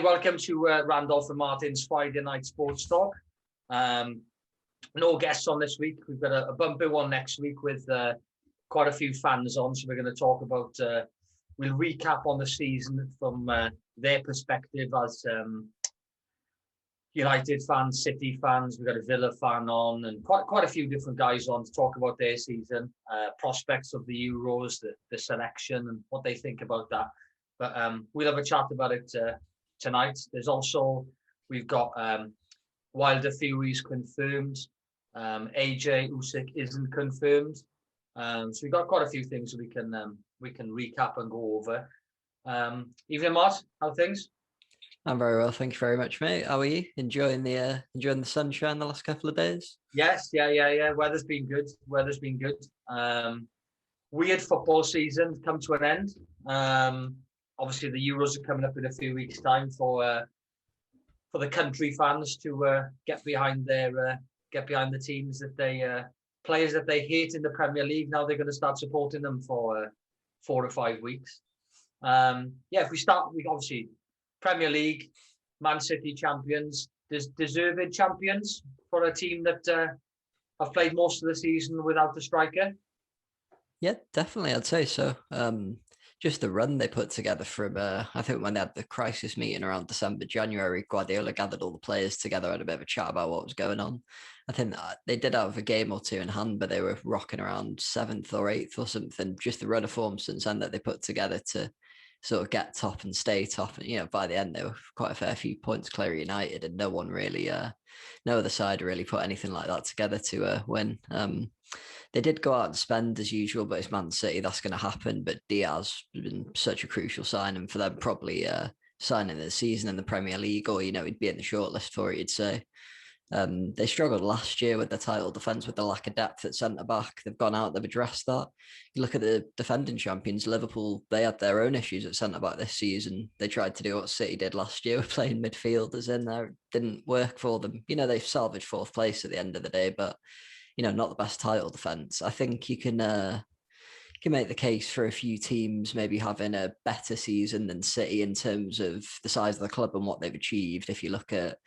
welcome to Randolph and Martin's Friday Night Sports Talk. No guests on this week. We've got a bumper one next week with quite a few fans on. So we're going to talk about, we'll recap on the season from their perspective as United fans, City fans. We've got a Villa fan on and quite a few different guys on to talk about their season, prospects of the Euros, the selection and what they think about that. But we'll have a chat about it tonight. There's also, we've got Wilder Fury's confirmed. AJ Usyk isn't confirmed. So we've got quite a few things we can recap and go over. Evening, Mart. How are things? I'm very well, thank you very much, mate. How are you? Enjoying the sunshine the last couple of days? Yes, yeah. Weather's been good. Weird football season come to an end. Obviously, the Euros are coming up in a few weeks' time for the country fans to get behind the teams that they players that they hate in the Premier League. Now they're going to start supporting them for 4 or 5 weeks. If we start, we obviously Premier League, Man City champions, deserved champions for a team that have played most of the season without a striker. Yeah, definitely, I'd say so. Just the run they put together from, I think when they had the crisis meeting around December, January, Guardiola gathered all the players together, had a bit of a chat about what was going on. I think they did have a game or two in hand, but they were rocking around 7th or 8th or something. Just the run of form since then that they put together to sort of get top and stay top. And, by the end, they were quite a fair few points clear of United, and no one really, no other side really put anything like that together to win. They did go out and spend as usual, but it's Man City, that's going to happen. But Diaz has been such a crucial signing for them, probably signing the season in the Premier League, or, he'd be in the shortlist for it, you'd say. They struggled last year with the title defence, with the lack of depth at centre-back. They've gone out, they've addressed that. You look at the defending champions, Liverpool, they had their own issues at centre-back this season. They tried to do what City did last year, playing midfielders in there. It didn't work for them. They've salvaged 4th place at the end of the day, but not the best title defence. I think you can make the case for a few teams maybe having a better season than City in terms of the size of the club and what they've achieved. If you look at,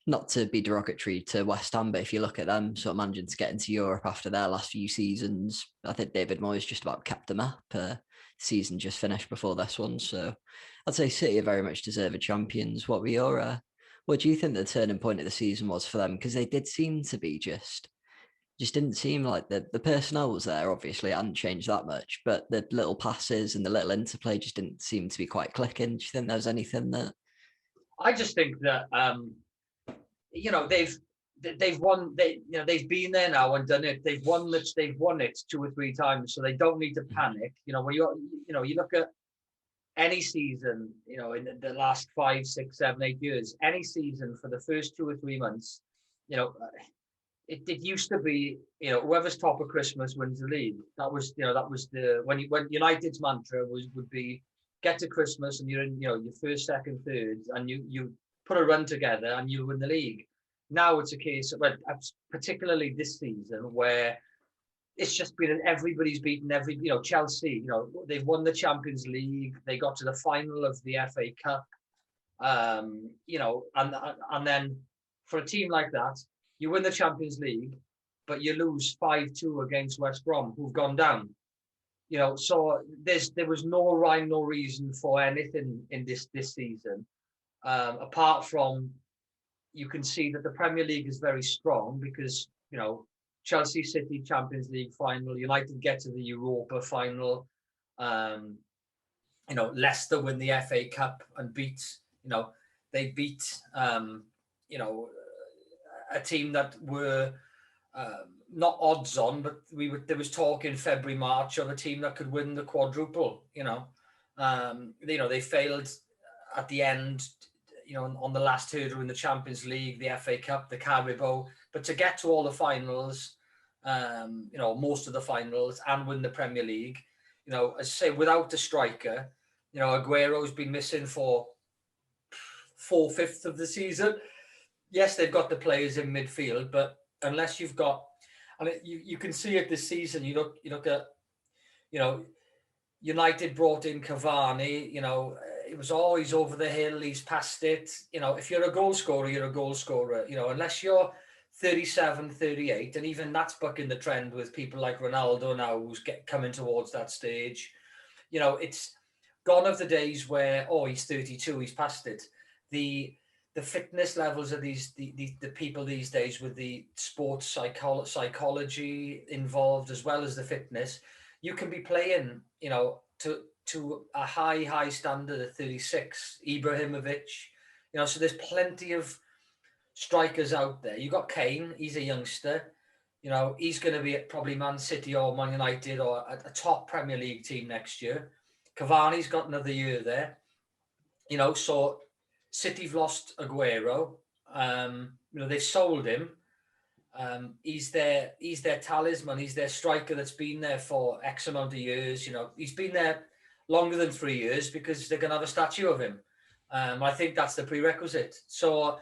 not to be derogatory to West Ham, but if you look at them sort of managing to get into Europe after their last few seasons, I think David Moyes just about kept them up. Season just finished before this one. So I'd say City are very much deserved champions. What do you think the turning point of the season was for them? Because they did seem to be just didn't seem like the personnel was there. Obviously, it hadn't changed that much, but the little passes and the little interplay just didn't seem to be quite clicking. Do you think there was anything that? I just think that they've won. They've been there now and done it. They've won it 2 or 3 times, so they don't need to panic. When you look at any season, in the last 5, 6, 7, 8 years, any season for the first 2 or 3 months, It used to be, whoever's top of Christmas wins the league. That was when United's mantra would be get to Christmas and you're in, your first, second, third, and you put a run together and you win the league. Now it's a case of, particularly this season, where it's just been everybody's beaten Chelsea. They've won the Champions League. They got to the final of the FA Cup. And then for a team like that, you win the Champions League, but you lose 5-2 against West Brom, who've gone down. So there was no rhyme, no reason for anything in this season, apart from you can see that the Premier League is very strong because Chelsea City Champions League final, United get to the Europa final, Leicester win the FA Cup and beat a team that were not odds on, but there was talk in February, March of a team that could win the quadruple. They failed at the end, on the last hurdle in the Champions League, the FA Cup, the Carabao, but to get to all the finals, most of the finals, and win the Premier League, as I say, without a striker, Aguero's been missing for 4/5 of the season. Yes, they've got the players in midfield, but unless you've got, and you can see it this season. You look at, United brought in Cavani. it was always over the hill. He's past it. You know, if you're a goal scorer, you're a goal scorer. You know, unless you're 37, 38, and even that's bucking the trend with people like Ronaldo now, who's coming towards that stage. You know, it's gone of the days where, oh, he's 32, he's past it. The fitness levels of the people these days, with the sports psychology involved as well as the fitness, you can be playing, you know, to a high standard at 36. Ibrahimovic, you know, so there's plenty of strikers out there. You got Kane, he's a youngster. You know, he's going to be at probably Man City or Man United or a top Premier League team next year. Cavani's got another year there. You know, so City've lost Aguero. You know, they've sold him. He's their talisman. He's their striker that's been there for X amount of years. You know, he's been there longer than 3 years because they're going to have a statue of him. I think that's the prerequisite. So,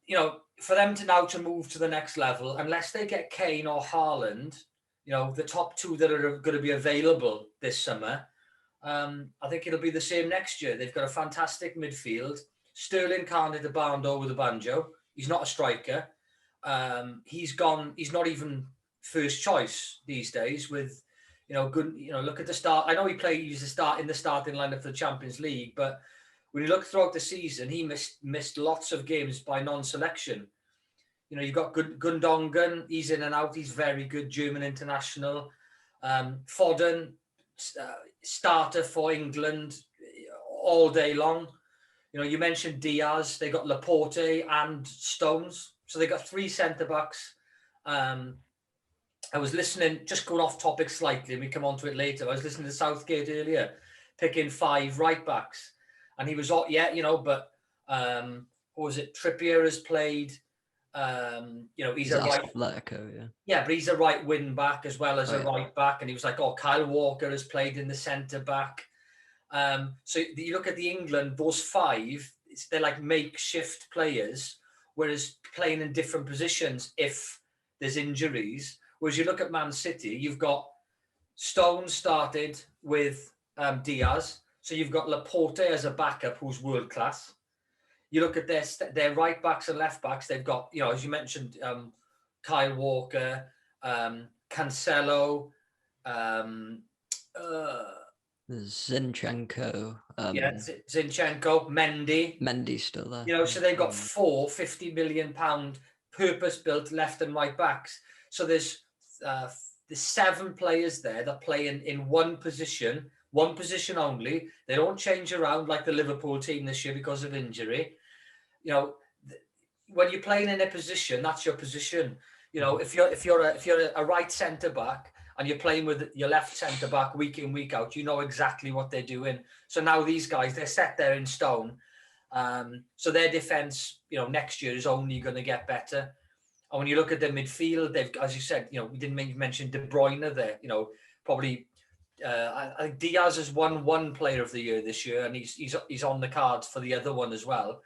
you know, for them to now to move to the next level, unless they get Kane or Haaland, you know, the top two that are going to be available this summer, I think it'll be the same next year. They've got a fantastic midfield. Sterling can't hit the barn door with a banjo. He's not a striker. He's gone. He's not even first choice these days. With, you know, good. You know, look at the start. I know he used to start in the starting lineup for the Champions League, but when you look throughout the season, he missed lots of games by non-selection. You know, you've got Gundogan. He's in and out. He's very good German international. Foden, starter for England all day long. You know, you mentioned Diaz. They got Laporte and Stones. So they got three centre-backs. I was listening, just going off topic slightly, and we come on to it later. I was listening to Southgate earlier, picking 5 right-backs. And he was, you know, but what was it? Trippier has played. You know, he's a right. Atletico, yeah, but he's a right wing back as well as a right back. And he was like, Kyle Walker has played in the centre back. So you look at the England, those 5, they're like makeshift players, whereas playing in different positions if there's injuries. Whereas you look at Man City, you've got Stones started with Diaz. So you've got Laporte as a backup who's world class. You look at their right backs and left backs, they've got, you know, as you mentioned, Kyle Walker, Cancelo, Zinchenko. Zinchenko, Mendy. Mendy's still there. You know, so they've got 4 £50 million purpose-built left and right backs. So there's 7 players there that play in one position only. They don't change around like the Liverpool team this year because of injury. You know, when you're playing in a position, that's your position. You know, if you're a right centre back and you're playing with your left centre back week in, week out, you know exactly what they're doing. So now these guys, they're set there in stone. So their defence, you know, next year is only going to get better. And when you look at the midfield, they've, as you said, you know, we didn't mention De Bruyne there. You know, probably I think Diaz has won one Player of the Year this year, and he's on the cards for the other one as well.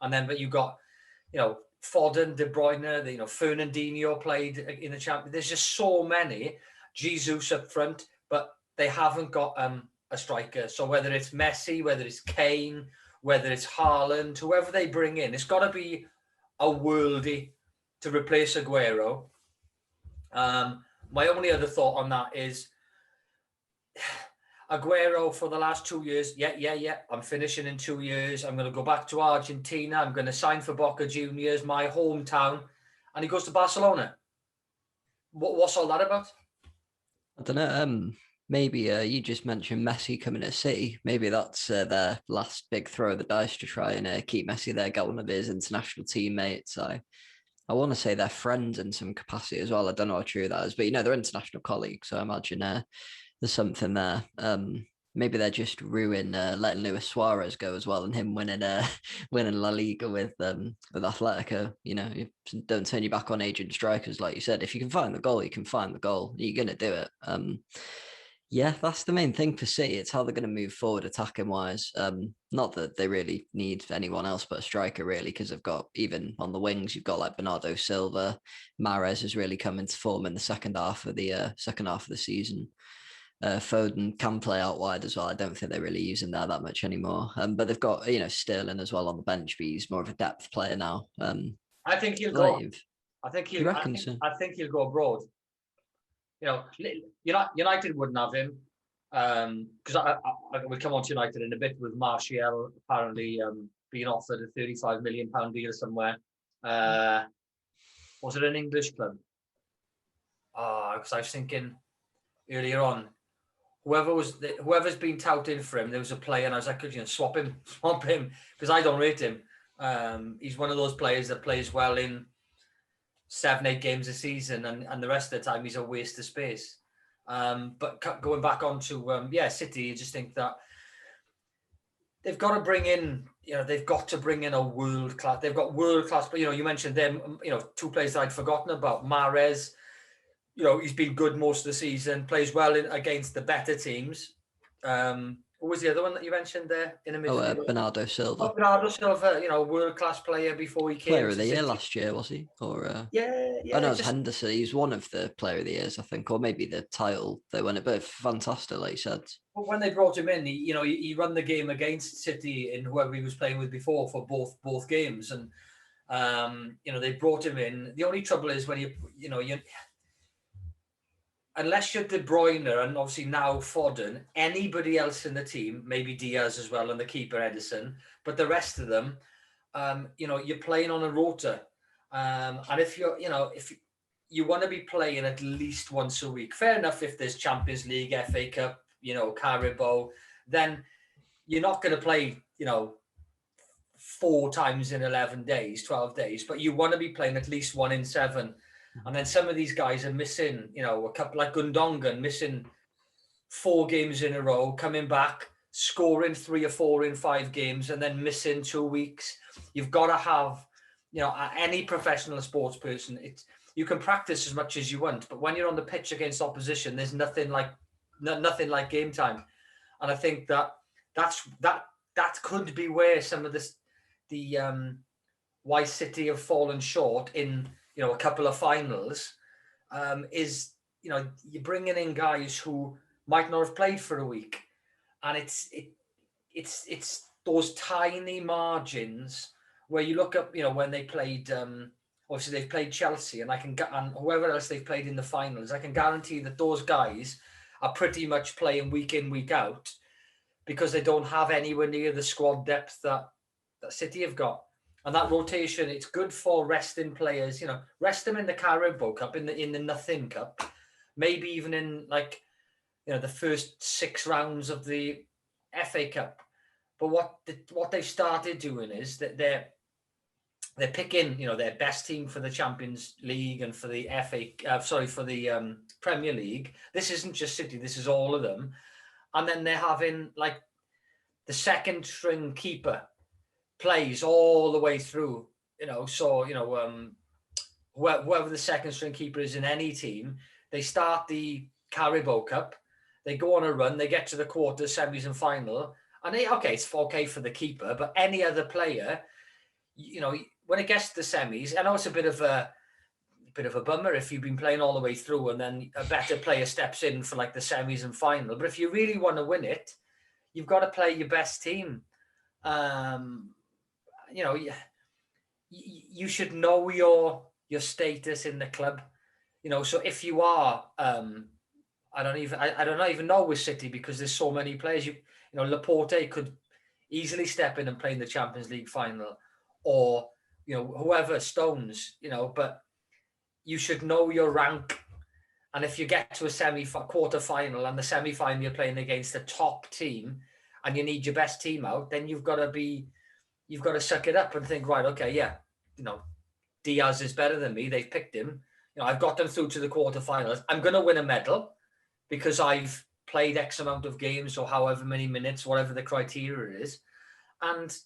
And then, but you got, you know, Foden, De Bruyne, you know, Fernandinho played in the Champions. There's just so many. Jesus up front, but they haven't got a striker. So whether it's Messi, whether it's Kane, whether it's Haaland, whoever they bring in, it's got to be a worldie to replace Aguero. My only other thought on that is Aguero for the last 2 years. Yeah. I'm finishing in 2 years. I'm going to go back to Argentina. I'm going to sign for Boca Juniors, my hometown. And he goes to Barcelona. What's all that about? I don't know. Maybe you just mentioned Messi coming to City. Maybe that's their last big throw of the dice to try and keep Messi there, get one of his international teammates. I want to say they're friends in some capacity as well. I don't know how true that is, but, you know, they're international colleagues. So I imagine there's something there. Maybe they're just letting Luis Suarez go as well, and him winning La Liga with Atletico. You know, you don't turn your back on aging strikers, like you said. If you can find the goal, you can find the goal. You're going to do it. Yeah, that's the main thing for City. It's how they're going to move forward attacking wise. Not that they really need anyone else but a striker, really, because they've got, even on the wings, you've got like Bernardo Silva. Mahrez has really come into form in the second half of the season. Foden can play out wide as well. I don't think they really use him there that much anymore. But they've got, Sterling as well on the bench, but he's more of a depth player now. I think he'll go. Like, I think you he'll. reckon so? I think he'll go abroad. United wouldn't have him because I will come on to United in a bit with Martial apparently being offered a £35 million deal somewhere. Was it an English club? Because I was thinking earlier on, whoever's been touted for him, there was a player, and I was like, swap him, because I don't rate him. He's one of those players that plays well in 7-8 games a season, and the rest of the time he's a waste of space. But going back on to City, you just think that they've got to bring in, a world class. They've got world class, but you mentioned them, two players that I'd forgotten about. Mahrez, he's been good most of the season, plays well against the better teams. What was the other one that you mentioned there in the middle? Bernardo Silva. Bernardo Silva, world-class player before he came. Player of the year last year, was he? Or yeah. Oh no, it's Henderson. He's one of the player of the years, I think, or maybe the title they won it. But fantastic, like you said. But when they brought him in, he run the game against City in whoever he was playing with before for both games, and they brought him in. The only trouble is when you unless you're De Bruyne and obviously now Foden, anybody else in the team, maybe Diaz as well, and the keeper Edison, but the rest of them, you're playing on a rota, and if if you want to be playing at least once a week, fair enough. If there's Champions League, FA Cup, Carabao, then you're not going to play, 4 times in 11 days, 12 days, but you want to be playing at least 1 in 7. And then some of these guys are missing, a couple like Gundogan, missing 4 games in a row, coming back, scoring 3 or 4 in 5 games, and then missing 2 weeks. You've got to have, any professional sports person, you can practice as much as you want, but when you're on the pitch against opposition, there's nothing like game time. And I think that could be where some of the why City have fallen short in a couple of finals, is you're bringing in guys who might not have played for a week, and it's those tiny margins where you look up, when they played. Obviously, they've played Chelsea, and and whoever else they've played in the finals, I can guarantee that those guys are pretty much playing week in, week out, because they don't have anywhere near the squad depth that City have got. And that rotation, it's good for resting players. Rest them in the Carabao Cup, in the Nothing Cup, maybe even in the first 6 rounds of the FA Cup. But what they've started doing is that they're picking their best team for the Champions League and for the for the Premier League. This isn't just City; this is all of them. And then they're having the second string keeper plays all the way through, whoever the second string keeper is in any team, they start the Carabao Cup, they go on a run, they get to the quarters, semis and final, and it's okay for the keeper, but any other player, when it gets to the semis, I know it's a bit of a bummer if you've been playing all the way through and then a better player steps in for the semis and final, but if you really want to win it, you've got to play your best team. You should know your status in the club, so if you are I don't even know with City, because there's so many players. Laporte could easily step in and play in the Champions League final, or whoever, Stones, but you should know your rank. And if you get to a quarter final and the semi-final you're playing against a top team and you need your best team out, then you've got to suck it up and think, right, okay, yeah, Diaz is better than me. They've picked him. I've got them through to the quarterfinals. I'm going to win a medal because I've played X amount of games or however many minutes, whatever the criteria is. And,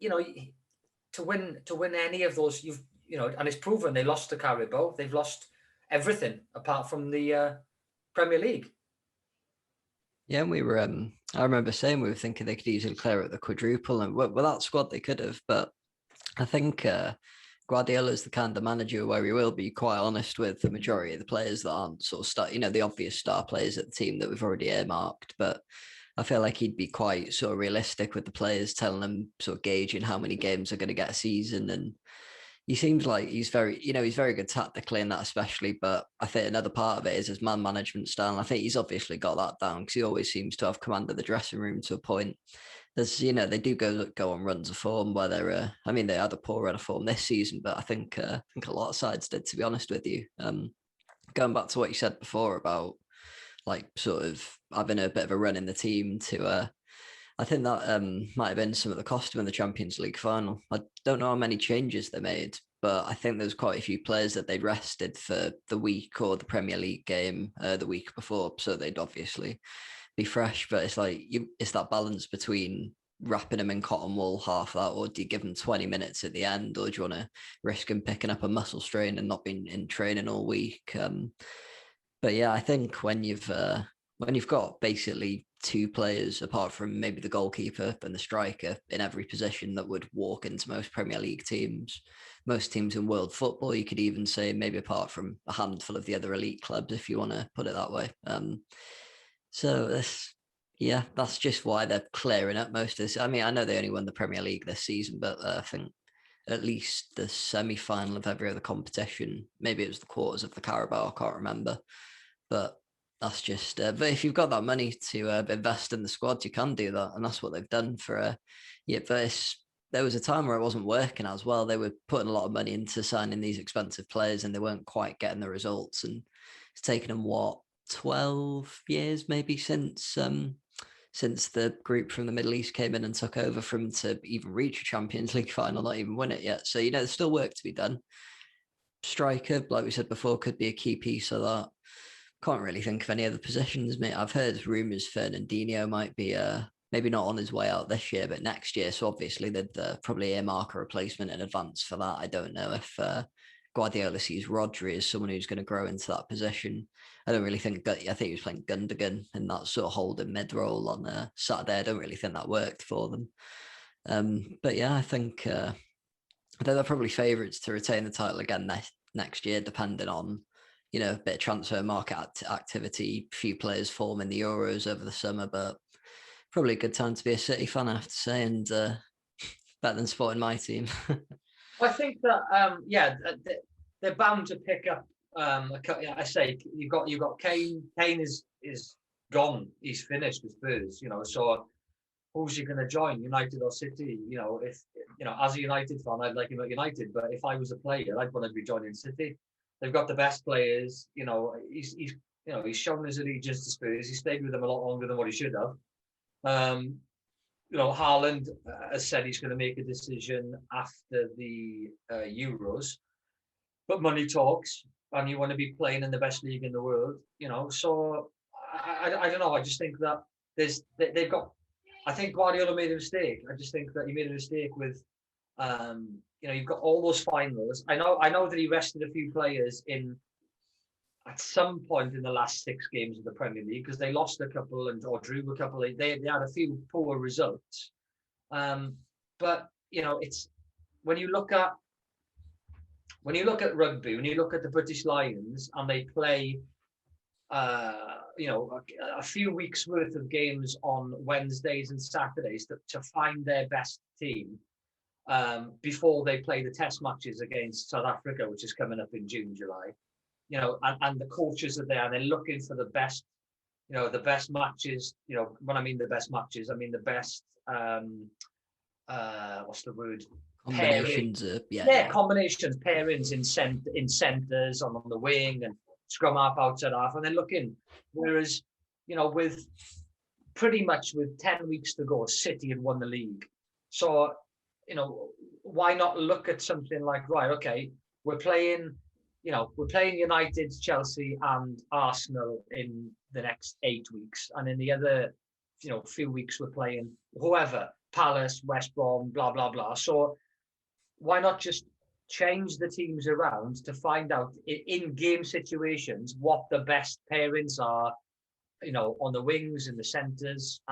to win any of those, and it's proven they lost to Carabao. They've lost everything apart from the Premier League. Yeah, and we were. I remember saying we were thinking they could easily clear out the quadruple, and with that squad they could have. But I think Guardiola's the kind of manager where he will be quite honest with the majority of the players that aren't sort of the obvious star players at the team that we've already earmarked. But I feel like he'd be quite sort of realistic with the players, telling them sort of gauging how many games are going to get a season. And he seems like he's very good tactically in that especially. But I think another part of it is his man management style. And I think he's obviously got that down because he always seems to have command of the dressing room to a point. There's, they do go on runs of form where they're, they had a poor run of form this season, but I think a lot of sides did, to be honest with you. Going back to what you said before about like sort of having a bit of a run in the team to, I think that might have been some of the cost in the Champions League final. I don't know how many changes they made, but I think there's quite a few players that they'd rested for the week or the Premier League game the week before, so they'd obviously be fresh. But it's like it's that balance between wrapping them in cotton wool half that, or do you give them 20 minutes at the end, or do you want to risk them picking up a muscle strain and not being in training all week? But yeah, I think when you've got basically two players apart from maybe the goalkeeper and the striker in every position that would walk into most Premier League teams, most teams in world football, you could even say maybe apart from a handful of the other elite clubs, if you want to put it that way. So that's just why they're clearing up most of this. I mean, I know they only won the Premier League this season, but I think at least the semi-final of every other competition, maybe it was the quarters of the Carabao, I can't remember. But that's just, but if you've got that money to invest in the squad, you can do that. And that's what they've done for, but there was a time where it wasn't working as well. They were putting a lot of money into signing these expensive players and they weren't quite getting the results. And it's taken them, 12 years maybe since the group from the Middle East came in and took over from to even reach a Champions League final, not even win it yet. So, there's still work to be done. Striker, like we said before, could be a key piece of that. Can't really think of any other positions, mate. I've heard rumours Fernandinho might be maybe not on his way out this year, but next year. So obviously they'd probably earmark a replacement in advance for that. I don't know if Guardiola sees Rodri as someone who's going to grow into that position. I don't really think. I think he was playing Gundogan in that sort of holding mid role on Saturday. I don't really think that worked for them. But yeah, I think they're probably favourites to retain the title again next year, depending on a bit of transfer market activity, few players form in the Euros over the summer, but probably a good time to be a City fan, I have to say, and better than supporting my team. I think that they're bound to pick up. I say you got Kane. Kane is gone. He's finished with Spurs. So who's he going to join, United or City? If as a United fan, I'd like him at United, but if I was a player, I'd want to be joining City. They've got the best players. He's shown his allegiance to Spurs. He stayed with them a lot longer than what he should have. Haaland has said he's going to make a decision after the Euros, but money talks, and you want to be playing in the best league in the world. So I don't know. I just think that they've got. I think Guardiola made a mistake. I just think that he made a mistake with. You've got all those finals. I know that he rested a few players at some point in the last 6 games of the Premier League because they lost a couple or drew a couple. They had a few poor results. But it's when you look at rugby, when you look at the British Lions and they play, a few weeks worth of games on Wednesdays and Saturdays to find their best team. Before they play the test matches against South Africa, which is coming up in June, July, and the coaches are there and they're looking for the best, the best matches. When I mean the best matches, I mean the best, what's the word? Combinations, combinations, pairings in centres, on the wing, and scrum half, outside half, and they're looking. Whereas, with 10 weeks to go, City had won the league, so. Why not look at something like, right, okay, we're playing United, Chelsea and Arsenal in the next 8 weeks. And in the other, few weeks we're playing whoever, Palace, West Brom, blah, blah, blah. So why not just change the teams around to find out in game situations what the best pairings are, on the wings and the centres,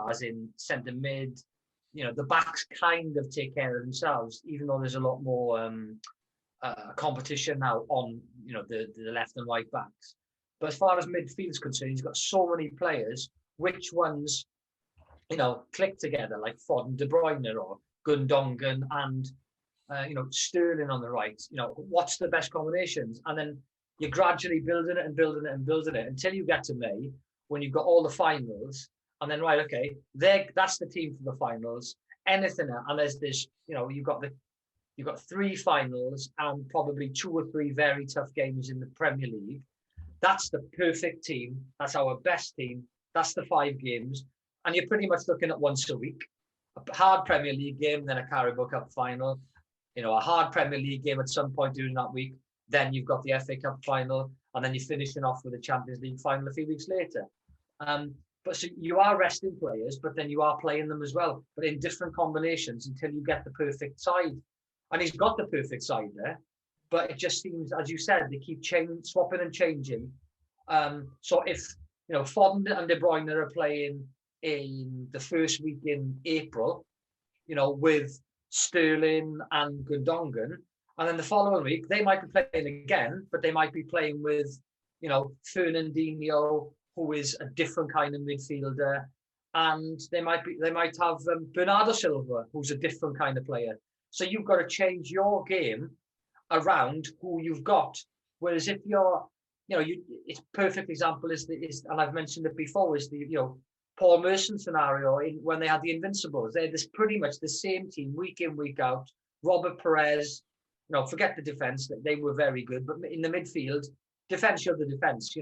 as in centre mid. The backs kind of take care of themselves, even though there's a lot more a competition now on, the left and right backs. But as far as midfield is concerned, he's got so many players. Which ones, click together, like Foden, De Bruyne, or Gundogan and Sterling on the right? What's the best combinations? And then you're gradually building it and building it and building it until you get to May, when you've got all the finals, and then right, okay, that's the team for the finals. Anything else, and there's this, you've got 3 finals and probably 2 or 3 very tough games in the Premier League. That's the perfect team. That's our best team. That's the 5 games, and you're pretty much looking at once a week. A hard Premier League game, then a Carabao Cup final. A hard Premier League game at some point during that week. Then you've got the FA Cup final, and then you're finishing off with the Champions League final a few weeks later. But so you are resting players, but then you are playing them as well, but in different combinations until you get the perfect side. And he's got the perfect side there, but it just seems, as you said, they keep swapping and changing. So if Foden and De Bruyne are playing in the first week in April, with Sterling and Gundogan, and then the following week they might be playing again, but they might be playing with Fernandinho, who is a different kind of midfielder, and they might have Bernardo Silva, who's a different kind of player. So you've got to change your game around who you've got. Whereas if you're, it's perfect example is and I've mentioned it before, is the Paul Merson scenario when they had the Invincibles. They're pretty much the same team week in, week out. Robert Perez, forget the defense, they were very good, but in the midfield, defense, you're the defense.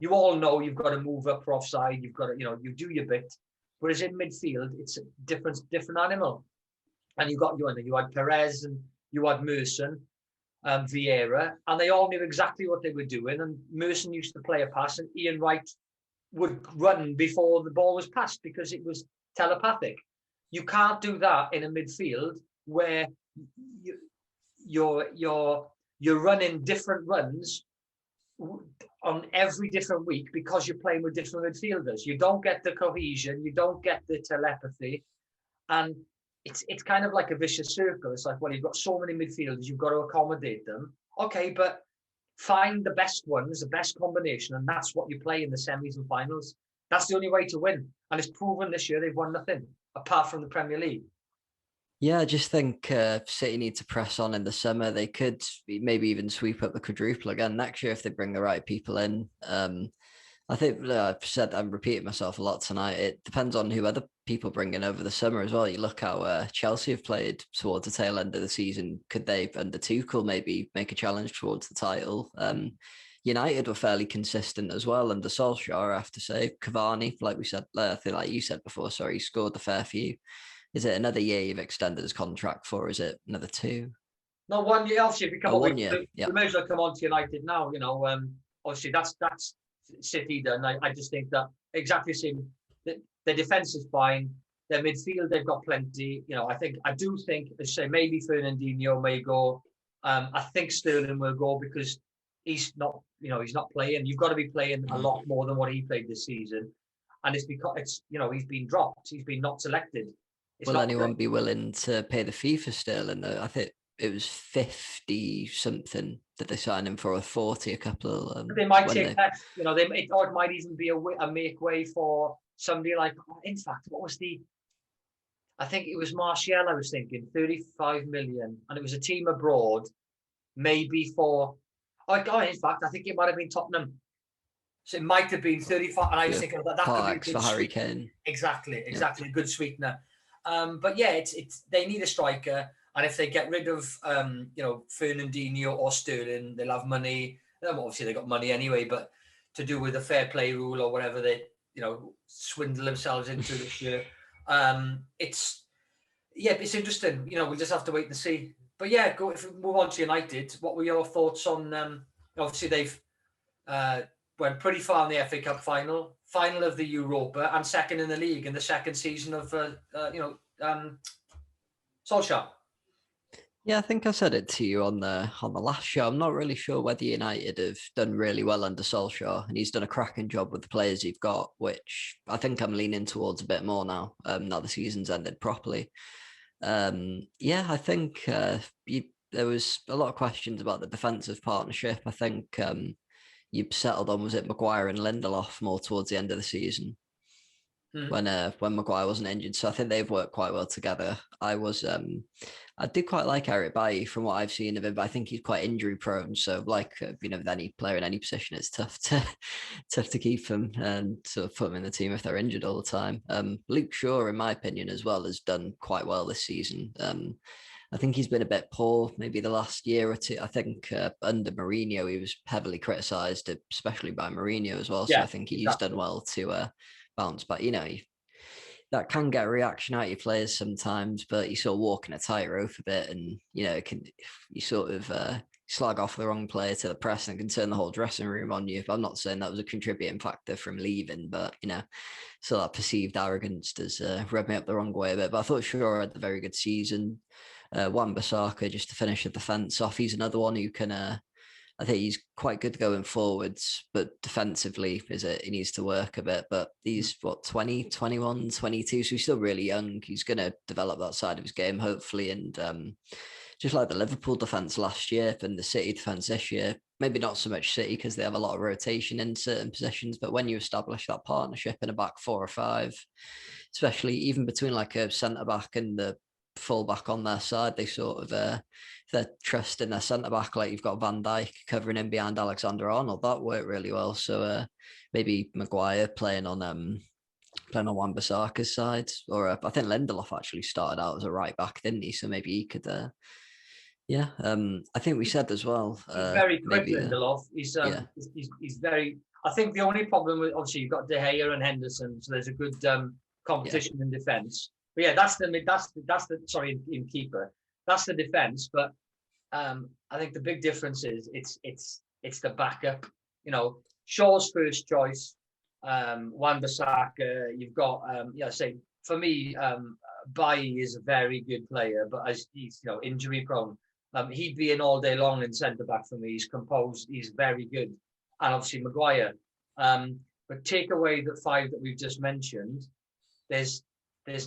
You all know you've got to move up for offside. You've got to, you do your bit. Whereas in midfield, it's a different animal. And you had Perez and you had Merson, Vieira, and they all knew exactly what they were doing. And Merson used to play a pass, and Ian Wright would run before the ball was passed because it was telepathic. You can't do that in a midfield where you're running different runs on every different week because you're playing with different midfielders. You don't get the cohesion, you don't get the telepathy, and it's kind of like a vicious circle. It's like, well, you've got so many midfielders, you've got to accommodate them. Okay, but find the best ones, the best combination, and that's what you play in the semis and finals. That's the only way to win. And it's proven this year they've won nothing apart from the Premier League. Yeah, I just think City need to press on in the summer. They could maybe even sweep up the quadruple again next year if they bring the right people in. I think I've said, I'm repeating myself a lot tonight. It depends on who other people bring in over the summer as well. You look how Chelsea have played towards the tail end of the season. Could they, under Tuchel, maybe make a challenge towards the title? United were fairly consistent as well under Solskjaer, I have to say. Cavani, like we said, I think like you said before, sorry, he scored a fair few. Is it another year you've extended his contract for? Or is it another 2? No, 1 year. Obviously, if we come 1 year. We may as well come on to United now. Obviously that's City done. I just think that exactly the same. Their defense is fine. Their midfield, they've got plenty. I do think, as I say, maybe Fernandinho may go. I think Sterling will go because he's not playing. You've got to be playing a lot more than what he played this season, and it's because he's been dropped. He's been not selected. Will anyone be willing to pay the fee for Sterling? I think it was 50 something that they signed him for, or 40 a couple of. They might take that. It might even be a make way for somebody like. In fact, what was the? I think it was Martial. I was thinking 35 million, and it was a team abroad, maybe for. In fact, I think it might have been Tottenham. So it might have been 35, and I was thinking that could be for Harry Kane. Exactly, a good sweetener. But yeah, it's they need a striker, and if they get rid of Fernandinho or Sterling, they'll have money. Obviously, they got money anyway, but to do with the fair play rule or whatever they swindle themselves into this year, it's interesting. We'll just have to wait and see. But yeah, if we move on to United, what were your thoughts on? Obviously, they've went pretty far in the FA Cup final of the Europa, and second in the league in the second season of Solskjaer. Yeah, I think I said it to you on the last show. I'm not really sure whether United have done really well under Solskjaer, and he's done a cracking job with the players he's got, which I think I'm leaning towards a bit more now. Now the season's ended properly. I think there was a lot of questions about the defensive partnership. I think you settled on, was it Maguire and Lindelof more towards the end of the season when Maguire wasn't injured. So I think they've worked quite well together. I did quite like Eric Bailly from what I've seen of him, but I think he's quite injury prone. So like, with any player in any position, it's tough to keep him and sort of put them in the team if they're injured all the time. Luke Shaw, in my opinion, as well, has done quite well this season. I think he's been a bit poor maybe the last year or two. I think under Mourinho, he was heavily criticised, especially by Mourinho as well. So I think he's done well to bounce back. That can get a reaction out of your players sometimes, but you sort of walking a tightrope a bit, and you sort of slag off the wrong player to the press and it can turn the whole dressing room on you. I'm not saying that was a contributing factor from leaving, but so that perceived arrogance does rub me up the wrong way a bit. But I thought Shaw had a very good season. Wan-Bissaka, just to finish the defence off, he's another one who can. I think he's quite good going forwards, but defensively he needs to work a bit. But he's 20, 21, 22, so he's still really young. He's going to develop that side of his game, hopefully. And just like the Liverpool defence last year and the City defence this year, maybe not so much City because they have a lot of rotation in certain positions, but when you establish that partnership in a back 4 or 5, especially even between like a centre-back and the full-back on their side, they sort of their trust in their centre-back, like you've got Van Dijk covering in behind Alexander-Arnold, that worked really well. So maybe Maguire playing on Wan-Bissaka's side, or I think Lindelof actually started out as a right back, didn't he? So maybe he could I think we said as well. He's very quick, Lindelof. He's very. I think the only problem with, obviously you've got De Gea and Henderson, so there's a good competition in defence. But yeah, that's the sorry, in keeper. That's the defence. But I think the big difference is it's the backup. Shaw's first choice, Wan-Bissaka. You've got for me, Bailly is a very good player, but as he's injury prone. He'd be in all day long in centre back for me. He's composed. He's very good, and obviously Maguire. But take away the 5 that we've just mentioned. There's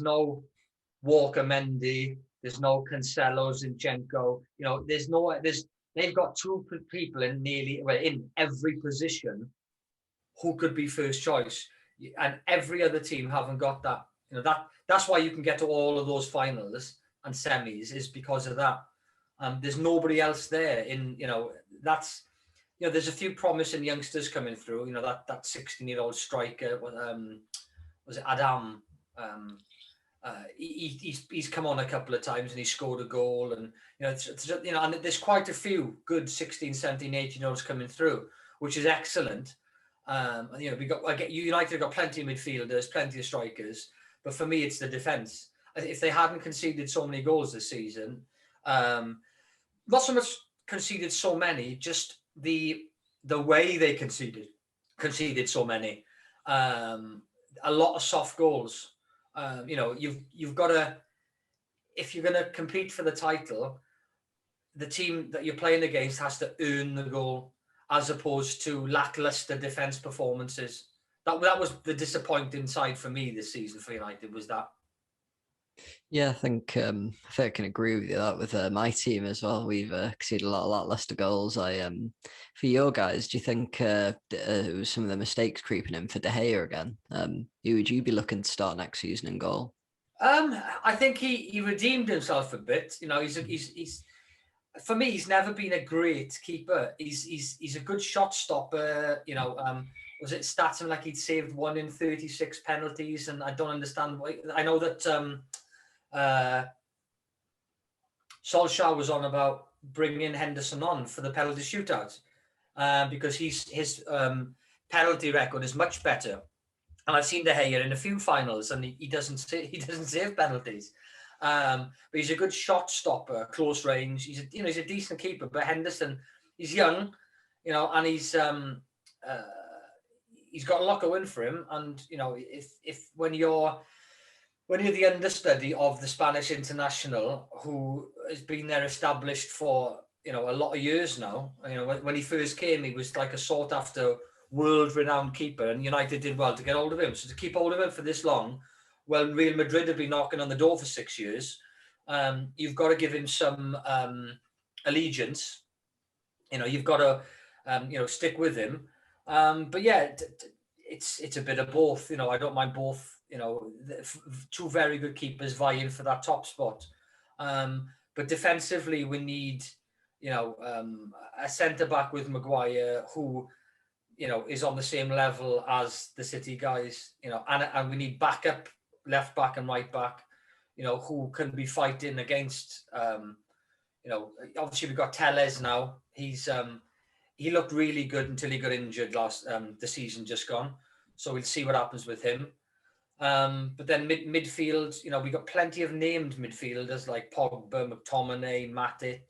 no Walker Mendy. There's no Cancelo, Zinchenko. They've got 2 people in every position who could be first choice, and every other team haven't got that. That's why you can get to all of those finals and semis is because of that. There's nobody else there there's a few promising youngsters coming through. That 16-year-old striker, was it Adam? He's come on a couple of times and he scored a goal, and and there's quite a few good 16, 17, 18-year-olds coming through, which is excellent. United have got plenty of midfielders, plenty of strikers, but for me it's the defence. If they hadn't conceded so many goals this season, not so much conceded so many, just the way they conceded so many. A lot of soft goals. You've got to, if you're going to compete for the title, the team that you're playing against has to earn the goal, as opposed to lackluster defence performances. That was the disappointing side for me this season for United, was that. Yeah, I think I can agree with you that with my team as well. We've conceded a lot less to goals. For your guys, do you think it was some of the mistakes creeping in for De Gea again? Who would you be looking to start next season in goal? I think he redeemed himself a bit. He's for me, he's never been a great keeper. He's a good shot stopper. Was it stats him like he'd saved 1 in 36 penalties, and I don't understand why. I know that Solskjaer was on about bringing Henderson on for the penalty shootouts because his penalty record is much better. And I've seen De Gea in a few finals, and he doesn't save penalties. But he's a good shot stopper, close range. He's a decent keeper. But Henderson, he's young, and he's got a lot going for him. And if when you're the understudy of the Spanish international, who has been there established for a lot of years now, when he first came, he was like a sought after, world-renowned keeper, and United did well to get hold of him. So to keep hold of him for this long, well, Real Madrid have been knocking on the door for 6 years. You've got to give him some allegiance, you've got to, stick with him. But yeah, it's a bit of both. I don't mind both. Two very good keepers vying for that top spot. But defensively, we need, a centre back with Maguire who, is on the same level as the City guys. And we need backup left back and right back. Who can be fighting against. Obviously we've got Telles now. He looked really good until he got injured the season just gone. So we'll see what happens with him. But then midfield, we got plenty of named midfielders like Pogba, McTominay, Matic.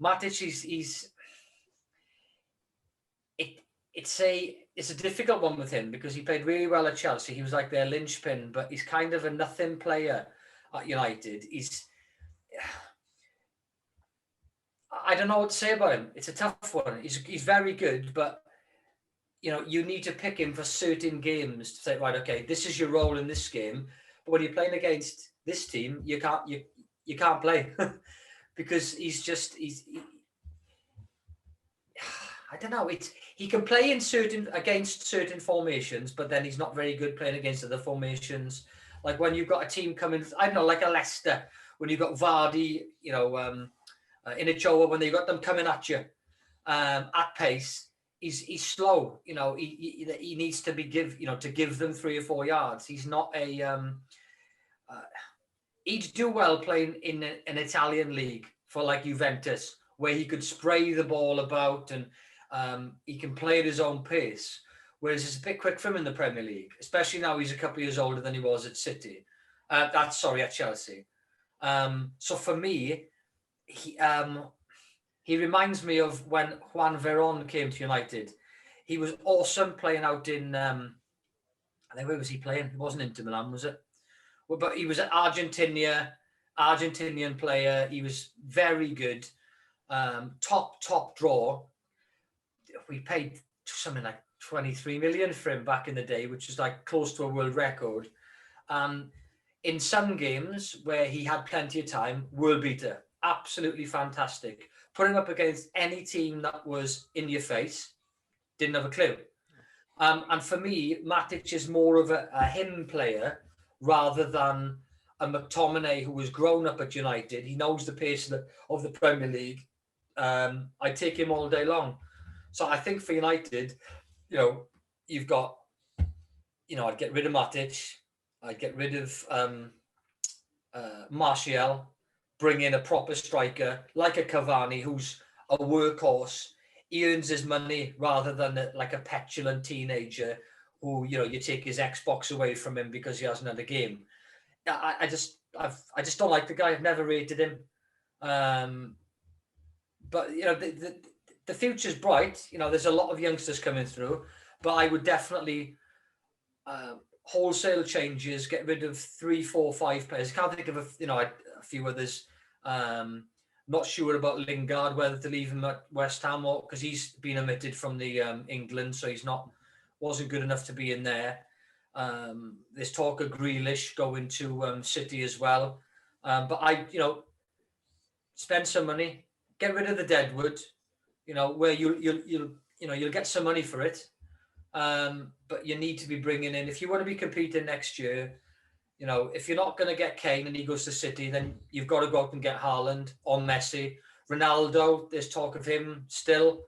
Matic, it's a difficult one with him because he played really well at Chelsea. He was like their linchpin, but he's kind of a nothing player at United. I don't know what to say about him. It's a tough one. He's very good, but you need to pick him for certain games to say, right, okay, this is your role in this game. But when you're playing against this team, you can't play because I don't know. He can play against certain formations, but then he's not very good playing against other formations. Like when you've got a team coming, I don't know, like a Leicester, when you've got Vardy, in a Joe, when they got them coming at you at pace, he's slow. He needs to be to give them 3 or 4 yards. He's not a. He'd do well playing in an Italian league for like Juventus, where he could spray the ball about and he can play at his own pace. Whereas it's a bit quick for him in the Premier League, especially now he's a couple of years older than he was at City. At Chelsea. So for me, he reminds me of when Juan Veron came to United. He was awesome playing out in, I think, where was he playing? It wasn't Inter Milan, was it? Well, but he was at Argentinian player. He was very good. Top draw. We paid something like 23 million for him back in the day, which is like close to a world record. In some games where he had plenty of time, world beater. Absolutely fantastic. Put him up against any team that was in your face, didn't have a clue. And for me, Matic is more of a him player rather than a McTominay who was grown up at United. He knows the pace of the Premier League. I take him all day long. So I think for United, you've got, I'd get rid of Matic. I'd get rid of Martial, bring in a proper striker like a Cavani who's a workhorse. He earns his money rather than like a petulant teenager who, you take his Xbox away from him because he hasn't had a game. I just don't like the guy. I've never rated him. But, the future's bright. There's a lot of youngsters coming through, but I would definitely wholesale changes, get rid of 3, 4, 5 players. Can't think of a few others. Not sure about Lingard, whether to leave him at West Ham or because he's been omitted from the England, so wasn't good enough to be in there. There's talk of Grealish going to City as well. But I, spend some money, get rid of the deadwood, where you'll get some money for it. But you need to be bringing in, if you want to be competing next year, if you're not going to get Kane and he goes to City, then you've got to go out and get Haaland or Messi. Ronaldo, there's talk of him still.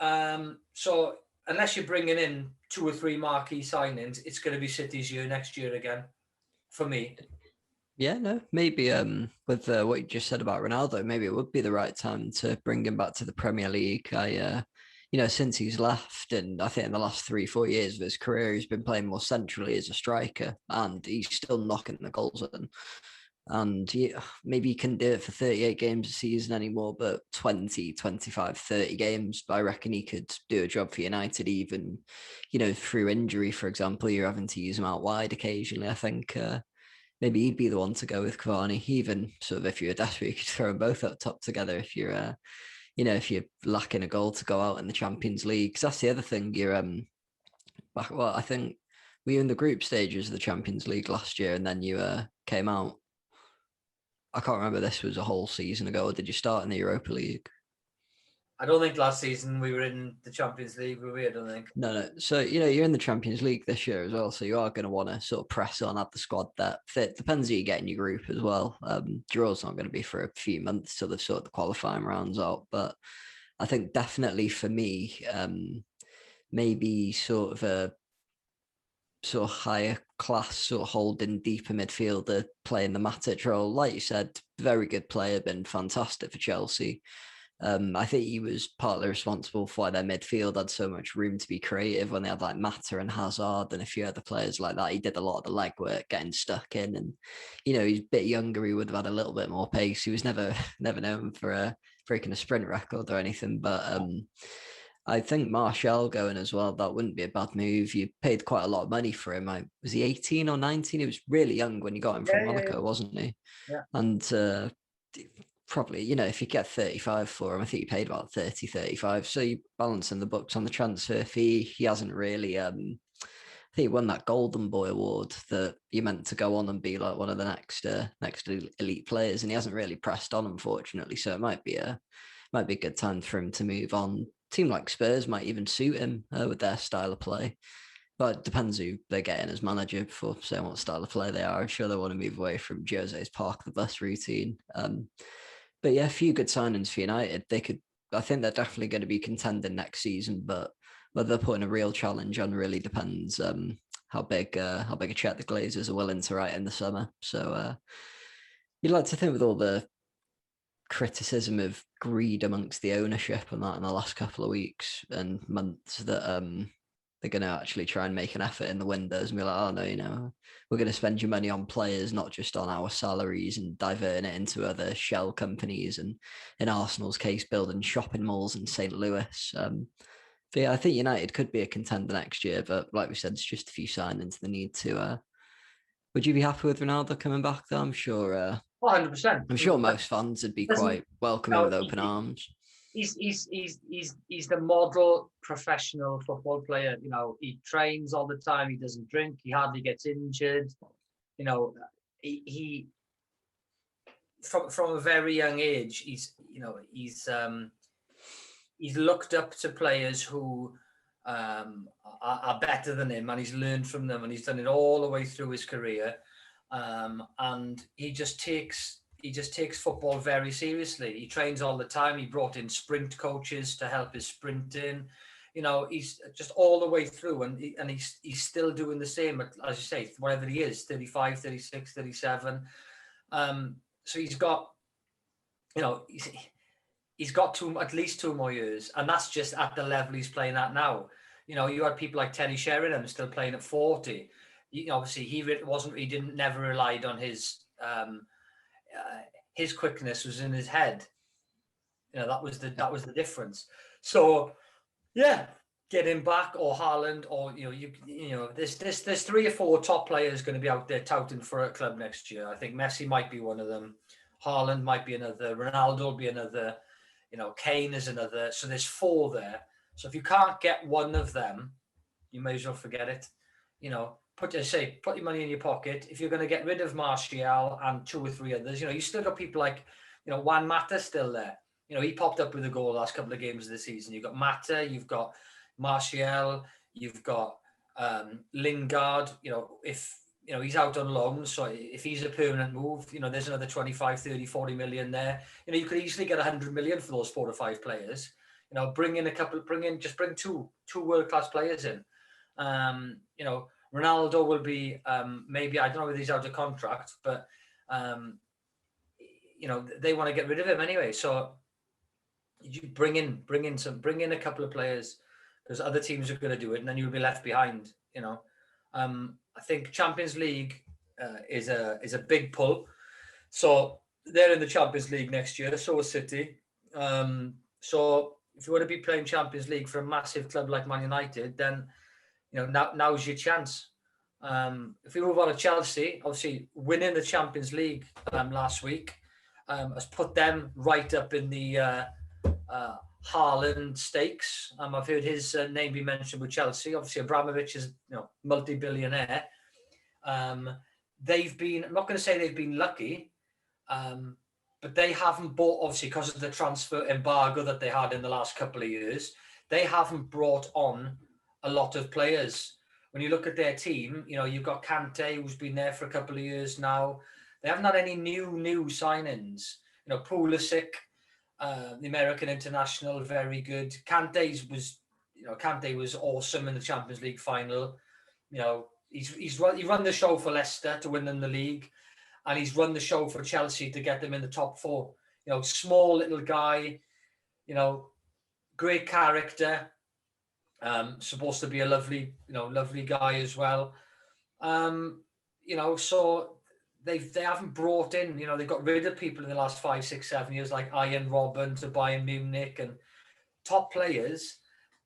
So unless you're bringing in 2 or 3 marquee signings, it's going to be City's year next year again, for me. Yeah, no, maybe with what you just said about Ronaldo, maybe it would be the right time to bring him back to the Premier League. Since he's left, and I think in the last 3-4 years of his career, he's been playing more centrally as a striker, and he's still knocking the goals in. And maybe he couldn't do it for 38 games a season anymore, but 20, 25, 30 games, I reckon he could do a job for United, even, through injury, for example. You're having to use him out wide occasionally. I think maybe he'd be the one to go with Cavani. Even sort of if you're desperate, you could throw them both up top together if you're, if you're lacking a goal to go out in the Champions League. Because that's the other thing. I think we were in the group stages of the Champions League last year, and then you came out. I can't remember, this was a whole season ago, or did you start in the Europa League? I don't think last season we were in the Champions League, were we? I don't think. No. So, you're in the Champions League this year as well. So you are going to want to sort of press on, have the squad depth. It depends who you get in your group as well. Draw's not going to be for a few months till they've sort of the qualifying rounds out. But I think definitely for me, maybe sort of a sort of higher class, sort of holding deeper midfielder playing the Matic role. Like you said, very good player, been fantastic for Chelsea. I think he was partly responsible for why their midfield had so much room to be creative when they had like Mata and Hazard and a few other players like that. He did a lot of the legwork getting stuck in, and he's a bit younger. He would have had a little bit more pace. He was never known for breaking a sprint record or anything, but I think Martial going as well, that wouldn't be a bad move. You paid quite a lot of money for him. Was he 18 or 19? He was really young when you got him from Monaco, wasn't he? Yeah. And probably, if you get 35 for him, I think you paid about 30, 35. So you're balancing the books on the transfer fee. He hasn't really, I think he won that Golden Boy award that you meant to go on and be like one of the next elite players. And he hasn't really pressed on, unfortunately. So it might be a good time for him to move on. Team like Spurs might even suit him with their style of play. But it depends who they get in as manager before saying what style of play they are. I'm sure they want to move away from Jose's park the bus routine. But yeah, a few good signings for United. I think they're definitely going to be contending next season, but whether they're putting a real challenge on really depends how big a check the Glazers are willing to write in the summer. So you'd like to think with all the criticism of greed amongst the ownership and that in the last couple of weeks and months that they're going to actually try and make an effort in the windows and be like, oh no, we're going to spend your money on players, not just on our salaries, and diverting it into other shell companies, and in Arsenal's case, building shopping malls in St. Louis. But yeah, I think United could be a contender next year, but like we said, it's just a few signings they need to. Would you be happy with Ronaldo coming back though? I'm sure 100%. I'm sure most fans would be quite welcoming with open arms. He's the model professional football player. He trains all the time. He doesn't drink. He hardly gets injured. He from a very young age, he's looked up to players who are better than him, and he's learned from them, and he's done it all the way through his career. And he just takes football very seriously. He trains all the time. He brought in sprint coaches to help his sprinting. He's just all the way through, and he's still doing the same, as you say, whatever he is, 35, 36, 37. So he's got, he's got at least 2 more years, and that's just at the level he's playing at now. You had people like Terry Sheringham still playing at 40. Obviously, he never relied on his quickness was in his head. That was the difference. So yeah, get him back, or Haaland, or there's 3 or 4 top players going to be out there touting for a club next year. I think Messi might be one of them. Haaland might be another. Ronaldo will be another. Kane is another. So there's 4 there. So if you can't get one of them, you may as well forget it. Put your money in your pocket. If you're going to get rid of Martial and 2 or 3 others, you still got people like, Juan Mata still there. He popped up with a goal last couple of games of the season. You've got Mata, you've got Martial, you've got Lingard. If he's out on loan, so if he's a permanent move, there's another 25, 30, 40 million there. You could easily get 100 million for those 4 or 5 players. Bring 2 world-class players in. Ronaldo will be maybe, I don't know whether he's out of contract, but they want to get rid of him anyway. So you bring in a couple of players, because other teams are going to do it, and then you'll be left behind. I think Champions League is a big pull. So they're in the Champions League next year. So is City. So if you want to be playing Champions League for a massive club like Man United, then now's your chance. If we move on to Chelsea, obviously winning the Champions League last week has put them right up in the Haaland stakes. I've heard his name be mentioned with Chelsea. Obviously, Abramovich is multi-billionaire. I'm not going to say they've been lucky, But they haven't bought, obviously, because of the transfer embargo that they had in the last couple of years, they haven't brought on a lot of players. When you look at their team, you've got Kante, who's been there for a couple of years now. They haven't had any new signings. Pulisic, the American international, very good. Kante was awesome in the Champions League final. He run the show for Leicester to win them the league, and he's run the show for Chelsea to get them in the top four. Small little guy, great character. Supposed to be a lovely guy as well. So they haven't brought in, they've got rid of people in the last 5, 6, 7 years, like Ian Robben to Bayern Munich, and top players.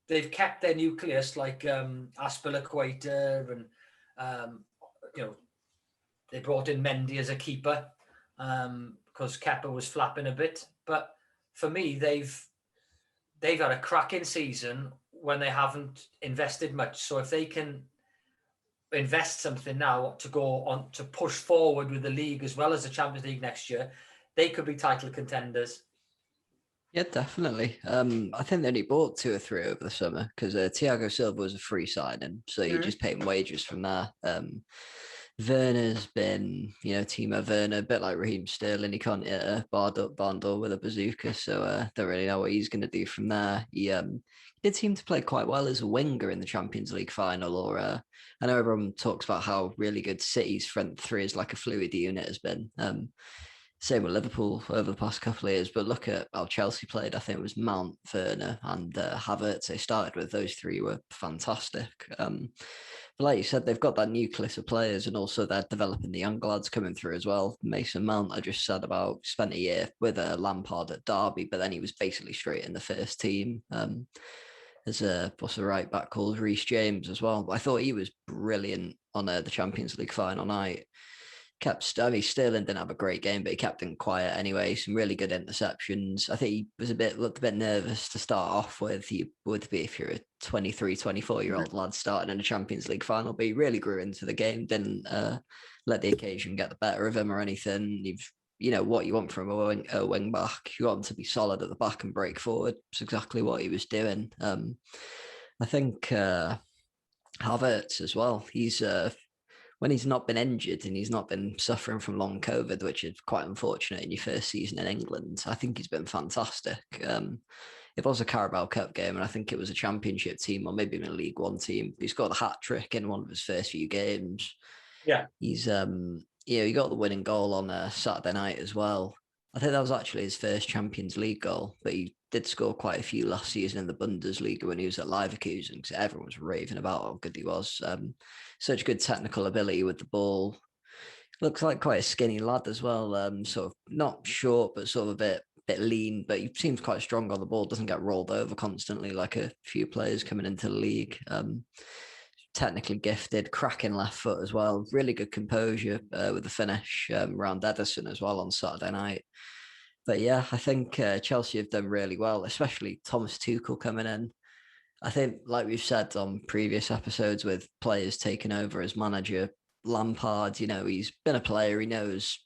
They've kept their nucleus, like Aspilicueta, and they brought in Mendy as a keeper because Kepa was flapping a bit. But for me, they've had a cracking season when they haven't invested much. So if they can invest something now to go on to push forward with the league as well as the Champions League next year, they could be title contenders. Yeah, definitely. I think they only bought 2 or 3 over the summer because Thiago Silva was a free signing, so you just pay him wages from there. Werner's been, Timo Werner, a bit like Raheem Sterling. He can't hit a barn door with a bazooka, so don't really know what he's going to do from there. He did seem to play quite well as a winger in the Champions League final. Or I know everyone talks about how really good City's front three is like a fluid unit has been. Same with Liverpool over the past couple of years, but look at how Chelsea played. I think it was Mount, Werner, and Havertz. They started with those 3 were fantastic. But like you said, they've got that nucleus of players, and also they're developing the young lads coming through as well. Mason Mount, I just said about, spent a year with Lampard at Derby, but then he was basically straight in the first team. There's what's the right back called, Reece James as well. But I thought he was brilliant on the Champions League final night. Sterling didn't have a great game, but he kept him quiet anyway. Some really good interceptions. I think he was looked a bit nervous to start off with. He would be if you're a 23, 24-year-old lad starting in a Champions League final, but he really grew into the game, didn't let the occasion get the better of him or anything. What you want from a wing back. You want him to be solid at the back and break forward. It's exactly what he was doing. I think Havertz as well. He's when he's not been injured and he's not been suffering from long COVID, which is quite unfortunate in your first season in England, I think he's been fantastic. It was a Carabao Cup game, and I think it was a Championship team or maybe even a League One team. He scored a hat trick in one of his first few games. Yeah, he's he got the winning goal on Saturday night as well. I think that was actually his first Champions League goal, but he did score quite a few last season in the Bundesliga when he was at Leverkusen, because everyone was raving about how good he was. Such good technical ability with the ball. Looks like quite a skinny lad as well. Sort of not short, but sort of a bit lean, but he seems quite strong on the ball. Doesn't get rolled over constantly like a few players coming into the league. Technically gifted, cracking left foot as well. Really good composure with the finish around Ederson as well on Saturday night. But yeah, I think Chelsea have done really well, especially Thomas Tuchel coming in. I think, like we've said on previous episodes, with players taking over as manager, Lampard, he's been a player. He knows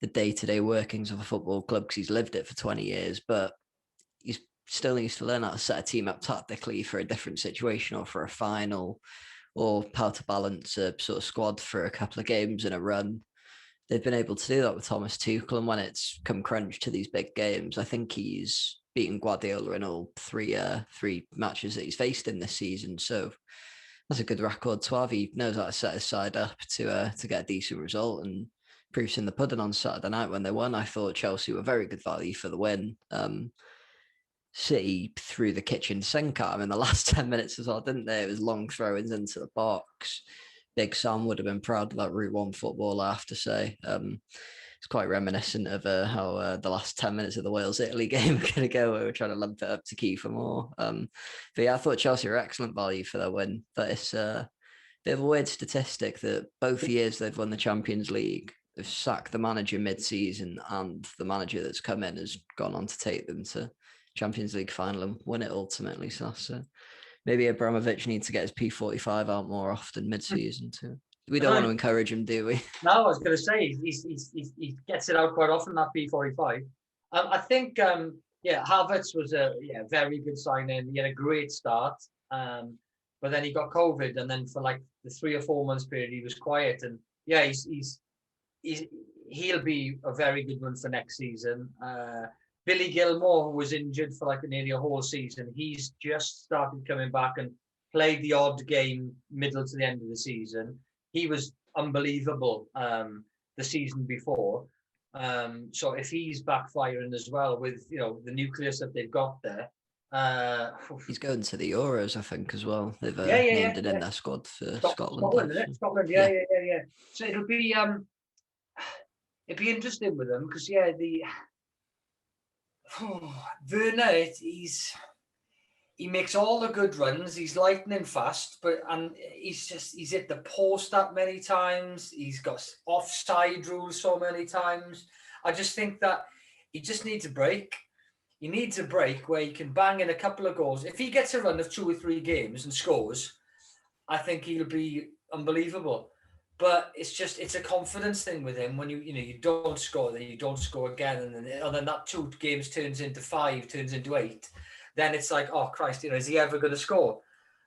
the day-to-day workings of a football club because he's lived it for 20 years, but he still needs to learn how to set a team up tactically for a different situation or for a final, or how to balance a sort of squad for a couple of games in a run. They've been able to do that with Thomas Tuchel, and when it's come crunch to these big games, I think he's beaten Guardiola in all three matches that he's faced in this season. So that's a good record to have. He knows how to set his side up to get a decent result, and proofs in the pudding on Saturday night when they won. I thought Chelsea were very good value for the win. City threw the kitchen sink at him in the last 10 minutes as well, didn't they? It was long throw-ins into the box. Big Sam would have been proud of that Route 1 footballer, I have to say. It's quite reminiscent of how the last 10 minutes of the Wales-Italy game were going to go. We were trying to lump it up to Kiefer Moore. But yeah, I thought Chelsea were excellent value for their win. But it's a bit of a weird statistic that both years they've won the Champions League, they've sacked the manager mid-season, and the manager that's come in has gone on to take them to Champions League final and win it ultimately. So maybe Abramovich needs to get his P45 out more often mid-season too. We don't want to encourage him, do we? No, I was going to say he gets it out quite often, that B45. I think Havertz was a very good signing. He had a great start, but then he got COVID, and then for like the 3 or 4 months period he was quiet. And yeah, he'll be a very good one for next season. Billy Gilmore, who was injured for like nearly a whole season, he's just started coming back and played the odd game middle to the end of the season. He was unbelievable the season before. So if he's backfiring as well with the nucleus that they've got there, he's going to the Euros, I think, as well. They've named it in their squad for Scotland. Scotland, yeah. So it'll be interesting with them because Werner, he makes all the good runs. He's lightning fast, and he's hit the post that many times. He's got offside rules so many times. I just think that he just needs a break. He needs a break where he can bang in a couple of goals. If he gets a run of 2 or 3 games and scores, I think he'll be unbelievable. But it's a confidence thing with him. When you don't score, then you don't score again, and then that 2 games turns into 5, turns into 8. Then it's like, oh Christ, is he ever going to score?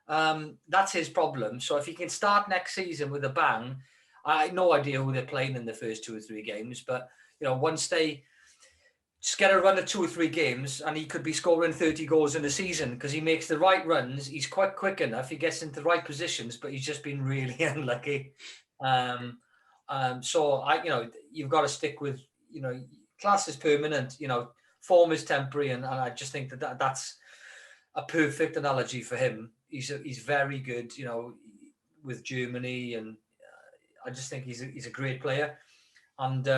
That's his problem. So if he can start next season with a bang, I have no idea who they're playing in the first 2 or 3 games, but once they just get a run of 2 or 3 games, and he could be scoring 30 goals in a season because he makes the right runs. He's quite quick enough. He gets into the right positions, but he's just been really unlucky. So you've got to stick with, class is permanent, form is temporary. And I just think that's a perfect analogy for him. He's very good, with Germany. And I just think he's a great player. And,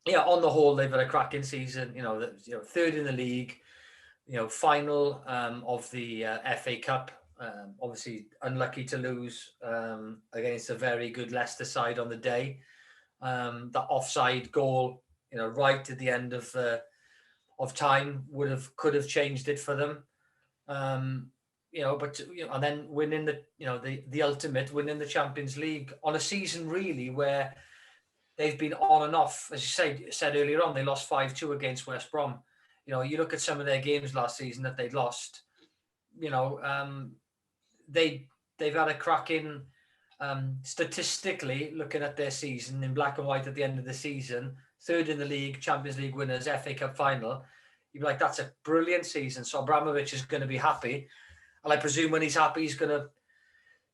on the whole, they've had a cracking season, 3rd in the league, final of the FA Cup. Obviously unlucky to lose against a very good Leicester side on the day. That offside goal, right at the end of time could have changed it for them. And then winning the ultimate, winning the Champions League on a season really where they've been on and off. As you said earlier on, they lost 5-2 against West Brom. You look at some of their games last season that they'd lost. They've had a cracking, statistically looking at their season in black and white at the end of the season, 3rd in the league, Champions League winners, FA Cup final. You'd be like, that's a brilliant season. So Abramovich is going to be happy. And I presume when he's happy, he's going to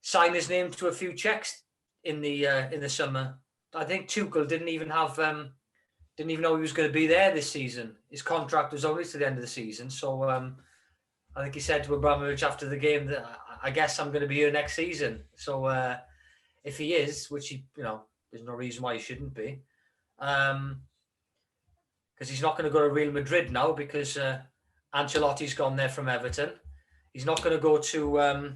sign his name to a few checks in the summer. I think Tuchel didn't even know he was going to be there this season. His contract was only to the end of the season. So I think he said to Abramovich after the game that I guess I'm going to be here next season. So if he is, which there's no reason why he shouldn't be, because he's not going to go to Real Madrid now because Ancelotti's gone there from Everton. He's not going to go to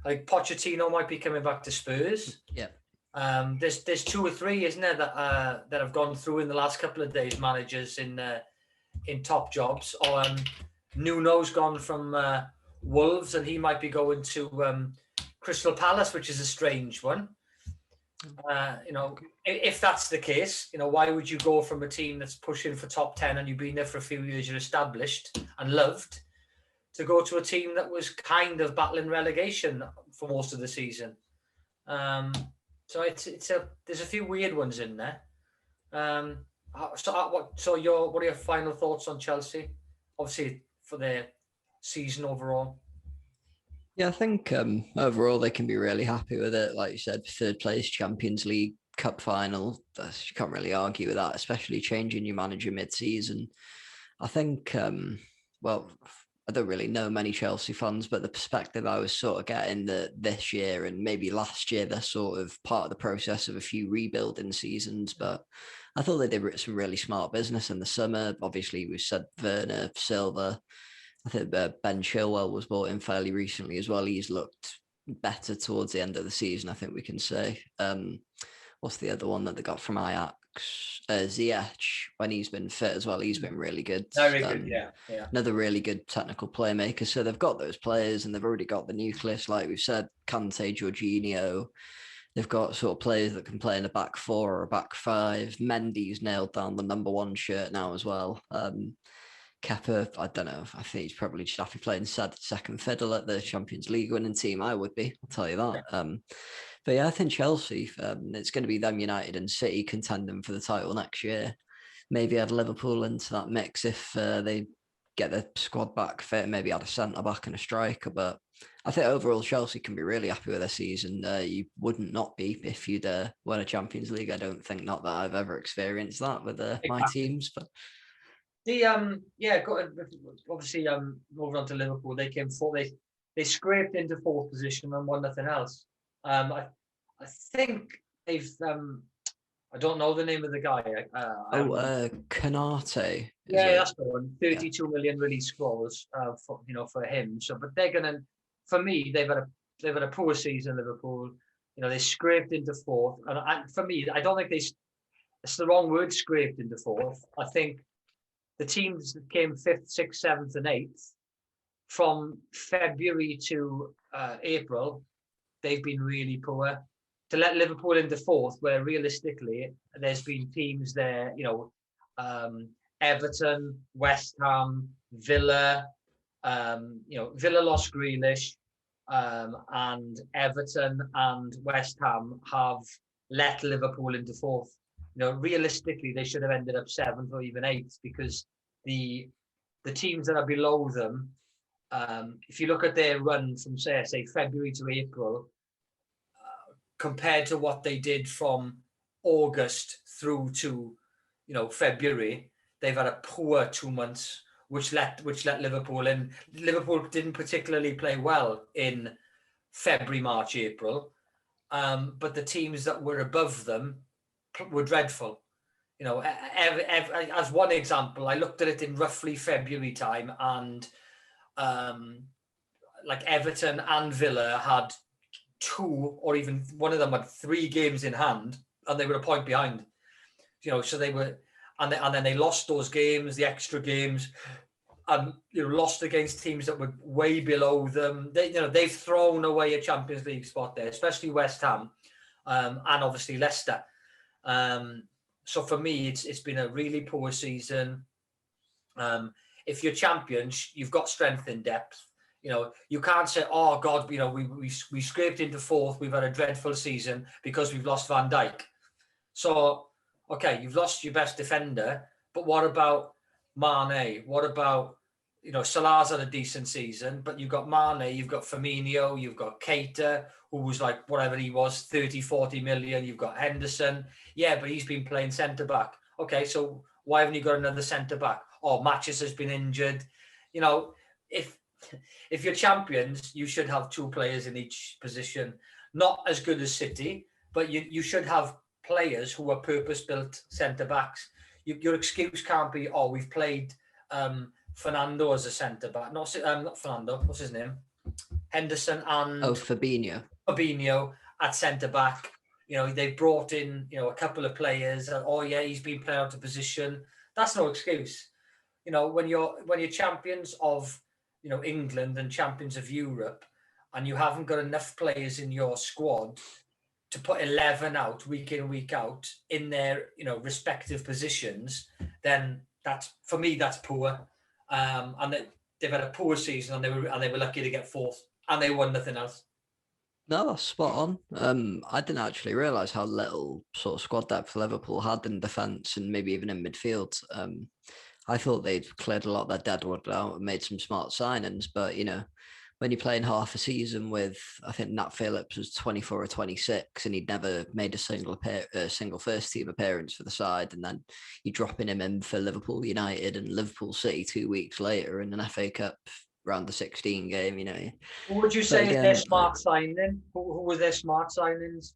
like Pochettino might be coming back to Spurs. Yeah. There's 2 or 3, isn't there, that have gone through in the last couple of days, managers in top jobs. Nuno's gone from Wolves, and he might be going to Crystal Palace, which is a strange one. If that's the case, why would you go from a team that's pushing for top 10 and you've been there for a few years, you're established and loved, to go to a team that was kind of battling relegation for most of the season? So there's a few weird ones in there. What are your final thoughts on Chelsea? Obviously for their season overall. Yeah, I think overall they can be really happy with it. Like you said, 3rd place, Champions League, Cup final. You can't really argue with that, especially changing your manager mid-season. I think, I don't really know many Chelsea fans, but the perspective I was sort of getting that this year and maybe last year, they're sort of part of the process of a few rebuilding seasons. But I thought they did some really smart business in the summer. Obviously, we said Werner, Silva. I think Ben Chilwell was brought in fairly recently as well. He's looked better towards the end of the season, I think we can say. What's the other one that they got from Ziyech, when he's been fit as well, he's been really good. Very good, yeah. Another really good technical playmaker. So they've got those players, and they've already got the nucleus, like we've said, Kante, Jorginho. They've got sort of players that can play in a back four or a back five. Mendy's nailed down the number one shirt now as well. Kepa, I don't know. I think he's probably just happy playing second fiddle at the Champions League winning team. I would be, I'll tell you that. But yeah, I think Chelsea, it's going to be them, United and City contending for the title next year. Maybe add Liverpool into that mix if they get their squad back fit, maybe add a centre-back and a striker. But I think overall Chelsea can be really happy with their season. You wouldn't not be if you'd won a Champions League. I don't think not that I've ever experienced that with my teams. But obviously over on to Liverpool, they came fourth. They scraped into fourth position and won nothing else. I think they've I don't know the name of the guy. Kanate. That's the one. 32 million release clause for him. So, but they're gonna. For me, they've had a poor season. Liverpool, they scraped into fourth, and for me, I don't think it's the wrong word. Scraped into fourth. I think the teams that came fifth, sixth, seventh, and eighth from February to April, they've been really poor. To let Liverpool into fourth, where realistically there's been teams there, Everton, West Ham, Villa, Villa lost Grealish, and Everton and West Ham have let Liverpool into fourth. Realistically, they should have ended up seventh or even eighth, because the teams that are below them, if you look at their run from say February to April, compared to what they did from August through to February, they've had a poor 2 months, which let Liverpool in. Liverpool didn't particularly play well in February, March, April, but the teams that were above them were dreadful. As one example, I looked at it in roughly February time, and like Everton and Villa had 2, or even one of them had 3 games in hand, and they were a point behind. So they were, and then they lost those games, the extra games, and lost against teams that were way below them. They've thrown away a Champions League spot there, especially West Ham, and obviously Leicester. So for me, it's been a really poor season. If you're champions, you've got strength in depth. You can't say, oh God, we scraped into fourth, we've had a dreadful season because we've lost Van Dijk. So, okay, you've lost your best defender, but what about Mane? What about, Salah's had a decent season, but you've got Mane, you've got Firmino, you've got Keita, who was like whatever he was, 30, 40 million. You've got Henderson. Yeah, but he's been playing centre-back. Okay, so why haven't you got another centre-back? Oh, Matches has been injured. If you're champions, you should have 2 players in each position. Not as good as City, but you should have players who are purpose-built centre-backs. Your excuse can't be, oh, we've played Fernando as a centre-back. Not Fernando, what's his name? Henderson and... Fabinho at centre-back. They've brought in, a couple of players. And, oh, yeah, he's been playing out of position. That's no excuse. When you're champions of... England and champions of Europe, and you haven't got enough players in your squad to put 11 out week in, week out in their, respective positions, then that's poor. And they've had a poor season, and they were lucky to get fourth, and they won nothing else. No, that's spot on. I didn't actually realise how little sort of squad depth Liverpool had in defence and maybe even in midfield. I thought they'd cleared a lot of their deadwood out and made some smart signings. But, when you're playing half a season with, I think Nat Phillips was 24 or 26, and he'd never made a single first team appearance for the side. And then you're dropping him in for Liverpool United and Liverpool City 2 weeks later in an FA Cup round the 16 game, What would you say is their smart signing? Who were their smart signings?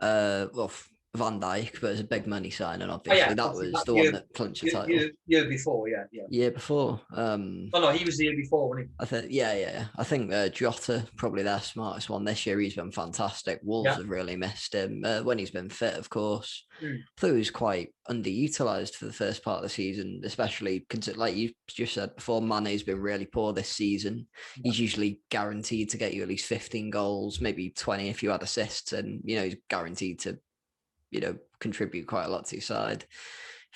Well, Van Dijk, but it's a big money signing. Oh, Obviously, yeah, that was the one that clinched the title. Year before, yeah. Year before. Oh no, he was the year before, wasn't he? I think, yeah. I think Jota probably their smartest one this year. He's been fantastic. Wolves have really missed him when he's been fit, of course. I thought he was quite underutilized for the first part of the season, especially like you just said before. Mane's been really poor this season. He's usually guaranteed to get you at least 15 goals, maybe 20 if you had assists, and he's guaranteed to contribute quite a lot to your side.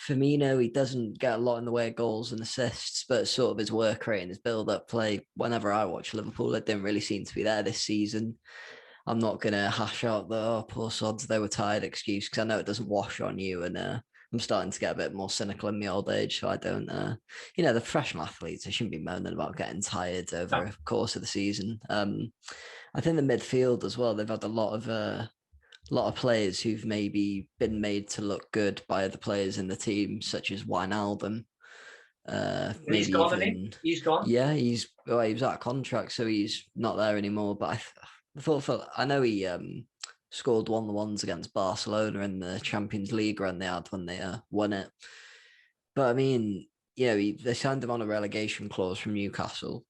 Firmino, he doesn't get a lot in the way of goals and assists, but sort of his work rate and his build-up play, whenever I watch Liverpool, it didn't really seem to be there this season. I'm not going to hash out the, poor sods, they were tired excuse, because I know it doesn't wash on you, and I'm starting to get a bit more cynical in my old age, so I don't, the professional athletes, they shouldn't be moaning about getting tired over the course of the season. I think the midfield as well, they've had a lot of players who've maybe been made to look good by other players in the team, such as Wijnaldum. He's gone, He's gone. Yeah, he was out of contract, so he's not there anymore. But I know he scored one of the ones against Barcelona in the Champions League run they had when they won it. But I mean, they signed him on a relegation clause from Newcastle.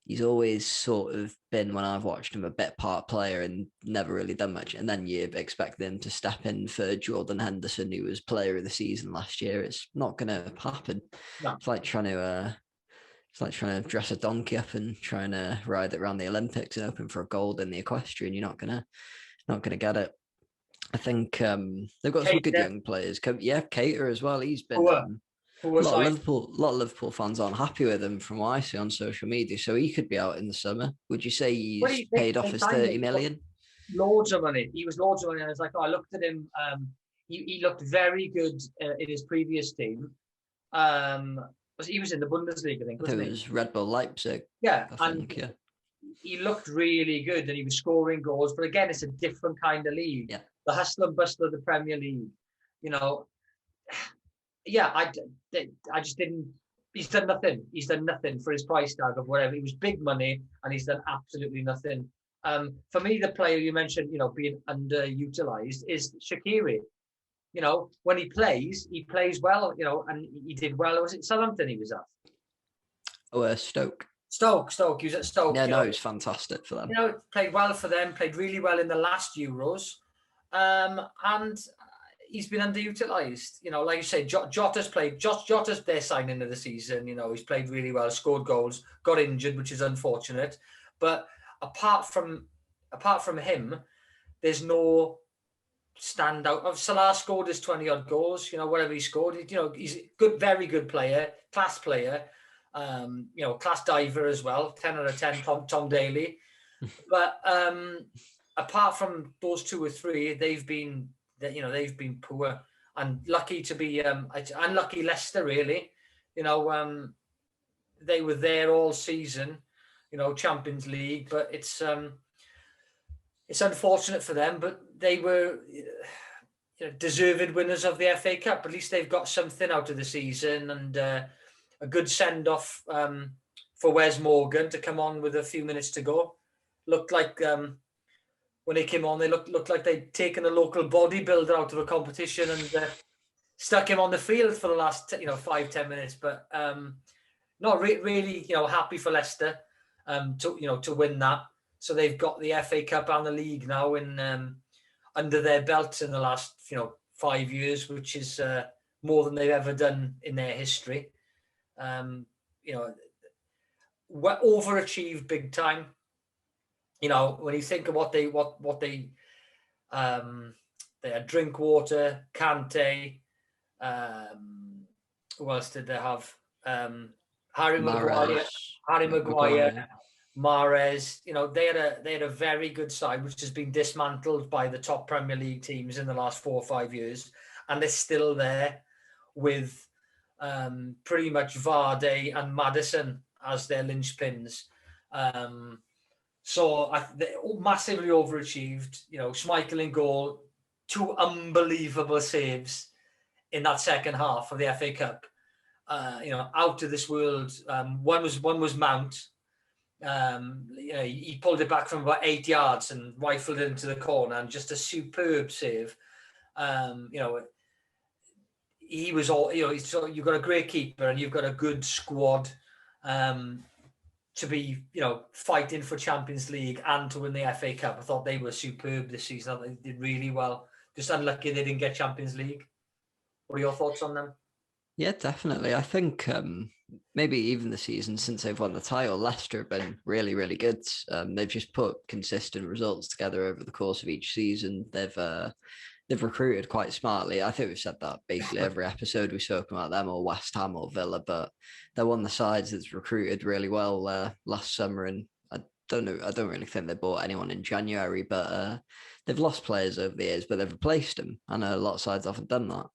He's always sort of been, when I've watched him, a bit part player and never really done much. And then you expect him to step in for Jordan Henderson, who was player of the season last year. It's not going to happen. No. It's like trying to dress a donkey up and trying to ride it around the Olympics and hoping for a gold in the equestrian. You're not gonna get it. I think they've got some good young players. Yeah, Cater as well. He's been. A lot of Liverpool fans aren't happy with him from what I see on social media, so he could be out in the summer. Would you say he's paid off his 30 million? Loads of money. He was loads of money. I was like, I looked at him. He looked very good in his previous team. He was in the Bundesliga, I think. Wasn't it was Red Bull Leipzig. Yeah, he looked really good, and he was scoring goals. But again, it's a different kind of league. Yeah, the hustle and bustle of the Premier League. Yeah, I just didn't. He's done nothing. He's done nothing for his price tag of whatever. He was big money, and he's done absolutely nothing. For me, the player you mentioned, being underutilized is Shaqiri. When he plays well. And he did well. Was it Southampton he was at? Oh, Stoke. Stoke. He was at Stoke. Yeah, no, it was fantastic for them. Played well for them. Played really well in the last Euros, and he's been underutilized. Like you say, Jota's played. Jota's their signing of the season. He's played really well, scored goals, got injured, which is unfortunate. But apart from him, there's no standout. Salah scored his 20-odd goals. Whatever he scored, he's a good, very good player, class player. Class diver as well. 10 out of 10. Tom Daly. But apart from those two or three, they've been poor and lucky to be unlucky. Leicester, really, they were there all season, Champions League, but it's unfortunate for them. But they were deserved winners of the FA Cup. At least they've got something out of the season, and a good send off for Wes Morgan to come on with a few minutes to go. Looked like. When they came on, they looked like they'd taken a local bodybuilder out of a competition and stuck him on the field for the last 5-10 minutes. But not really happy for Leicester to win that. So they've got the FA Cup and the league now in under their belts in the last 5 years, which is more than they've ever done in their history. Overachieved big time. When you think of what they had Drinkwater, Kante, who else did they have? Harry Maguire, Mahrez. They had a very good side, which has been dismantled by the top Premier League teams in the last 4 or 5 years, and they're still there with pretty much Vardy and Maddison as their linchpins. So they massively overachieved. Schmeichel in goal, 2 unbelievable saves in that second half of the FA Cup. Out of this world. One was Mount. He pulled it back from about 8 yards and rifled it into the corner, and just a superb save. You know, he was all, you know, so you've got a great keeper and you've got a good squad to be, you know, fighting for Champions League and to win the FA Cup. I thought they were superb this season. They did really well. Just unlucky they didn't get Champions League. What are your thoughts on them? Yeah, definitely. I think maybe even the season since they've won the title, Leicester have been really, really good. They've just put consistent results together over the course of each season. They've recruited quite smartly. I think we've said that basically every episode we've spoken about them, or West Ham or Villa, but they're one of the sides that's recruited really well last summer. And I don't really think they bought anyone in January, but they've lost players over the years, but they've replaced them. I know a lot of sides haven't done that.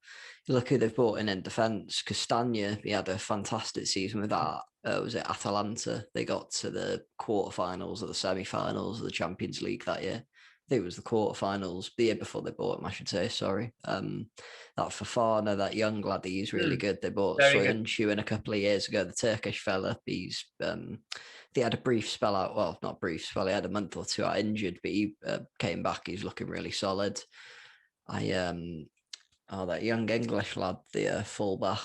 You look who they've bought in defence. Castagna, he had a fantastic season with that. Was it Atalanta? They got to the quarterfinals or the semi-finals of the Champions League that year. I think it was the quarterfinals, the year before they bought him, I should say, sorry. That Fofana, that young lad, he's really good. They bought Soyuncu in a couple of years ago, the Turkish fella. He's they had a brief spell out, well, not brief spell, he had a month or two out injured, but he came back. He's looking really solid. That young English lad, the fullback,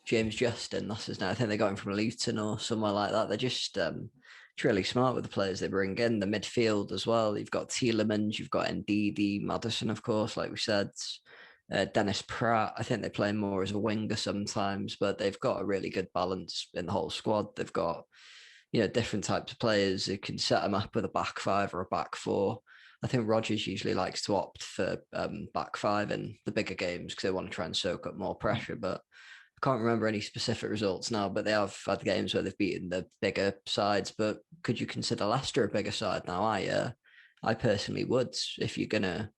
James Justin, that's his name. I think they got him from Luton or somewhere like that. They're just really smart with the players they bring in. The midfield as well. You've got Tielemans, you've got Ndidi, Maddison, of course, like we said. Dennis Pratt, I think they play more as a winger sometimes, but they've got a really good balance in the whole squad. They've got, you know, different types of players who can set them up with a back five or a back four. I think Rodgers usually likes to opt for back five in the bigger games because they want to try and soak up more pressure. But I can't remember any specific results now, but they have had games where they've beaten the bigger sides. But could you consider Leicester a bigger side now? I personally would. If you're going to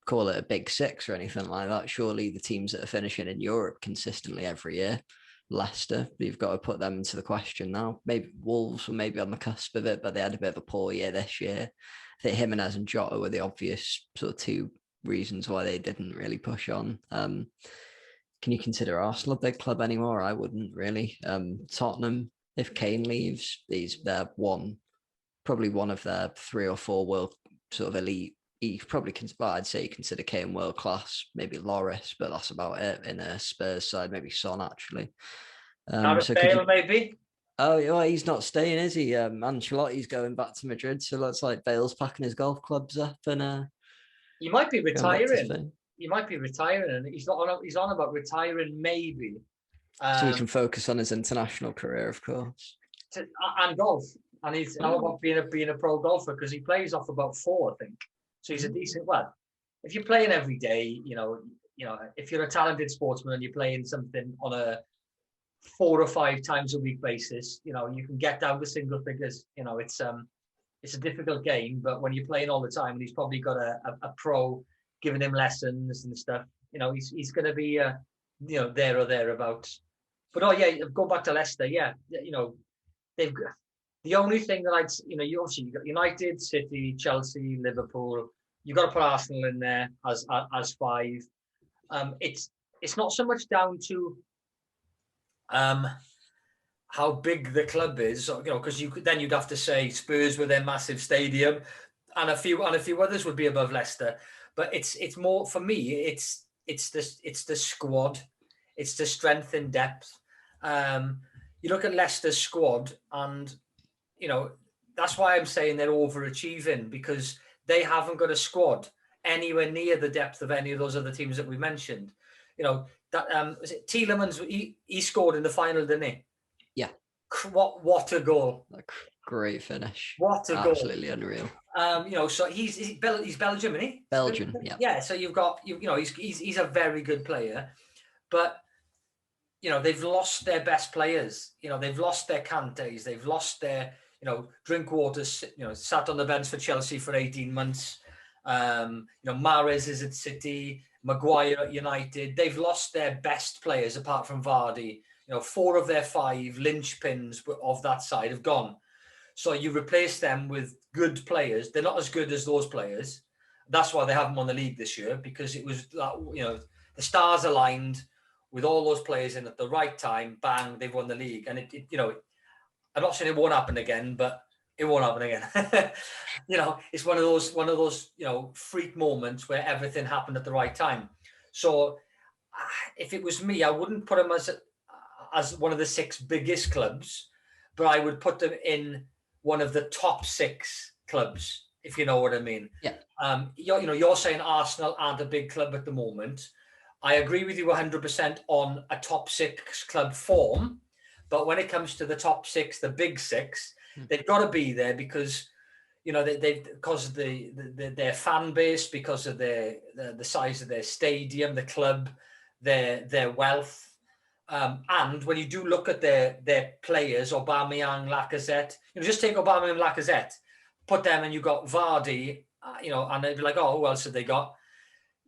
call it a big six or anything like that, surely the teams that are finishing in Europe consistently every year, Leicester, you've got to put them into the question now. Maybe Wolves were maybe on the cusp of it, but they had a bit of a poor year this year. I think Jimenez and Jota were the obvious sort of two reasons why they didn't really push on. Can you consider Arsenal a big club anymore? I wouldn't really. Tottenham, if Kane leaves, they're probably one of their 3 or 4 world sort of elite. You probably I'd say you consider Kane world class, maybe Loris, but that's about it. In a Spurs side, maybe Son actually. Bale, maybe. Oh, well, he's not staying, is he? Ancelotti's going back to Madrid, so looks like Bale's packing his golf clubs up and he might be retiring. He might be retiring, and he's on about retiring, maybe. So he can focus on his international career, of course, and golf. And he's about being a pro golfer because he plays off about 4, I think. So he's a decent. Well, if you're playing every day, you know, if you're a talented sportsman and you're playing something on a 4 or 5 times a week basis, you know, you can get down to single figures. You know, it's a difficult game, but when you're playing all the time, and he's probably got a pro giving him lessons and stuff, you know, he's going to be, you know, there or thereabouts. But go back to Leicester. Yeah, you know, they've got the only thing that you obviously got United, City, Chelsea, Liverpool. You've got to put Arsenal in there as 5. It's not so much down to how big the club is, you know, because you'd have to say Spurs with their massive stadium, and a few others would be above Leicester. But it's more for me. It's the squad, it's the strength and depth. You look at Leicester's squad, and you know that's why I'm saying they're overachieving, because they haven't got a squad anywhere near the depth of any of those other teams that we mentioned. You know that was it. Tielemans, he scored in the final, didn't he? Yeah. What a goal! Great finish. What a goal! Absolutely unreal. You know, so he's Belgium, isn't he? Belgian, yeah. Yeah, so you've got you know he's a very good player, but you know they've lost their best players. You know they've lost their Kantes, they've lost their Drinkwater. You know, sat on the bench for Chelsea for 18 months. You know, Mahrez is at City, Maguire at United. They've lost their best players apart from Vardy. You know, 4 of their 5 linchpins of that side have gone. So you replace them with good players. They're not as good as those players. That's why they haven't won the league this year, because it was, you know, the stars aligned with all those players in at the right time. Bang, they've won the league. And it you know, I'm not saying it won't happen again, but it won't happen again. It's one of those freak moments where everything happened at the right time. So if it was me, I wouldn't put them as one of the 6 biggest clubs, but I would put them in one of the top 6 clubs, if you know what I mean. Yeah. You're saying Arsenal aren't a big club at the moment. I agree with you 100% on a top 6 club form, but when it comes to the top 6, the big 6, they've got to be there because because of their fan base, because of the size of their stadium, the club, their wealth, and when you do look at their players, Aubameyang, Lacazette, just take Aubameyang and Lacazette, put them, and you got Vardy, and they'd be like, oh, who else have they got?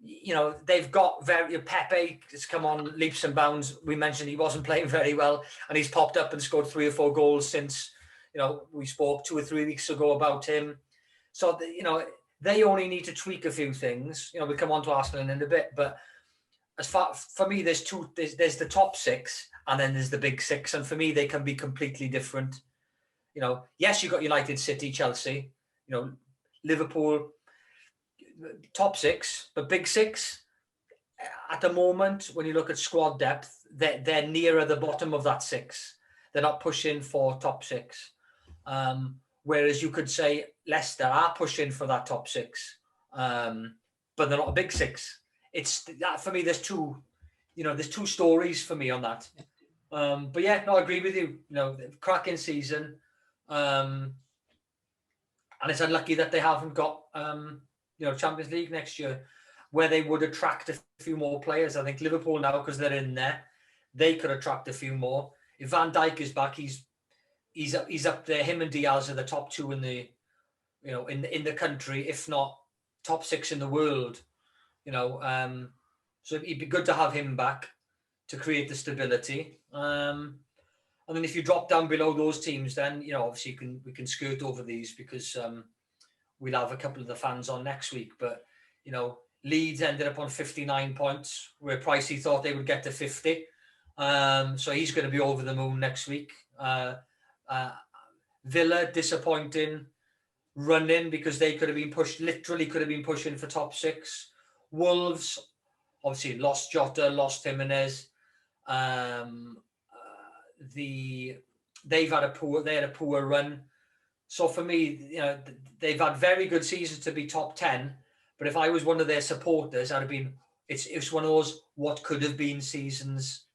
They've got Pepe has come on leaps and bounds. We mentioned he wasn't playing very well, and he's popped up and scored 3 or 4 goals since. We spoke 2 or 3 weeks ago about him. So, they only need to tweak a few things. We'll come on to Arsenal in a bit, but for me, there's the top 6 and then there's the big 6. And for me, they can be completely different. Yes, you've got United, City, Chelsea, Liverpool, top 6, but big 6 at the moment, when you look at squad depth, they're nearer the bottom of that 6. They're not pushing for top 6. Whereas you could say Leicester are pushing for that top 6, but they're not a big 6. It's that for me. There's two stories for me on that. But yeah, no, I agree with you. Cracking season, and it's unlucky that they haven't got Champions League next year, where they would attract a few more players. I think Liverpool now, because they're in there, they could attract a few more. If Van Dijk is back, he's up there. Him and Diaz are the top 2 in the in the country, if not top 6 in the world. So it'd be good to have him back to create the stability. And then if you drop down below those teams, then obviously we can skirt over these because we'll have a couple of the fans on next week. But Leeds ended up on 59 points, where Pricey thought they would get to 50. So he's going to be over the moon next week. Villa, disappointing running because they could have been pushing for top 6. Wolves, obviously lost Jota, lost Jimenez. They had a poor run. So for me, they've had very good seasons to be top 10. But if I was one of their supporters, I'd have been. It's one of those what could have been seasons.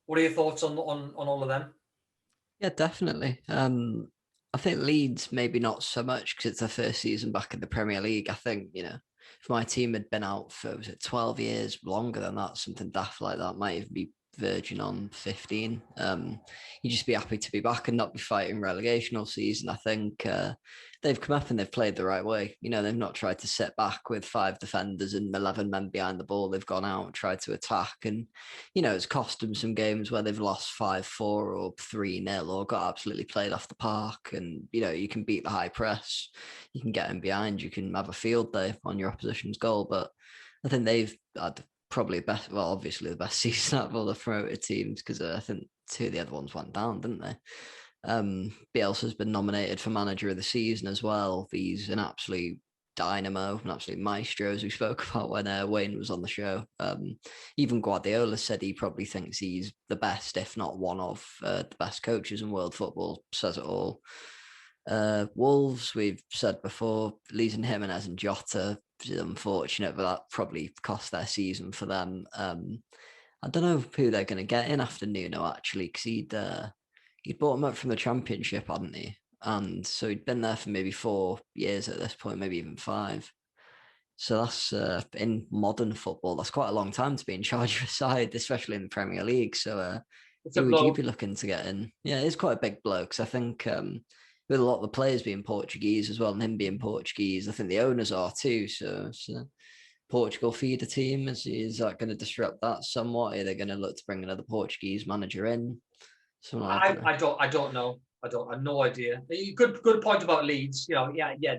What are your thoughts on all of them? Yeah, definitely. I think Leeds maybe not so much because it's their first season back in the Premier League. I think if my team had been out for 12 years, longer than that, something daft like that, might even be verging on 15. You'd just be happy to be back and not be fighting relegation all season. I think they've come up and they've played the right way. They've not tried to sit back with 5 defenders and 11 men behind the ball. They've gone out and tried to attack, and it's cost them some games where they've lost 5-4 or 3-0 or got absolutely played off the park. And you can beat the high press, you can get in behind, you can have a field day on your opposition's goal. But I think they've had probably obviously the best season out of all the promoted teams, because I think 2 of the other ones went down, didn't they? Bielsa's been nominated for manager of the season as well. He's an absolute dynamo, an absolute maestro, as we spoke about when Wayne was on the show. Even Guardiola said he probably thinks he's the best, if not one of the best coaches in world football. Says it all. Wolves, we've said before, losing Jimenez and Jota is unfortunate, but that probably cost their season for them. I don't know who they're going to get in after Nuno, actually, because he'd brought him up from the Championship, hadn't he? And so he'd been there for maybe 4 years at this point, maybe even 5. So that's in modern football, that's quite a long time to be in charge of a side, especially in the Premier League. So who would you be looking to get in? Yeah, it's quite a big blow, because I think with a lot of the players being Portuguese as well, and him being Portuguese, I think the owners are too. So Portugal feed a team. Is that going to disrupt that somewhat? Are they going to look to bring another Portuguese manager in? I don't know. I have no idea. Good point about Leeds. Wayne's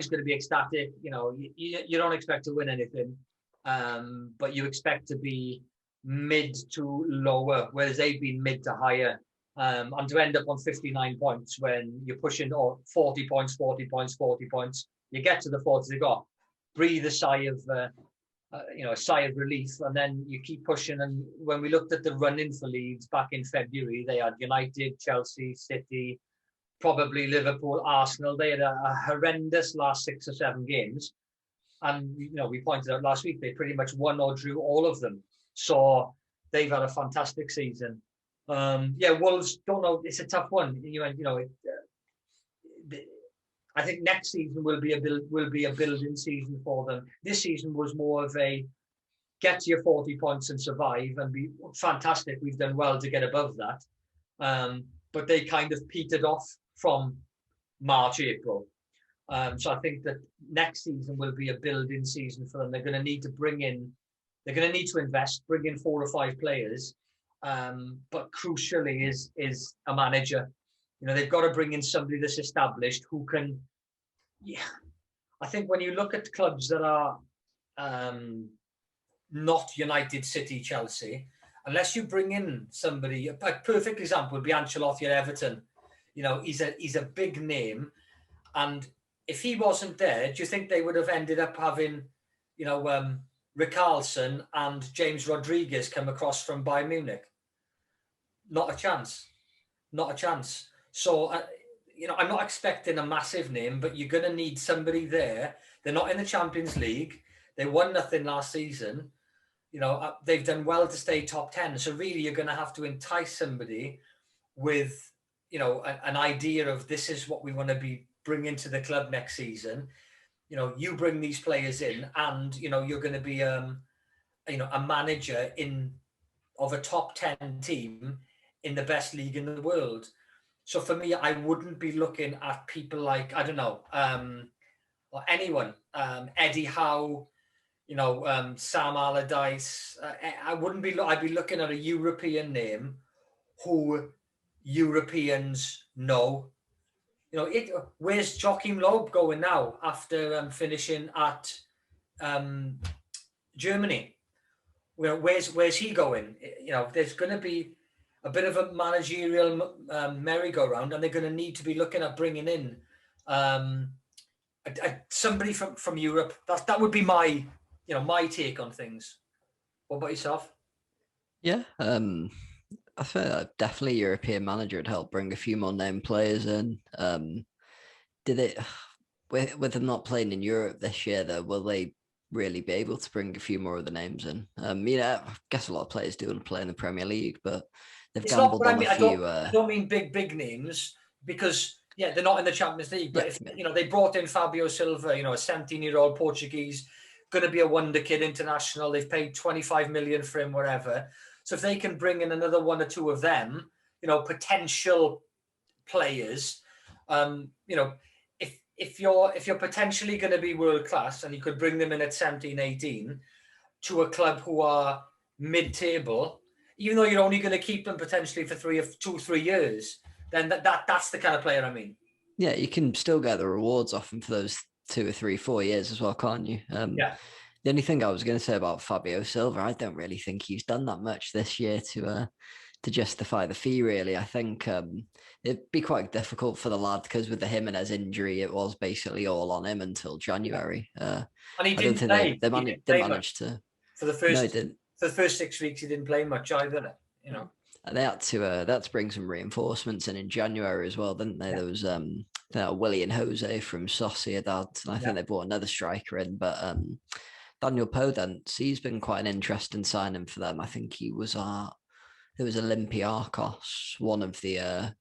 going to be ecstatic. You don't expect to win anything, but you expect to be mid to lower, whereas they've been mid to higher and to end up on 59 points when you're pushing 40 points, 40 points, 40 points, you get to the 40s, they got breathe a sigh of a sigh of relief, and then you keep pushing. And when we looked at the run-in for Leeds back in February, they had United, Chelsea, City, probably Liverpool, Arsenal. They had a horrendous last 6 or 7 games. And, we pointed out last week, they pretty much won or drew all of them. So they've had a fantastic season. Wolves, don't know. It's a tough one. I think next season will be a building season for them. This season was more of a get to your 40 points and survive and be fantastic. We've done well to get above that. But they kind of petered off from March, April. So I think that next season will be a building season for them. They're going to need to invest, bring in 4 or 5 players. But crucially is a manager. They've got to bring in somebody that's established who can. Yeah, I think when you look at clubs that are not United, City, Chelsea, unless you bring in somebody, a perfect example would be Ancelotti at Everton. He's a big name, and if he wasn't there, do you think they would have ended up having, Richarlison and James Rodriguez come across from Bayern Munich? Not a chance. Not a chance. So, I'm not expecting a massive name, but you're going to need somebody there. They're not in the Champions League. They won nothing last season. They've done well to stay top 10. So really, you're going to have to entice somebody with, an idea of this is what we want to be bringing to the club next season. You bring these players in and, you're going to be, a manager of a top 10 team in the best league in the world. So for me, I wouldn't be looking at people like, I don't know, or anyone, Eddie Howe, Sam Allardyce. I'd be looking at a European name who Europeans know. Where's Joachim Loeb going now after finishing at Germany? Where's he going? There's going to be a bit of a managerial merry-go-round, and they're going to need to be looking at bringing in somebody from Europe. That would be my take on things. What about yourself? Yeah, I feel like definitely European manager would help bring a few more named players in. Did it with them not playing in Europe this year though? Will they really be able to bring a few more of the names in? I guess a lot of players do want to play in the Premier League, but they've gambled on a few. I don't mean big names because they're not in the Champions League. But if they brought in Fabio Silva, a 17-year-old Portuguese, going to be a wonder kid international. They've paid 25 million for him, whatever. So if they can bring in another 1 or 2 of them, potential players, if you're potentially going to be world class and you could bring them in at 17, 18 to a club who are mid-table, even though you're only going to keep them potentially for 2-3 years, then that's the kind of player I mean. Yeah, you can still get the rewards off them for those 2 or 3, 4 years as well, can't you? The only thing I was going to say about Fabio Silva, I don't really think he's done that much this year to justify the fee, really. I think it'd be quite difficult for the lad because with the Jimenez injury, it was basically all on him until January. And he didn't play. They managed to. For the first 6 weeks, he didn't play much either, And they had to bring some reinforcements in January as well, didn't they? Yeah. There was Willian Jose from Sociedad, and I think they brought another striker in, but Daniel Podence, he's been quite an interesting signing for them. I think he was Olympiacos, one of the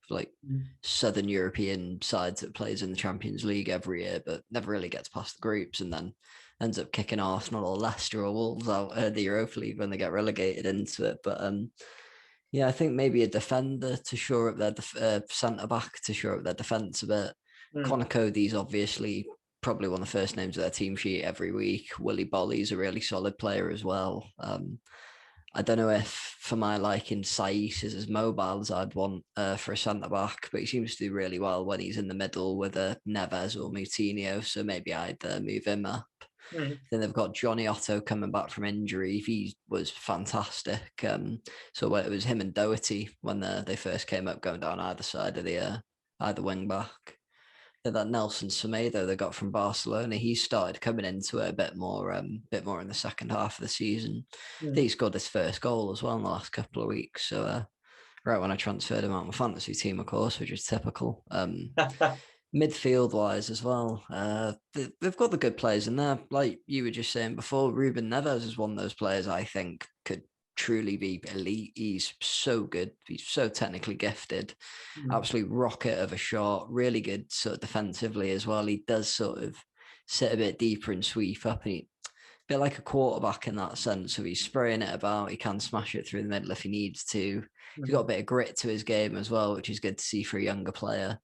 Southern European sides that plays in the Champions League every year, but never really gets past the groups, and then ends up kicking Arsenal or Leicester or Wolves out of the Europa League when they get relegated into it. But I think maybe a defender to shore up their centre-back to shore up their defence a bit. Connor Cody's obviously probably one of the first names of their team sheet every week. Willy Bolly's a really solid player as well. I don't know if, for my liking, Saiss is as mobile as I'd want for a centre-back, but he seems to do really well when he's in the middle with a Neves or Moutinho, so maybe I'd move him up. Then they've got Johnny Otto coming back from injury. He was fantastic. So it was him and Doherty when they first came up, going down either side of the either wing back. Then that Nelson Semedo they got from Barcelona, he started coming into it a bit more in the second half of the season. I think he scored his first goal as well in the last couple of weeks. So right when I transferred him out of my fantasy team, of course, which is typical. Midfield wise as well, they've got the good players in there. Like you were just saying before, Ruben Neves is one of those players I think could truly be elite. He's so good. He's so technically gifted. Absolute rocket of a shot. Really good sort of defensively as well. He does sort of sit a bit deeper and sweep up, and he a bit like a quarterback in that sense. So he's spraying it about. He can smash it through the middle if he needs to. He's got a bit of grit to his game as well, which is good to see for a younger player.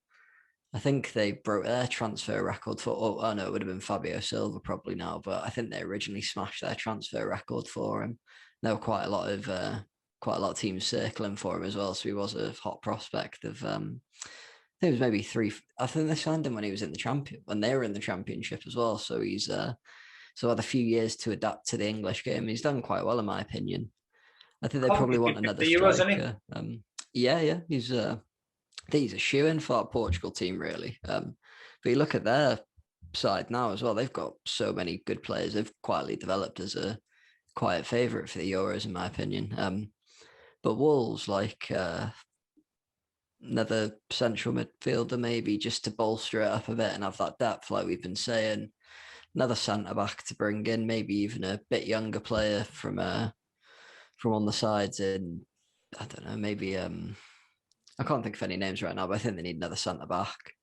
I think they broke their transfer record for, oh no, it would have been Fabio Silva probably now, but I think they originally smashed their transfer record for him. There were quite a lot of teams circling for him as well, so he was a hot prospect of. I think it was maybe three. I think they signed him when he was when they were in the championship as well. So he's had a few years to adapt to the English game. He's done quite well in my opinion. I think they probably want another striker. Yeah, he's. I think he's a shoo-in for that Portugal team, really. But you look at their side now as well, they've got so many good players. They've quietly developed as a quiet favourite for the Euros, in my opinion. But Wolves, like another central midfielder, maybe just to bolster it up a bit and have that depth, like we've been saying. Another centre-back to bring in, maybe even a bit younger player from on the sides in, I don't know, maybe... I can't think of any names right now, but I think they need another centre back,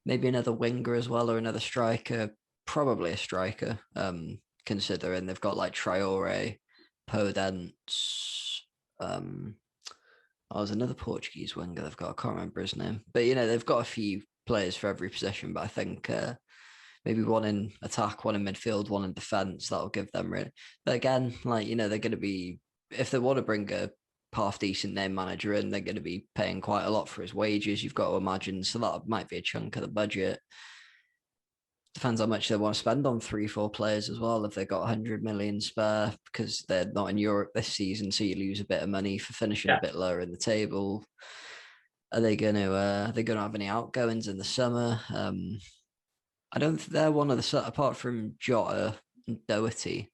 maybe another winger as well, or another striker. Probably a striker, considering they've got like Traore, Podence. There's another Portuguese winger they've got. I can't remember his name, but they've got a few players for every position. But I think maybe one in attack, one in midfield, one in defence. That'll give them really. But again, they're going to be, if they want to bring a half decent name manager in, they're going to be paying quite a lot for his wages, you've got to imagine. So that might be a chunk of the budget. Depends how much they want to spend on 3-4 players as well. If they've got 100 million spare, because they're not in Europe this season, so you lose a bit of money for finishing a bit lower in the table. Are they going to have any outgoings in the summer? I don't think they're one of the, apart from Jota and Doherty,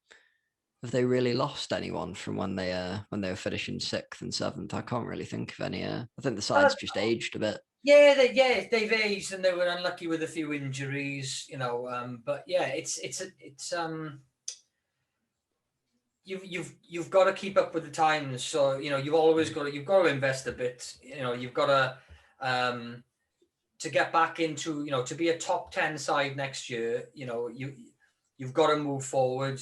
have they really lost anyone from when they were finishing 6th and 7th? I can't really think of any. I think the side's just aged a bit. Yeah, they've aged and they were unlucky with a few injuries, But yeah, it's you've got to keep up with the times. So you've got to invest a bit. You've got to get back into to be a top 10 side next year. You've got to move forward.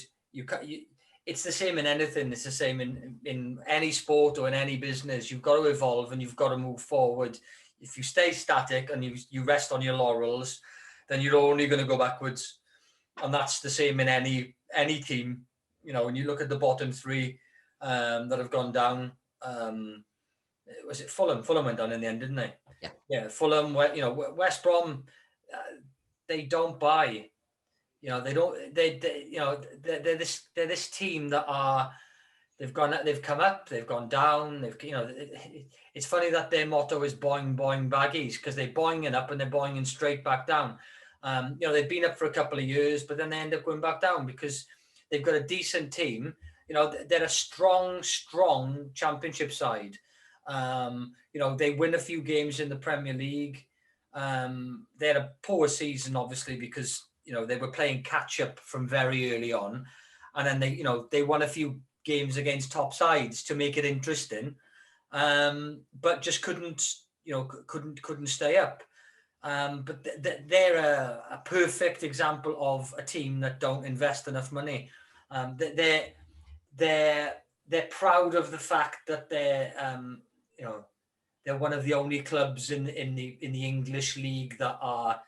It's the same in anything. It's the same in any sport or in any business. You've got to evolve and you've got to move forward. If you stay static and you rest on your laurels, then you're only going to go backwards. And that's the same in any team. When you look at the bottom 3 that have gone down, was it Fulham? Fulham went down in the end, didn't they? Yeah. Fulham, West Brom, they don't buy. They don't. They're this team that they've come up, they've gone down. It's funny that their motto is boing boing baggies, because they're boinging up and they're boinging straight back down. They've been up for a couple of years, but then they end up going back down because they've got a decent team. They're a strong championship side. They win a few games in the Premier League. They had a poor season, obviously, because they were playing catch up from very early on, and then they won a few games against top sides to make it interesting, but just couldn't stay up. But they're a perfect example of a team that don't invest enough money. They're proud of the fact that they're one of the only clubs in the English league that are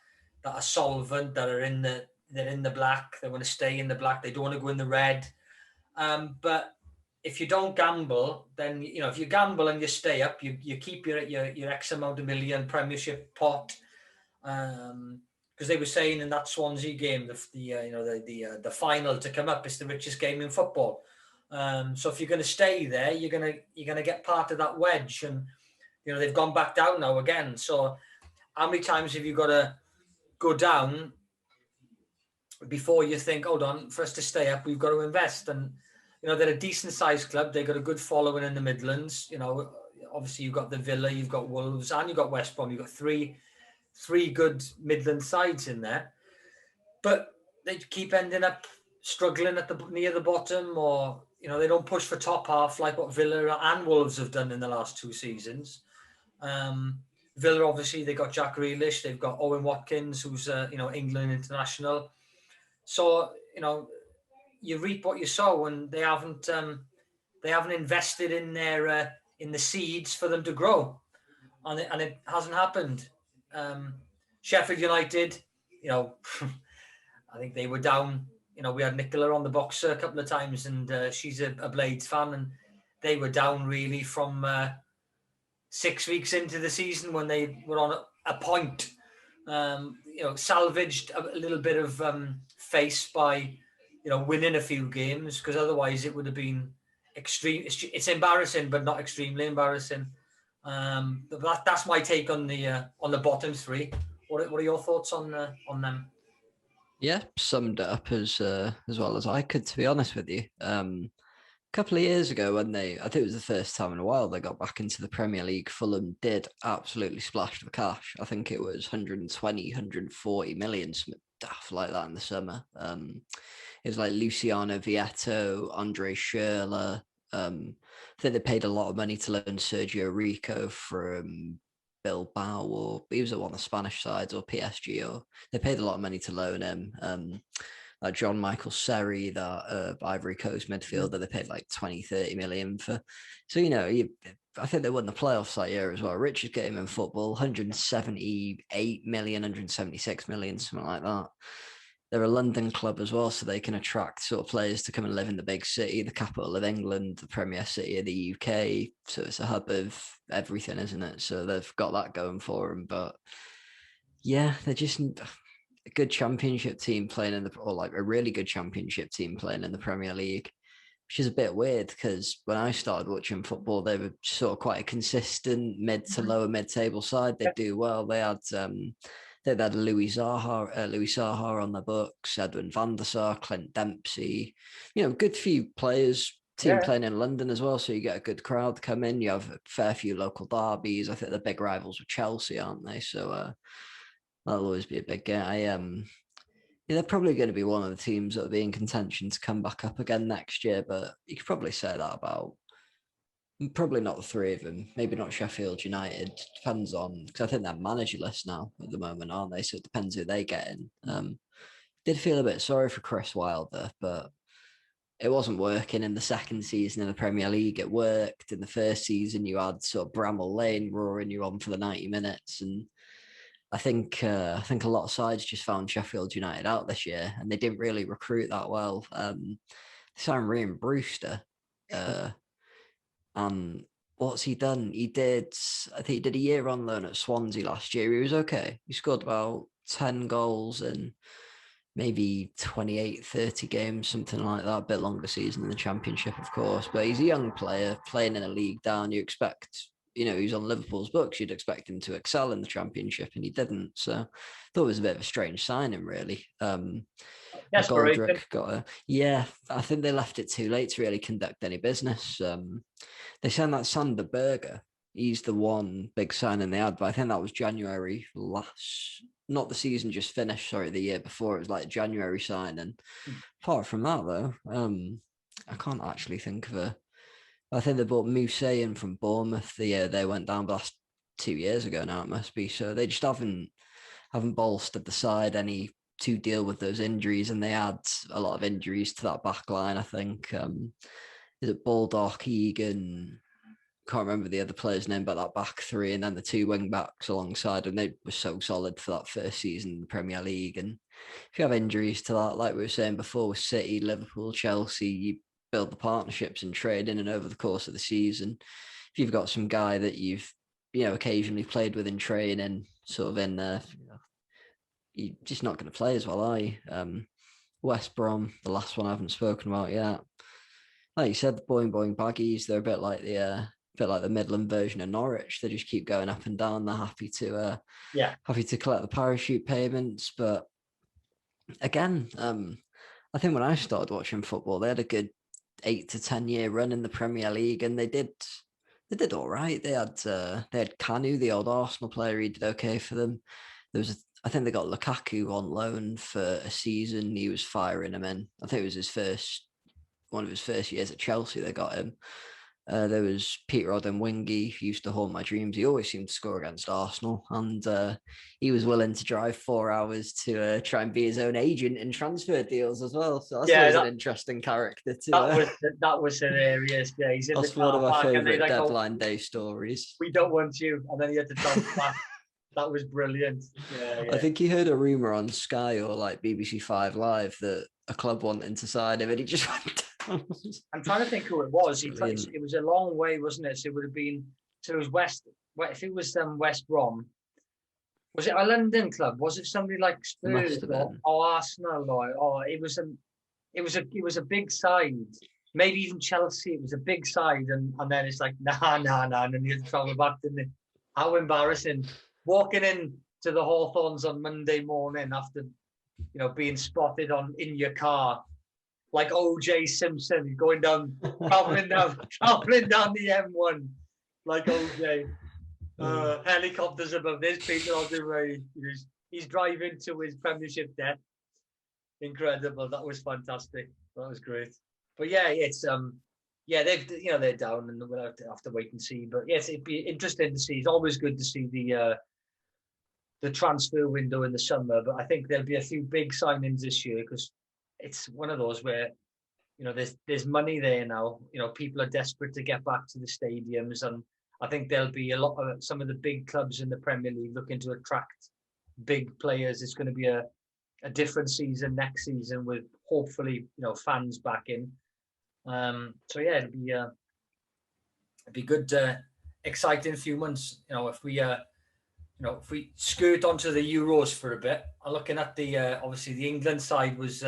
solvent, that are they're in the black. They want to stay in the black. They don't want to go in the red. But if you don't gamble, then if you gamble and you stay up, you keep your X amount of million Premiership pot. Because because they were saying in that Swansea game, the final to come up is the richest game in football. So if you're going to stay there, you're gonna get part of that wedge, and they've gone back down now again. So how many times have you got to go down before you think, hold on, for us to stay up, we've got to invest? And they're a decent sized club. They've got a good following in the Midlands. Obviously you've got the Villa, you've got Wolves, and you've got West Brom. You've got three good Midland sides in there, but they keep ending up struggling near the bottom, or they don't push for top half like what Villa and Wolves have done in the last 2 seasons. Villa, obviously, they got Jack Grealish, they've got Owen Watkins, who's England international. So you reap what you sow, and they haven't invested in their in the seeds for them to grow, and it hasn't happened. Sheffield United, I think they were down. We had Nicola on the boxer a couple of times, and she's a Blades fan, and they were down really from 6 weeks into the season when they were on a point. Salvaged a little bit of face by winning a few games, because otherwise it would have been extreme. It's embarrassing, but not extremely embarrassing. But that's my take on the bottom three. What are your thoughts on them? Yeah, summed it up as well as I could, to be honest with you. A couple of years ago, when I think it was the first time in a while they got back into the Premier League, Fulham did absolutely splash the cash. I think it was 120, 140 million, something daft like that in the summer. It was like Luciano Vietto, Andre Schürrle. I think they paid a lot of money to loan Sergio Rico from Bilbao, or he was at one of the Spanish sides, or PSG, or they paid a lot of money to loan him. Like John Michael Seri, that Ivory Coast midfielder, they paid like 20, 30 million for. So, I think they won the playoffs that year as well. Richest game in football, 178 million, 176 million, something like that. They're a London club as well, so they can attract sort of players to come and live in the big city, the capital of England, the premier city of the UK. So it's a hub of everything, isn't it? So they've got that going for them. But yeah, they're just a good championship team playing like a really good championship team playing in the Premier League, which is a bit weird, because when I started watching football, they were sort of quite a consistent mid to lower mid-table side. They'd do well. They had Louis Zaha on the books, Edwin van der Sar, Clint Dempsey, good few players, playing in London as well. So you get a good crowd come in. You have a fair few local derbies. I think the big rivals were Chelsea, aren't they? So that'll always be a big game. They're probably going to be one of the teams that will be in contention to come back up again next year, but you could probably say that about probably not the three of them, maybe not Sheffield United. Depends on, because I think they're managerless now at the moment, aren't they? So it depends who they get in. Did feel a bit sorry for Chris Wilder, but it wasn't working in the second season in the Premier League. It worked in the first season. You had sort of Bramall Lane roaring you on for the 90 minutes, and I think a lot of sides just found Sheffield United out this year, and they didn't really recruit that well. They signed Ryan Brewster. And what's he done? I think he did a year on loan at Swansea last year. He was okay. He scored about 10 goals in maybe 28, 30 games, something like that. A bit longer season in the Championship, of course. But he's a young player playing in a league down. You expect, he's on Liverpool's books. You'd expect him to excel in the Championship, and he didn't. So I thought it was a bit of a strange signing, really. McGoldrick I think they left it too late to really conduct any business. They signed that Sander Berger. He's the one big signing they had, but I think that was January not the season just finished, the year before. It was like January signing. Apart from that, though, I can't actually think of I think they bought Mousse in from Bournemouth the year they went down, but that's 2 years ago now, it must be. So they just haven't bolstered the side any to deal with those injuries, and they had a lot of injuries to that back line, I think. Is it Baldock, Egan? Can't remember the other player's name, but that back three, and then the two wing backs alongside, and they were so solid for that first season in the Premier League. And if you have injuries to that, like we were saying before with City, Liverpool, Chelsea, you build the partnerships and training, and over the course of the season, if you've got some guy that you've occasionally played with in training, sort of in you're just not going to play as well, are you? West Brom, the last one I haven't spoken about yet. Like you said, the Boing Boing Baggies, they're a bit like the Midland version of Norwich. They just keep going up and down. They're happy to collect the parachute payments. But again, I think when I started watching football, they had a good 8 to 10 year run in the Premier League, and they did all right. They had Kanu, the old Arsenal player. He did okay for them. I think they got Lukaku on loan for a season. He was firing him in. I think it was one of his first years at Chelsea. They got him. There was Peter Odemwingie, who used to haunt my dreams. He always seemed to score against Arsenal, and he was willing to drive 4 hours to try and be his own agent in transfer deals as well. So that's always an interesting character. That was hilarious. Yeah, he's in that's one of my favourite deadline day stories. We don't want you, and then he had to travel back. That was brilliant. Yeah. I think he heard a rumour on Sky or like BBC 5 Live that a club wanted to sign him, and he just went down. I'm trying to think who it was. It was a long way, wasn't it? So it would have been. So it was West. If it was West Brom, was it a London club? Was it somebody like Spurs or Arsenal? It was a big side. Maybe even Chelsea. It was a big side, and then it's like nah, and then you had to travel back, didn't it? How embarrassing! Walking in to the Hawthorns on Monday morning after, being spotted in your car, like O.J. Simpson going down, traveling down the M1, like O.J. Helicopters above this, Peter Odemwingie. He's driving to his Premiership death. Incredible. That was fantastic. That was great. But yeah, it's they're down, and we'll have to wait and see. But yes, it'd be interesting to see. It's always good to see the transfer window in the summer, but I think there'll be a few big signings this year because it's one of those where, there's money there now. People are desperate to get back to the stadiums, and I think there'll be a lot of some of the big clubs in the Premier League looking to attract big players. It's going to be a different season next season with hopefully, fans back in. So yeah, it'd be good, exciting few months. If we skirt onto the Euros for a bit, I'm looking at obviously the England side was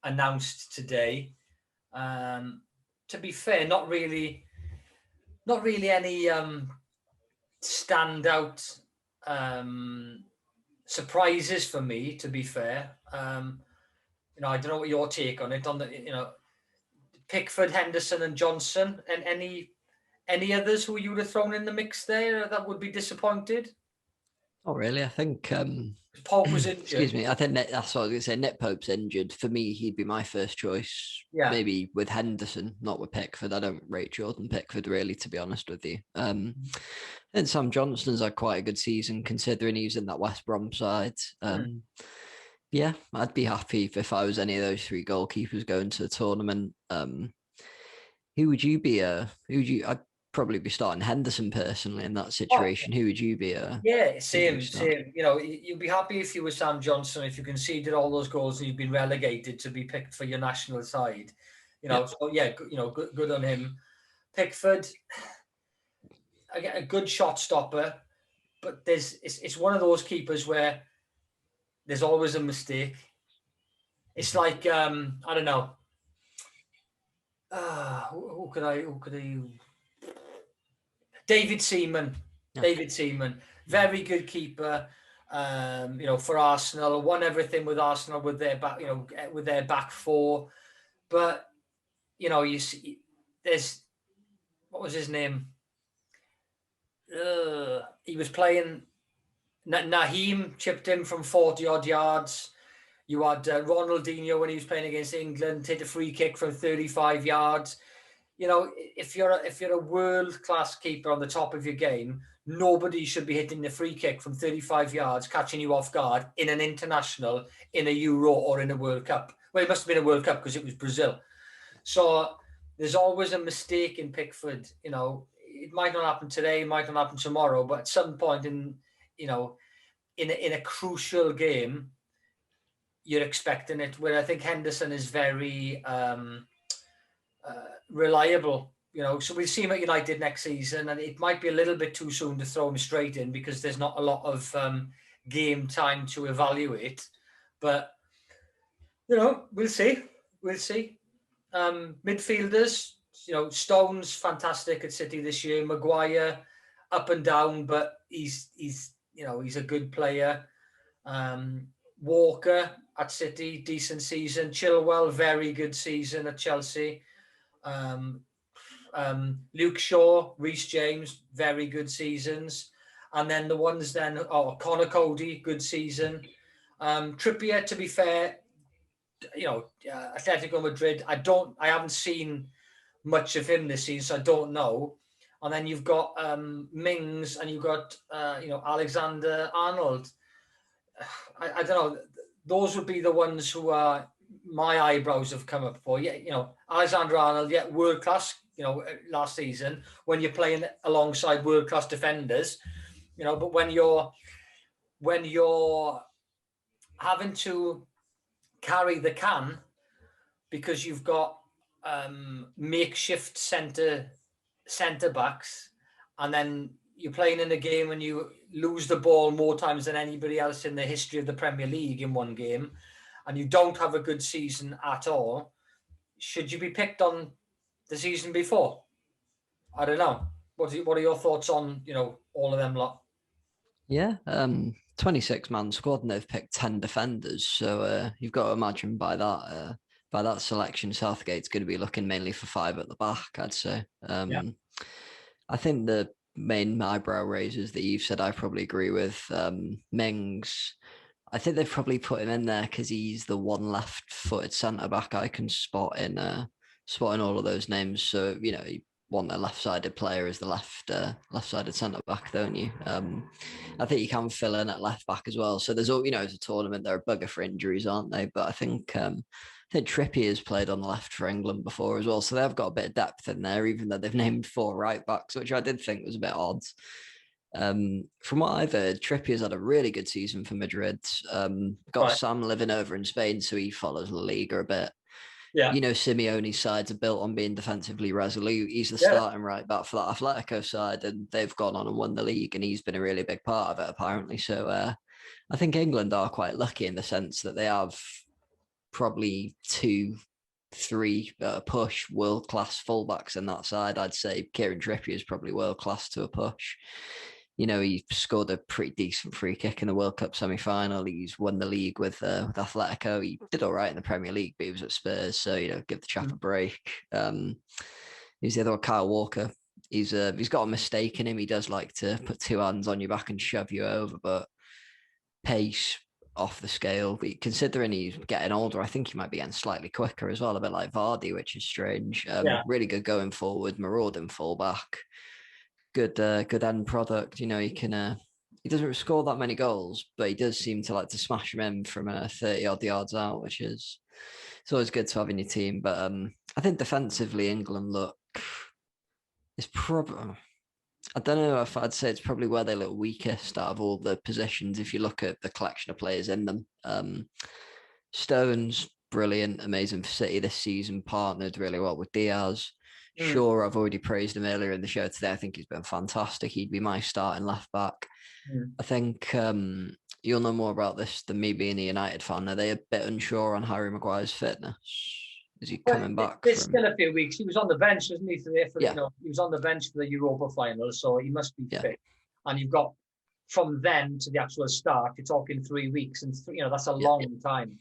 announced today. To be fair, not really any standout surprises for me. To be fair, I don't know what your take on it. On the Pickford, Henderson, and Johnson, and any others who you would have thrown in the mix there that would be disappointed. Oh, really? I think Pope was injured. Excuse me. I think that's what I was going to say. Nick Pope's injured. For me, he'd be my first choice. Yeah. Maybe with Henderson, not with Pickford. I don't rate Jordan Pickford really, to be honest with you. And Sam Johnston's had quite a good season considering he's in that West Brom side. Yeah, I'd be happy if I was any of those three goalkeepers going to the tournament. Who would you be? I'd probably be starting Henderson personally in that situation. Who would you be? Same. You'd be happy if you were Sam Johnson, if you conceded all those goals and you've been relegated to be picked for your national side. Good on him. Pickford, again, a good shot stopper, but it's one of those keepers where there's always a mistake. It's like I don't know. Who could I? David Seaman. Okay. David Seaman, very good keeper. For Arsenal, won everything with Arsenal with their back, with their back four. But you see, there's what was his name? He was playing. Naheem chipped in from 40 odd yards. You had Ronaldinho when he was playing against England, hit a free kick from 35 yards. If you're a world-class keeper on the top of your game, nobody should be hitting the free kick from 35 yards, catching you off guard in an international, in a Euro or in a World Cup. Well, it must have been a World Cup because it was Brazil. So there's always a mistake in Pickford. It might not happen today, it might not happen tomorrow, but at some point in a crucial game, you're expecting it. Where I think Henderson is very reliable, so we'll see him at United next season, and it might be a little bit too soon to throw him straight in because there's not a lot of game time to evaluate. But we'll see. We'll see. Midfielders, Stones fantastic at City this year. Maguire up and down, but he's a good player. Walker at City, decent season. Chilwell, very good season at Chelsea. Luke Shaw, Reece James, very good seasons. And then the ones Connor Cody, good season. Trippier, to be fair, Atletico Madrid, I haven't seen much of him this season, so I don't know. And then you've got Mings, and you've got Alexander Arnold. I don't know. Those would be the ones who are my eyebrows have come up for. Yeah, Alexander Arnold, world class. Last season when you're playing alongside world class defenders, but when you're having to carry the can because you've got makeshift centre backs, and then you're playing in a game and you lose the ball more times than anybody else in the history of the Premier League in one game, and you don't have a good season at all, should you be picked on the season before? I don't know. What are your thoughts on, all of them lot? Yeah, 26-man squad, and they've picked 10 defenders. So you've got to imagine by that selection, Southgate's going to be looking mainly for 5 at the back, I'd say. I think the main eyebrow raisers that you've said, I probably agree with. Mings, I think they've probably put him in there because he's the one left-footed centre-back I can spot in all of those names. So, you want a left-sided player as the left-sided centre-back, don't you? I think you can fill in at left-back as well. So there's it's a tournament, they're a bugger for injuries, aren't they? But I think Trippier has played on the left for England before as well. So they've got a bit of depth in there, even though they've named 4 right-backs, which I did think was a bit odd. From what I've heard, Trippier's had a really good season for Madrid. Got Sam living over in Spain, so he follows La Liga a bit. Yeah. Simeone's sides are built on being defensively resolute. He's the starting right back for that Atletico side, and they've gone on and won the league, and he's been a really big part of it, apparently. So I think England are quite lucky in the sense that they have probably 2-3 push world-class fullbacks in that side. I'd say Kieran Trippier is probably world-class to a push. He scored a pretty decent free kick in the World Cup semi-final. He's won the league with Atletico. He did all right in the Premier League, but he was at Spurs, so give the chap a break. He's the other one, Kyle Walker. He's got a mistake in him. He does like to put 2 hands on your back and shove you over, but pace off the scale. But considering he's getting older, I think he might be getting slightly quicker as well, a bit like Vardy, which is strange. Really good going forward, marauding fullback. Good end product. He doesn't score that many goals, but he does seem to like to smash them in from 30 odd yards out, which is it's always good to have in your team. But I think defensively, England is probably, I don't know if I'd say it's probably where they look weakest out of all the positions. If you look at the collection of players in them, Stones, brilliant, amazing for City this season, partnered really well with Diaz. Sure, I've already praised him earlier in the show today. I think he's been fantastic. He'd be my starting left back. I think you'll know more about this than me being a United fan. Are they a bit unsure on Harry Maguire's fitness? Is he coming back? It's still a few weeks. He was on the bench, wasn't he? He was on the bench for the Europa final, so he must be fit. And you've got from then to the actual start, you're talking 3 weeks, and that's a long time.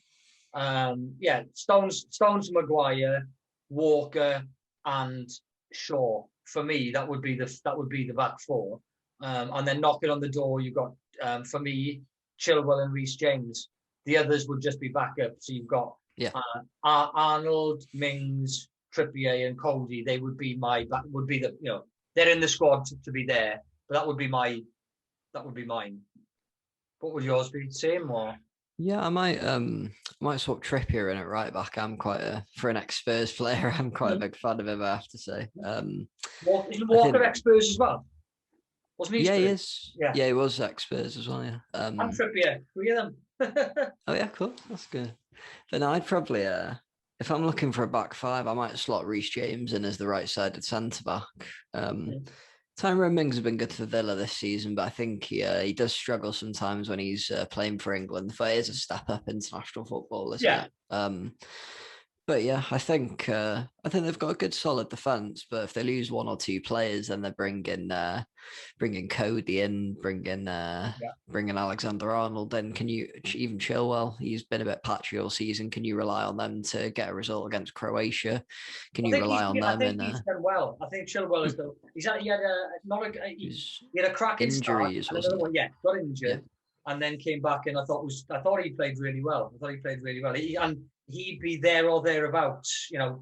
Stones, Maguire, Walker, and Shaw. For me, that would be the back 4. And then knocking on the door, you've got for me, Chilwell and Reece James. The others would just be backup. So you've got Arnold, Mings, Trippier, and Cody. They would be they're in the squad to be there. But that would be mine. What would yours be? Same or? Yeah, I might swap Trippier in at right back. For an ex-Spurs player, I'm quite a big fan of him, I have to say. Isn't Walker ex-Spurs as well? Wasn't he? Yeah, he is. Yeah, he was ex-Spurs as well, yeah. And Trippier, 3 of them. Oh yeah, cool. That's good. Then I'd probably, if I'm looking for a back 5, I might slot Reece James in as the right-sided centre-back. Tyrone Mings has been good for Villa this season, but I think he does struggle sometimes when he's playing for England. But it is a step up international football, isn't Yeah, it? But yeah, I think they've got a good solid defense. But if they lose one or two players, then they're bringing Cody in, yeah. bringing Alexander Arnold. Then can you even Chilwell? He's been a bit patchy all season. Can you rely on them to get a result against Croatia? Can you rely on I them think in he's done well. I think Chilwell is done. He had a not a he had a cracking start injuries, and wasn't another it? one. Yeah, got Yeah. injured and then came back and I thought he played really well. I thought he played really well. He'd be there or thereabouts. He set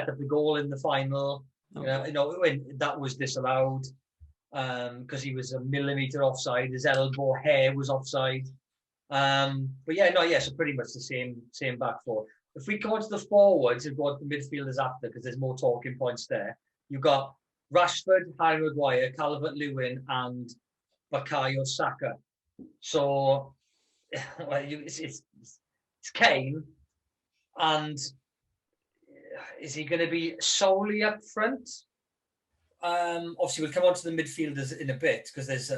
up the goal in the final. When that was disallowed because he was a millimeter offside. His elbow hair was offside. But yeah, no, yeah, so pretty much the same back four. If we go on to the forwards and go on to the midfielders after, because there's more talking points there, you've got Rashford, Harry Maguire, Calvert-Lewin, and Bukayo Saka. So it's Kane, and is he going to be solely up front? Obviously, we'll come on to the midfielders in a bit because there's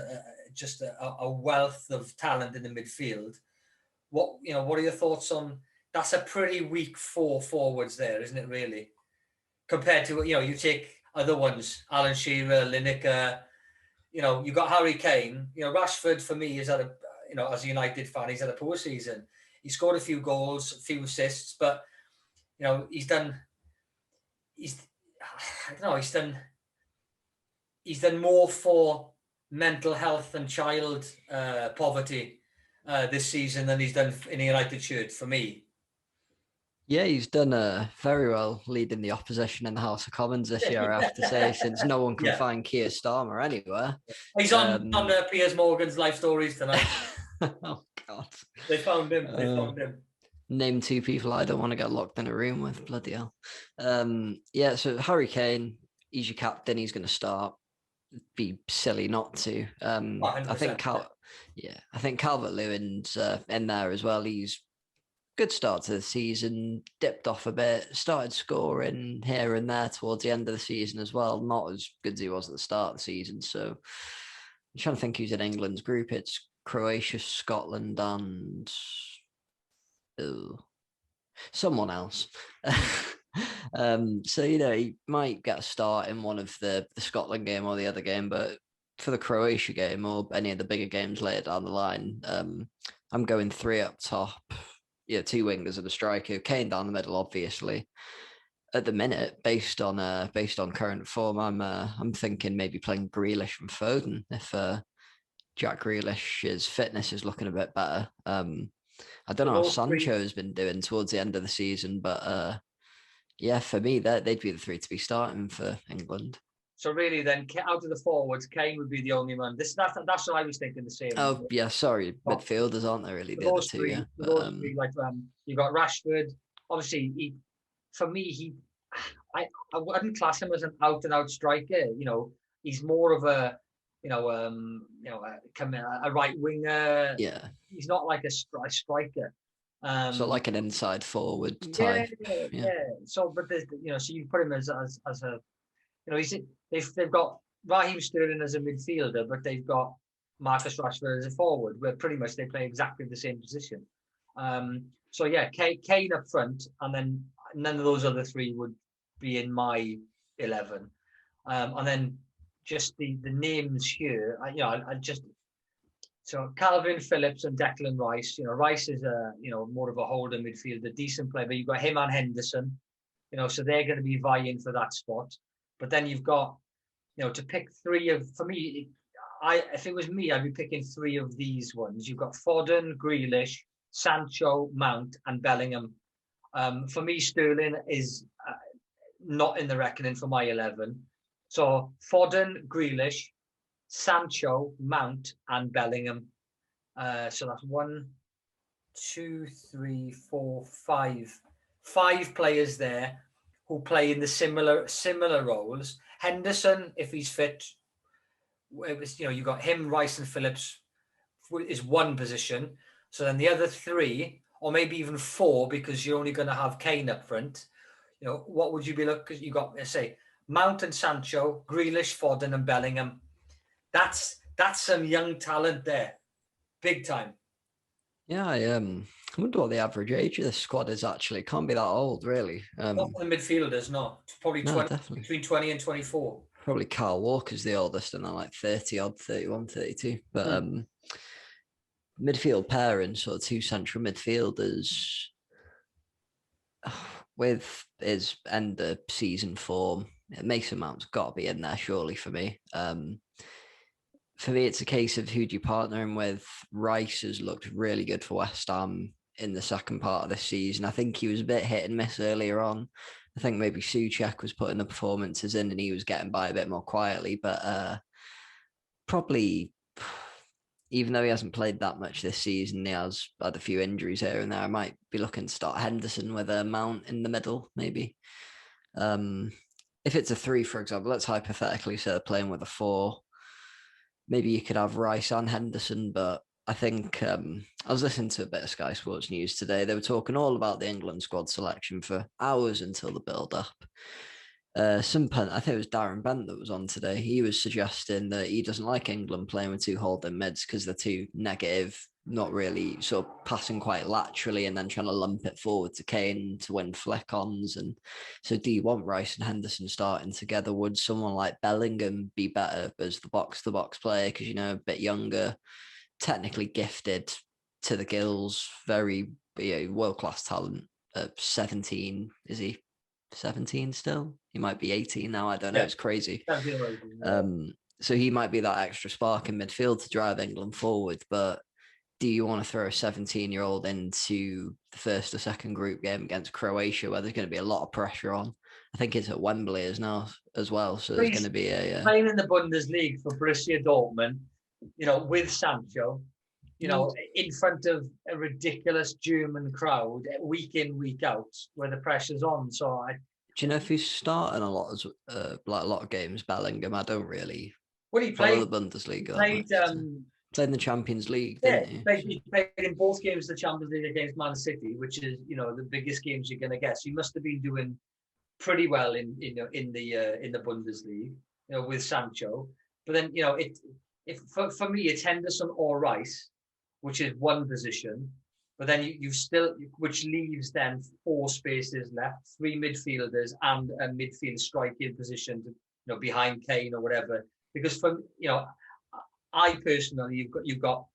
just a wealth of talent in the midfield. What are your thoughts on? That's a pretty weak four forwards there, isn't it? Really, compared to you take other ones, Alan Shearer, Lineker. You've got Harry Kane. Rashford for me is as a United fan, he's had a poor season. He scored a few goals, a few assists, but he's done more for mental health and child poverty this season than he's done in a United shirt for me. Yeah, he's done very well leading the opposition in the House of Commons this year, I have to say, since no one can find Keir Starmer anywhere. He's on Piers Morgan's Life Stories tonight. Oh, God. They found him. Name two people I don't want to get locked in a room with. Bloody hell. So Harry Kane, he's your captain. He's going to start. Be silly not to. I think Calvert-Lewin's in there as well. He's good start to the season, dipped off a bit, started scoring here and there towards the end of the season as well. Not as good as he was at the start of the season. So I'm trying to think who's in England's group. It's Croatia, Scotland, and someone else. So he might get a start in one of the Scotland game or the other game, but for the Croatia game or any of the bigger games later down the line, I'm going three up top. Yeah, two wingers and a striker. Kane down the middle, obviously. At the minute, based on current form, I'm thinking maybe playing Grealish and Foden if Jack Grealish's fitness is looking a bit better. I don't know how Sancho has been doing towards the end of the season, but for me, they'd be the three to be starting for England. So really, then out of the forwards, Kane would be the only one. That's what I was thinking the same. Oh yeah, sorry, midfielders aren't they really the other two? Yeah, you've got Rashford. Obviously, I wouldn't class him as an out and out striker. He's more of a a right winger. Yeah, he's not like a striker. So like an inside forward type. Yeah. So, but so you put him as a they've got Raheem Sterling as a midfielder, but they've got Marcus Rashford as a forward, where pretty much they play exactly the same position. So yeah, Kane up front, and then none of those other three would be in my 11. And then just the names here, so Calvin Phillips and Declan Rice. Rice is more of a holder midfielder, decent player, but you've got him and Henderson. So they're going to be vying for that spot. But then you've got, to pick three of. For me, if it was me, I'd be picking three of these ones. You've got Foden, Grealish, Sancho, Mount, and Bellingham. For me, Sterling is not in the reckoning for my 11. So Foden, Grealish, Sancho, Mount, and Bellingham. So that's 1, 2, 3, 4, 5. 5 players there who play in the similar roles. Henderson, if he's fit, you got him, Rice, and Phillips is one position. So then the other 3, or maybe even 4, because you're only going to have Kane up front. What would you be looking? You got, let's say, Mount and Sancho, Grealish, Foden and Bellingham. That's some young talent there, big time. Yeah, I wonder what the average age of this squad is actually. It can't be that old, really. Not for the midfielders, no. It's probably No, definitely. between 20 and 24. Probably Carl Walker's the oldest, and they're like 30 odd, 31, 32. But midfield pairing, sort of two central midfielders with his end of season form, Mason Mount's got to be in there, surely, for me. For me, it's a case of who do you partner him with. Rice has looked really good for West Ham in the second part of this season. I think he was a bit hit and miss earlier on. I think maybe Souček was putting the performances in and he was getting by a bit more quietly, but probably, even though he hasn't played that much this season, he has had a few injuries here and there. I might be looking to start Henderson with a Mount in the middle, maybe. If it's a 3, for example, let's hypothetically say they're playing with a 4. Maybe you could have Rice and Henderson, but I think I was listening to a bit of Sky Sports News today. They were talking all about the England squad selection for hours until the build-up. I think it was Darren Bent that was on today. He was suggesting that he doesn't like England playing with 2 holding mids because they're too negative, not really sort of passing quite laterally and then trying to lump it forward to Kane to win flick-ons. And so do you want Rice and Henderson starting together? Would someone like Bellingham be better as the box-to-box player because, a bit younger, technically gifted to the gills, very world-class talent at 17, is he? 17 still? He might be 18 now. I don't know. It's crazy. So he might be that extra spark in midfield to drive England forward. But do you want to throw a 17-year-old into the first or second group game against Croatia where there's going to be a lot of pressure on? I think it's at Wembley as well. So there's going to be playing in the Bundesliga for Borussia Dortmund, with Sancho, in front of a ridiculous German crowd week in, week out, where the pressure's on. So do you know if he's starting a lot of games, Bellingham? I don't really. Well, he played the Bundesliga. Played in the Champions League, didn't he? He played in both games of the Champions League against Man City, which is the biggest games you're going to get. So he must have been doing pretty well in the Bundesliga, with Sancho. But then for me it's Henderson or Rice, which is one position. But then you've still, which leaves then 4 spaces left, 3 midfielders and a midfield striking position to, behind Kane or whatever. Because I personally, you've got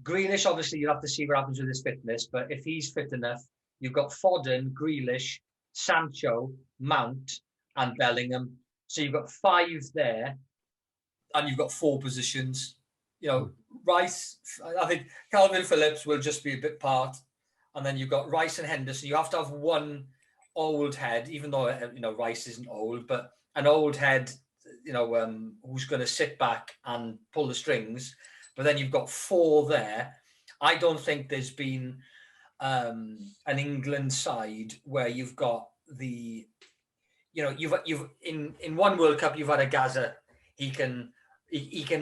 Grealish. Obviously, you have to see what happens with his fitness. But if he's fit enough, you've got Foden, Grealish, Sancho, Mount, and Bellingham. So you've got 5 there, and you've got 4 positions. Rice. I think Calvin Phillips will just be a bit part, and then you've got Rice and Henderson. You have to have one old head, even though Rice isn't old, but an old head. Who's going to sit back and pull the strings. But then you've got 4 there. I don't think there's been an England side where you've got the, you've in one World Cup you've had a Gaza. He can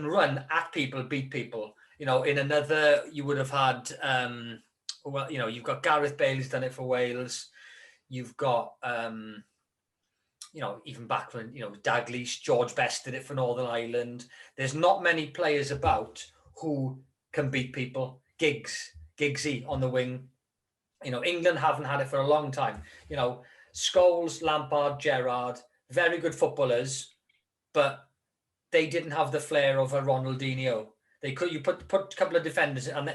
run at people, beat people. In another you would have had you've got Gareth Bale's done it for Wales. You've got even back when, Dalglish, George Best did it for Northern Ireland. There's not many players about who can beat people. Giggsy on the wing. England haven't had it for a long time. Scholes, Lampard, Gerrard, very good footballers, but they didn't have the flair of a Ronaldinho. You put a couple of defenders, and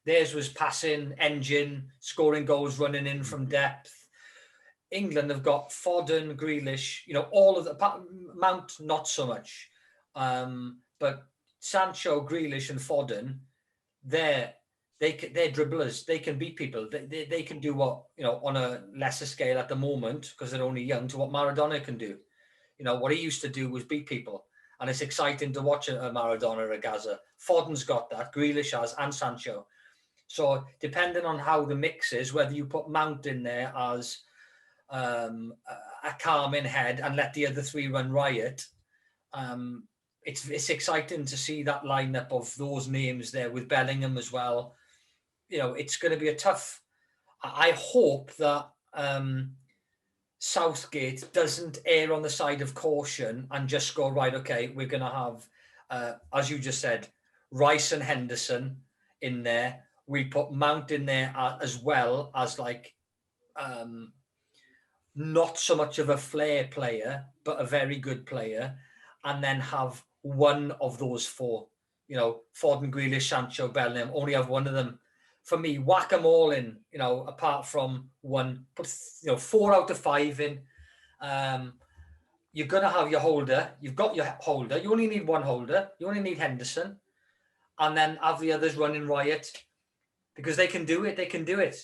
theirs was passing, engine, scoring goals, running in from depth. England have got Foden, Grealish, all of the Mount, not so much, but Sancho, Grealish, and Foden, they're dribblers. They can beat people. They can do what on a lesser scale at the moment because they're only young to what Maradona can do. What he used to do was beat people, and it's exciting to watch a Maradona or a Gaza. Foden's got that. Grealish has, and Sancho. So depending on how the mix is, whether you put Mount in there as a calming head and let the other 3 run riot, it's exciting to see that lineup of those names there with Bellingham as well. It's going to be a tough. I hope that Southgate doesn't err on the side of caution and just go, right, okay, we're going to have, as you just said, Rice and Henderson in there. We put Mount in there as well as like not so much of a flair player, but a very good player, and then have one of those four. Foden, Grealish, Sancho, Bellingham, only have one of them. For me, whack them all in, apart from one, put 4 out of 5 in. You're going to have your holder. You've got your holder. You only need one holder. You only need Henderson. And then have the others running riot because they can do it. They can do it.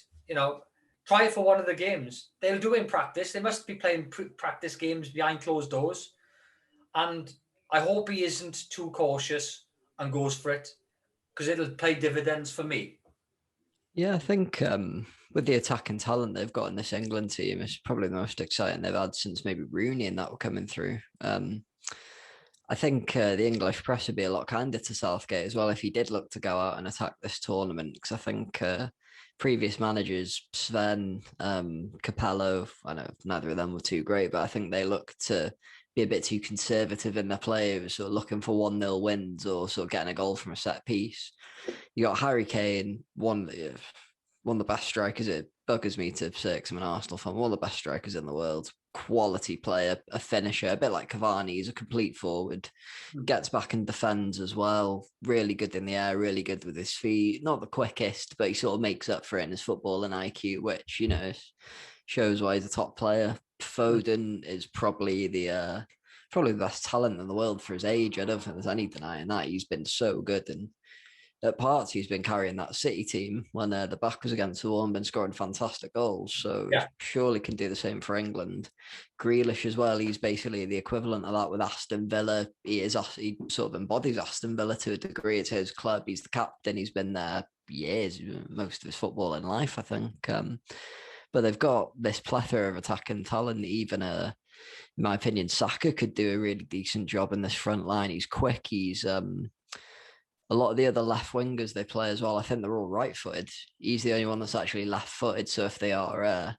Try it for one of the games. They'll do it in practice. They must be playing practice games behind closed doors. And I hope he isn't too cautious and goes for it because it'll pay dividends for me. Yeah, I think with the attacking talent they've got in this England team, it's probably the most exciting they've had since maybe Rooney and that were coming through. I think the English press would be a lot kinder to Southgate as well if he did look to go out and attack this tournament, because I think previous managers, Sven, Capello, I know neither of them were too great, but I think they look to be a bit too conservative in their play, sort of looking for 1-0 wins or sort of getting a goal from a set piece. You got Harry Kane, one of the best strikers. It buggers me to say because I'm an Arsenal fan. One of the best strikers in the world. Quality player, a finisher, a bit like Cavani. He's a complete forward. Gets back and defends as well. Really good in the air, really good with his feet. Not the quickest, but he sort of makes up for it in his football and IQ, which, shows why he's a top player. Foden is probably the best talent in the world for his age. I don't think there's any denying that. He's been so good, and at parts he's been carrying that City team when the back was against the wall and been scoring fantastic goals. So yeah, surely can do the same for England. Grealish as well. He's basically the equivalent of that with Aston Villa. He sort of embodies Aston Villa to a degree. It's his club. He's the captain. He's been there years, most of his footballing life, I think. But they've got this plethora of attacking talent. Even in my opinion, Saka could do a really decent job in this front line. He's quick. He's a lot of the other left wingers they play as well, I think they're all right-footed. He's the only one that's actually left-footed. So if they are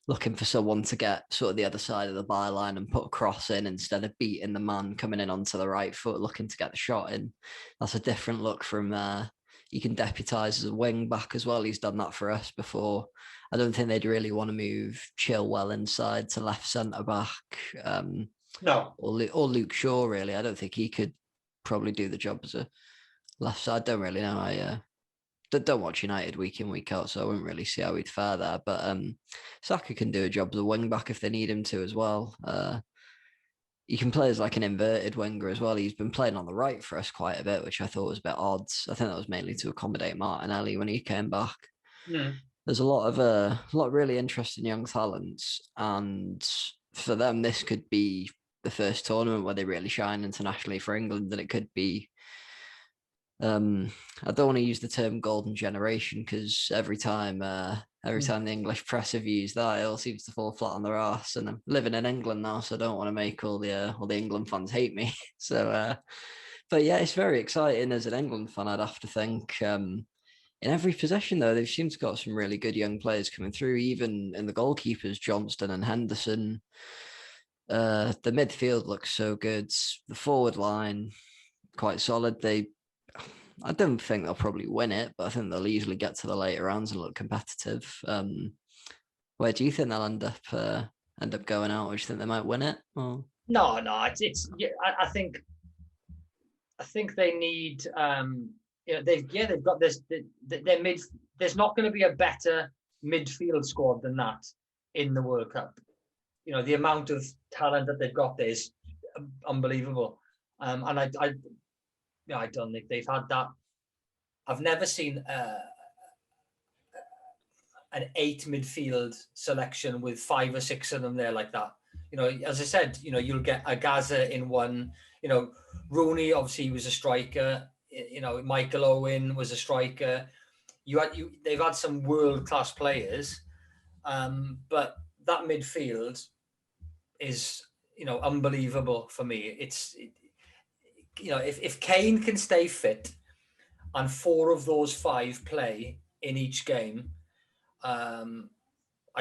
looking for someone to get sort of the other side of the byline and put a cross in instead of beating the man coming in onto the right foot, looking to get the shot in, that's a different look from he can deputise as a wing back as well. He's done that for us before. I don't think they'd really want to move Chilwell inside to left centre back. No. Or Luke Shaw, really. I don't think he could probably do the job as a left side. Don't really know. I don't watch United week in, week out, so I wouldn't really see how he'd fare there. But Saka can do a job as a wing back if they need him to as well. He can play as like an inverted winger as well. He's been playing on the right for us quite a bit, which I thought was a bit odd. I think that was mainly to accommodate Martinelli when he came back. There's a lot of really interesting young talents, and for them, this could be the first tournament where they really shine internationally for England, and it could be. I don't want to use the term golden generation because every time the English press have used that, it all seems to fall flat on their arse. And I'm living in England now, so I don't want to make all the England fans hate me. So, but yeah, it's very exciting as an England fan. I'd have to think. In every position, though, they've seemed to got some really good young players coming through. Even in the goalkeepers, Johnston and Henderson. The midfield looks so good. The forward line quite solid. I don't think they'll probably win it, but I think they'll easily get to the later rounds and look competitive. Where do you think they'll end up going out? Or do you think they might win it? Or? No. It's yeah, I think they need. They've got this. Their mid. There's not going to be a better midfield squad than that in the World Cup. The amount of talent that they've got there is unbelievable. And I don't think they've had that. I've never seen an 8 midfield selection with 5 or 6 of them there like that. As I said, you'll get a Gaza in one. Rooney obviously was a striker. Michael Owen was a striker. They've had some world class players, but that midfield is unbelievable for me. If Kane can stay fit and 4 of those 5 play in each game, I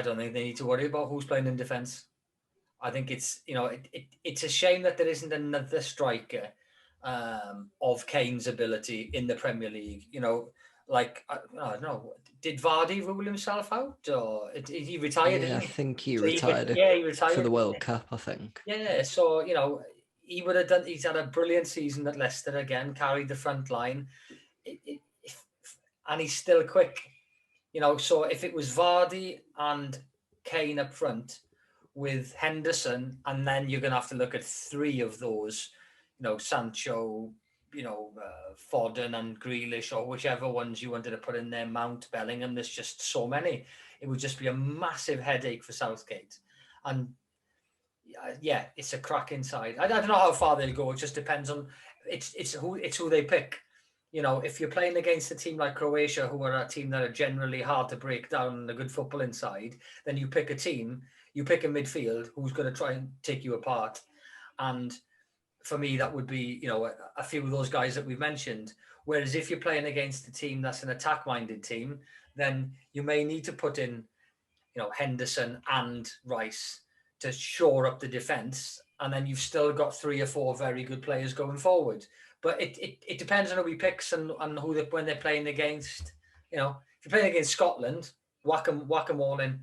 don't think they need to worry about who's playing in defence. I think it's, it's a shame that there isn't another striker of Kane's ability in the Premier League. Like, I don't know, did Vardy rule himself out, or he retired, Yeah, I didn't he? think he So retired yeah, he for retired, the didn't World he? Cup, I think. Yeah, so he would have done. He's had a brilliant season at Leicester again, carried the front line, and he's still quick. So if it was Vardy and Kane up front with Henderson, and then you're going to have to look at three of those, Sancho, Foden and Grealish, or whichever ones you wanted to put in there, Mount, Bellingham. There's just so many. It would just be a massive headache for Southgate. And yeah, it's a crack inside. I don't know how far they'll go. It just depends on it's who they pick. If you're playing against a team like Croatia, who are a team that are generally hard to break down and a good football inside, then you pick a midfield who's going to try and take you apart. And for me, that would be, a few of those guys that we've mentioned. Whereas if you're playing against a team that's an attack-minded team, then you may need to put in, Henderson and Rice to shore up the defense, and then you've still got 3 or 4 very good players going forward. But it depends on who he picks and who when they're playing against. If you're playing against Scotland, whack them all in.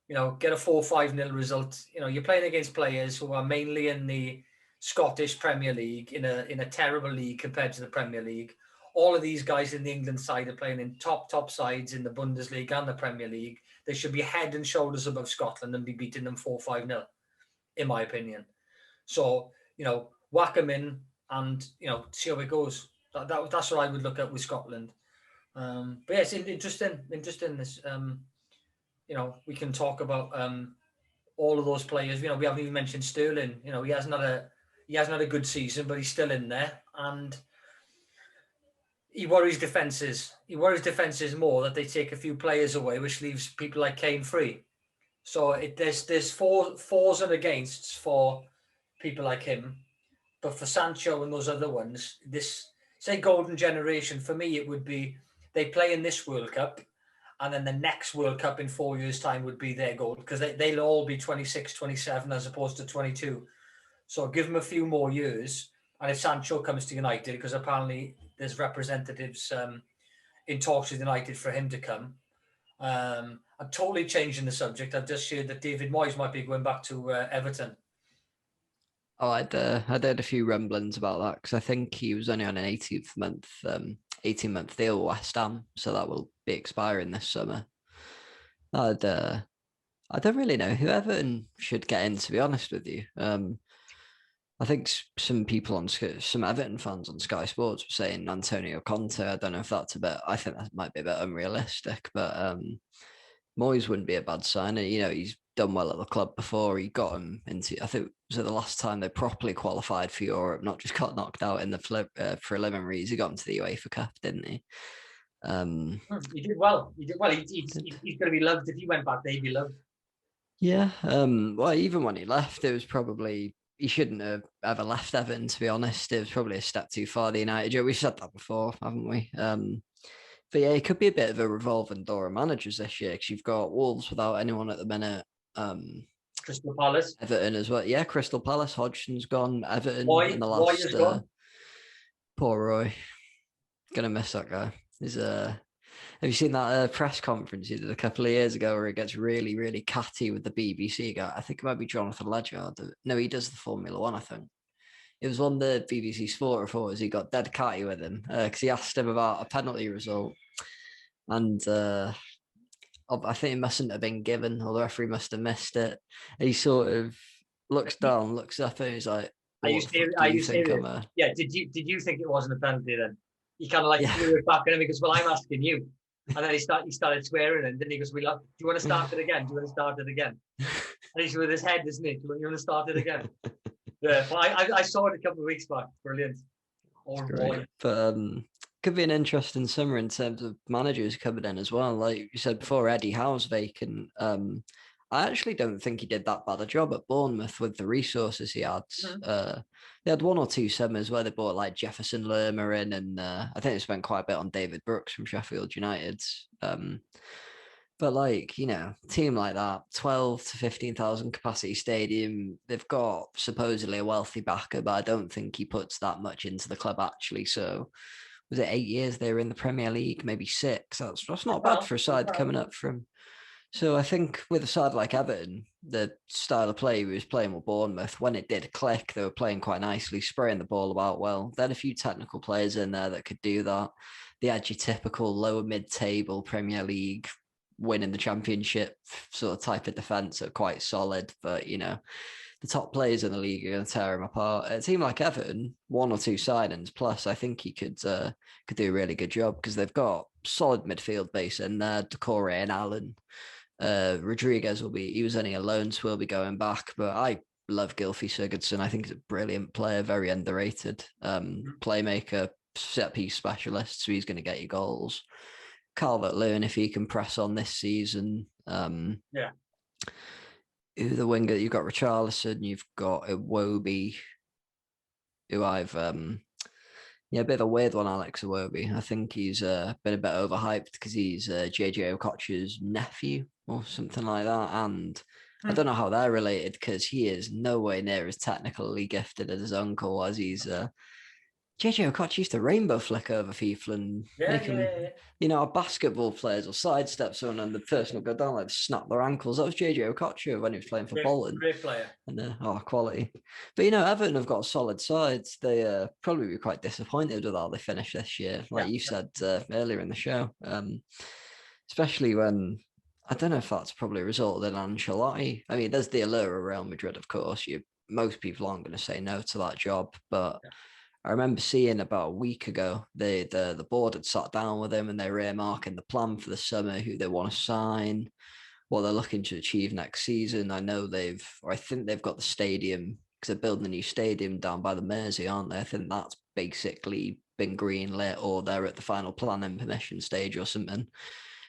Get a 4-5-0 result. You're playing against players who are mainly in the Scottish Premier League, in a terrible league compared to the Premier League. All of these guys in the England side are playing in top sides in the Bundesliga and the Premier League. They should be head and shoulders above Scotland and be beating them 4-5-0, in my opinion. So, whack them in and, see how it goes. That's what I would look at with Scotland. But yeah, it's interesting. This, we can talk about all of those players. We haven't even mentioned Sterling. He hasn't had a good season, but he's still in there. And he worries defenses. He worries defenses more that they take a few players away, which leaves people like Kane free. So there's fours and againsts for people like him, but for Sancho and those other ones, this say golden generation for me, it would be they play in this World Cup, and then the next World Cup in 4 years' time would be their goal, because they'll all be 26, 27 as opposed to 22. So give them a few more years, and if Sancho comes to United, because apparently there's representatives in talks with United for him to come. I'm totally changing the subject. I've just shared that David Moyes might be going back to Everton. Oh, I'd heard a few rumblings about that, because I think he was only on an 18-month deal with West Ham, so that will be expiring this summer. I don't really know who Everton should get in, to be honest with you. I think some people some Everton fans on Sky Sports were saying Antonio Conte. I don't know if that's I think that might be a bit unrealistic, but Moyes wouldn't be a bad sign. And, he's done well at the club before. He got him into, I think, was it the last time they properly qualified for Europe, not just got knocked out in the preliminaries. He got into the UEFA Cup, didn't he? He did well. He's going to be loved. If he went back, they'd be loved. Yeah. Well, even when he left, it was probably, he shouldn't have ever left Everton, to be honest. It was probably a step too far, the United. We've said that before, haven't we? But yeah, it could be a bit of a revolving door of managers this year, because you've got Wolves without anyone at the minute. Crystal Palace. Everton as well. Yeah, Crystal Palace. Hodgson's gone. Everton in the last... last... poor Roy. Gonna miss that guy. Have you seen that press conference he did a couple of years ago where he gets really, really catty with the BBC guy? I think it might be Jonathan Ledyard. No, he does the Formula One, I think. It was on the BBC Sport reporters. He got dead catty with him because he asked him about a penalty result. And I think it mustn't have been given, or the referee must have missed it. And he sort of looks down, looks up, and he's like, Are you serious? Yeah, did you think it wasn't a penalty then? He kind of threw it back at him because, well, I'm asking you. And then he started swearing, and then he goes, do you want to start it again? Do you want to start it again? And he's with his head, isn't he? Do you want to start it again? Yeah, well, I saw it a couple of weeks back. Brilliant. But could be an interesting summer in terms of managers coming in as well. Like you said before, Eddie Howe's vacant. I actually don't think he did that bad a job at Bournemouth with the resources he had. They had 1 or 2 summers where they bought like Jefferson Lerma in, and I think they spent quite a bit on David Brooks from Sheffield United. But But like, team like that, 12 to 15,000 capacity stadium, they've got supposedly a wealthy backer, but I don't think he puts that much into the club actually. So was it 8 years they were in the Premier League, maybe 6? That's not bad for a side coming up from. So I think with a side like Everton, the style of play we was playing with Bournemouth, when it did click, they were playing quite nicely, spraying the ball about well. Then a few technical players in there that could do that. They had your typical lower mid-table Premier League winning the championship sort of type of defence are quite solid, but the top players in the league are going to tear him apart. A team like Everton, one or two signings plus, I think he could do a really good job because they've got solid midfield base in there. Decore and Allen. Rodriguez he was only a loan, so he'll be going back. But I love Gylfi Sigurdsson. I think he's a brilliant player, very underrated playmaker, set piece specialist. So he's going to get you goals. Calvert-Lewin, if he can press on this season. Who the winger? You've got Richarlison. You've got Iwobi, who I've a bit of a weird one, Alex Iwobi. I think he's been a bit overhyped because he's JJ Okocha's nephew or something like that. And I don't know how they're related because he is nowhere near as technically gifted as his uncle, as he's JJ Okocha used to rainbow flick over people and make him, our basketball players or sidestep someone and the person will go down like snap their ankles. That was JJ Okocha when he was playing for Bolton. Great player. And quality. But Everton have got solid sides. They probably be quite disappointed with how they finished this year, like you said earlier in the show. Especially when I don't know if that's probably resulted in Ancelotti. I mean, there's the allure of Real Madrid, of course. Most people aren't going to say no to that job, but I remember seeing about a week ago, the board had sat down with him and they were earmarking the plan for the summer, who they want to sign, what they're looking to achieve next season. I think they've got the stadium because they're building a new stadium down by the Mersey, aren't they? I think that's basically been greenlit or they're at the final planning permission stage or something.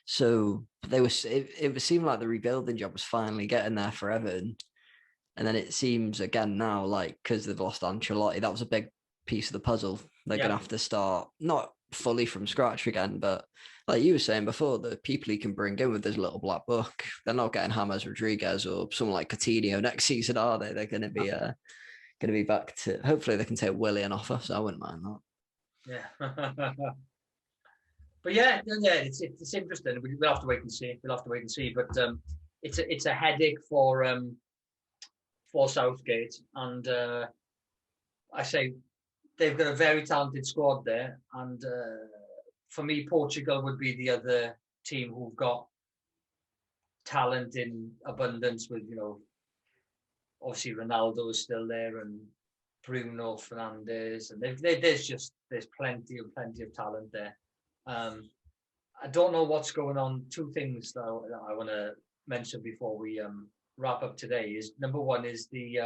So it seemed like the rebuilding job was finally getting there for Everton. And then it seems again now, like, because they've lost Ancelotti, that was a big piece of the puzzle. They're going to have to start not fully from scratch again, but like you were saying before, the people he can bring in with this little black book, they're not getting James Rodriguez or someone like Coutinho next season, are they? They're going to be back to. Hopefully, they can take Willian off us. So I wouldn't mind that. Yeah. But it's interesting. We'll have to wait and see. But it's a headache for Southgate, and I say they've got a very talented squad there, and for me, Portugal would be the other team who've got talent in abundance. With obviously Ronaldo is still there, and Bruno Fernandes, and there's plenty of talent there. I don't know what's going on. Two things that I want to mention before we wrap up today is number one is the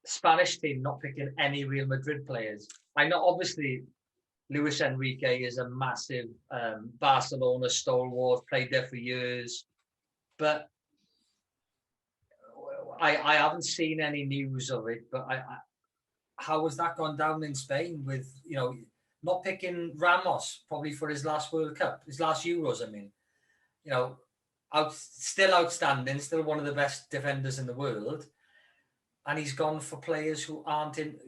Spanish team not picking any Real Madrid players. I know obviously Luis Enrique is a massive Barcelona stalwart, played there for years, but I haven't seen any news of it. But how has that gone down in Spain with not picking Ramos probably for his last World Cup, his last Euros? I mean, still outstanding, still one of the best defenders in the world, and he's gone for players who aren't in.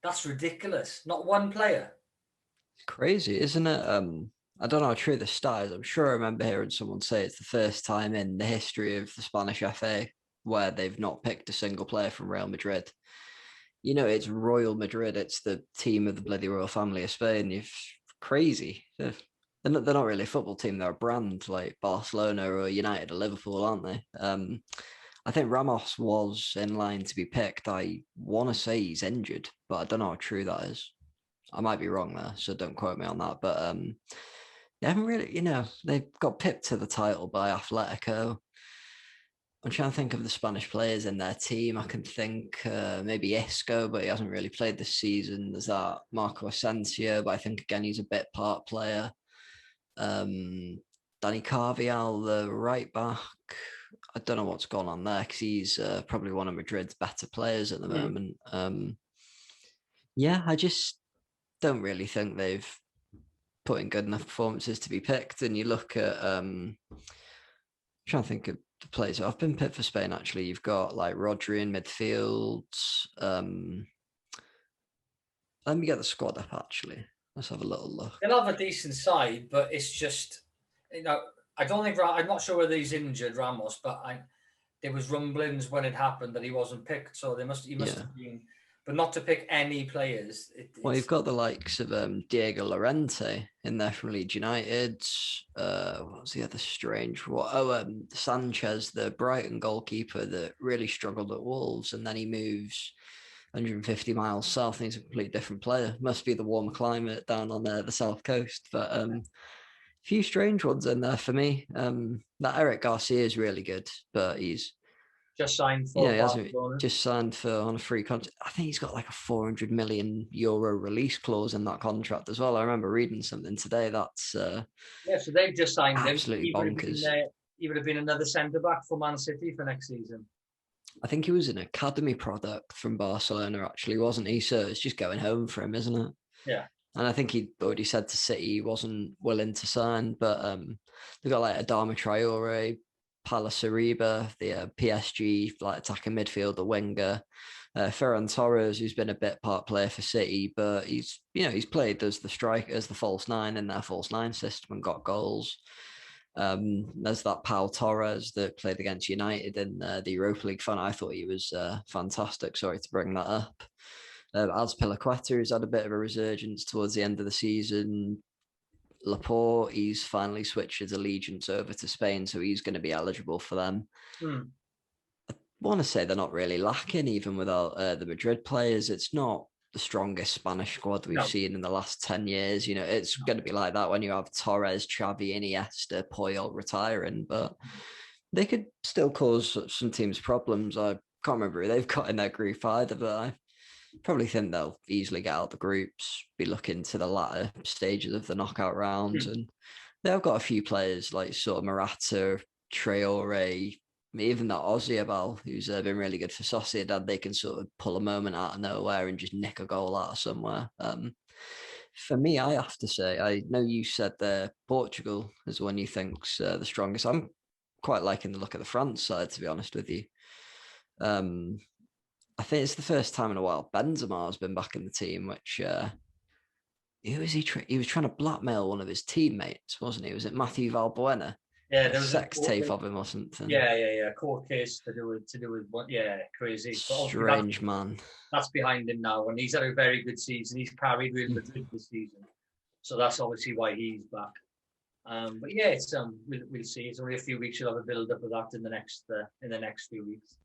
That's ridiculous. Not one player. It's crazy, isn't it? I don't know how true the stat is. I'm sure I remember hearing someone say it's the first time in the history of the Spanish FA where they've not picked a single player from Real Madrid. It's Royal Madrid. It's the team of the bloody royal family of Spain. You're crazy. They're not really a football team. They're a brand like Barcelona or United or Liverpool, aren't they? I think Ramos was in line to be picked. I want to say he's injured, but I don't know how true that is. I might be wrong there, so don't quote me on that. But they haven't really, they've got pipped to the title by Atletico. I'm trying to think of the Spanish players in their team. I can think maybe Isco, but he hasn't really played this season. There's that Marco Asensio, but I think, again, he's a bit part player. Dani Carvajal, the right back. I don't know what's gone on there because he's probably one of Madrid's better players at the moment. I just don't really think they've put in good enough performances to be picked. And you look at trying to think of the players who have been picked for Spain. Actually, you've got like Rodri in midfield. Let me get the squad up. Actually, let's have a little look. They'll have a decent side, but it's just, I don't think I'm not sure whether he's injured, Ramos, but there was rumblings when it happened that he wasn't picked, so he must have been, but not to pick any players. Well, you've got the likes of Diego Llorente in there from Leeds United. What was the other strange one? Oh, Sanchez, the Brighton goalkeeper that really struggled at Wolves, and then he moves 150 miles south, and he's a completely different player. Must be the warmer climate down on the south coast, but a few strange ones in there for me. That Eric Garcia is really good, but he's just signed for just signed for on a free contract. I think he's got like a 400 million euro release clause in that contract as well. I remember reading something today that's so they've just signed absolutely him. Bonkers. He would have been another centre back for Man City for next season. I think he was an academy product from Barcelona, actually, wasn't he? So it's just going home for him, isn't it? Yeah. And I think he'd already said to City he wasn't willing to sign, but they've got like Adama Traore, Palace Ariba, the PSG like attacking midfield, the winger, Ferran Torres, who's been a bit part player for City, but he's played as the striker, as the false nine in their false nine system and got goals. There's that Pau Torres that played against United in the Europa League final. I thought he was fantastic. Sorry to bring that up. Azpilicueta has had a bit of a resurgence towards the end of the season. Laporte, he's finally switched his allegiance over to Spain, so he's going to be eligible for them. I want to say they're not really lacking, even without the Madrid players. It's not the strongest Spanish squad we've seen in the last 10 years. It's going to be like that when you have Torres, Xavi, Iniesta, Puyol retiring, but they could still cause some teams problems. I can't remember who they've got in their group either, but I probably think they'll easily get out the groups, be looking to the latter stages of the knockout rounds. And they've got a few players like sort of Morata, Traore, even that Ozyabal, who's been really good for Sociedad. They can sort of pull a moment out of nowhere and just nick a goal out of somewhere. For me, I have to say, I know you said Portugal is the one you think's the strongest. I'm quite liking the look of the France side, to be honest with you. I think it's the first time in a while Benzema has been back in the team, which who is he? He was trying to blackmail one of his teammates, wasn't he? Was it Matthew Valbuena? Yeah, there was a sex tape of him or something. Yeah. Court case to do with what? Yeah, crazy. Strange man. That's behind him now, and he's had a very good season. He's carried Real Madrid this season, so that's obviously why he's back. But yeah, it's we'll see. It's only a few weeks. You'll have a build up of that in the next few weeks.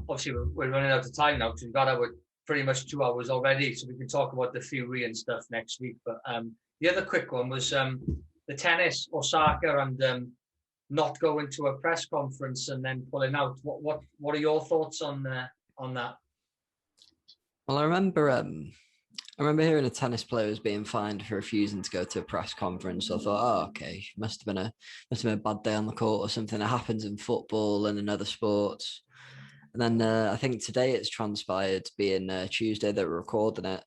Obviously we're running out of time now because we've got our pretty much 2 hours already, so we can talk about the Fury and stuff next week. But the other quick one was the tennis, Osaka, and not going to a press conference and then pulling out. What are your thoughts on that? Well, I remember hearing a tennis player was being fined for refusing to go to a press conference. So I thought, okay, must have been a bad day on the court or something. It happens in football and in other sports. And then I think today it's transpired, being Tuesday that we're recording it.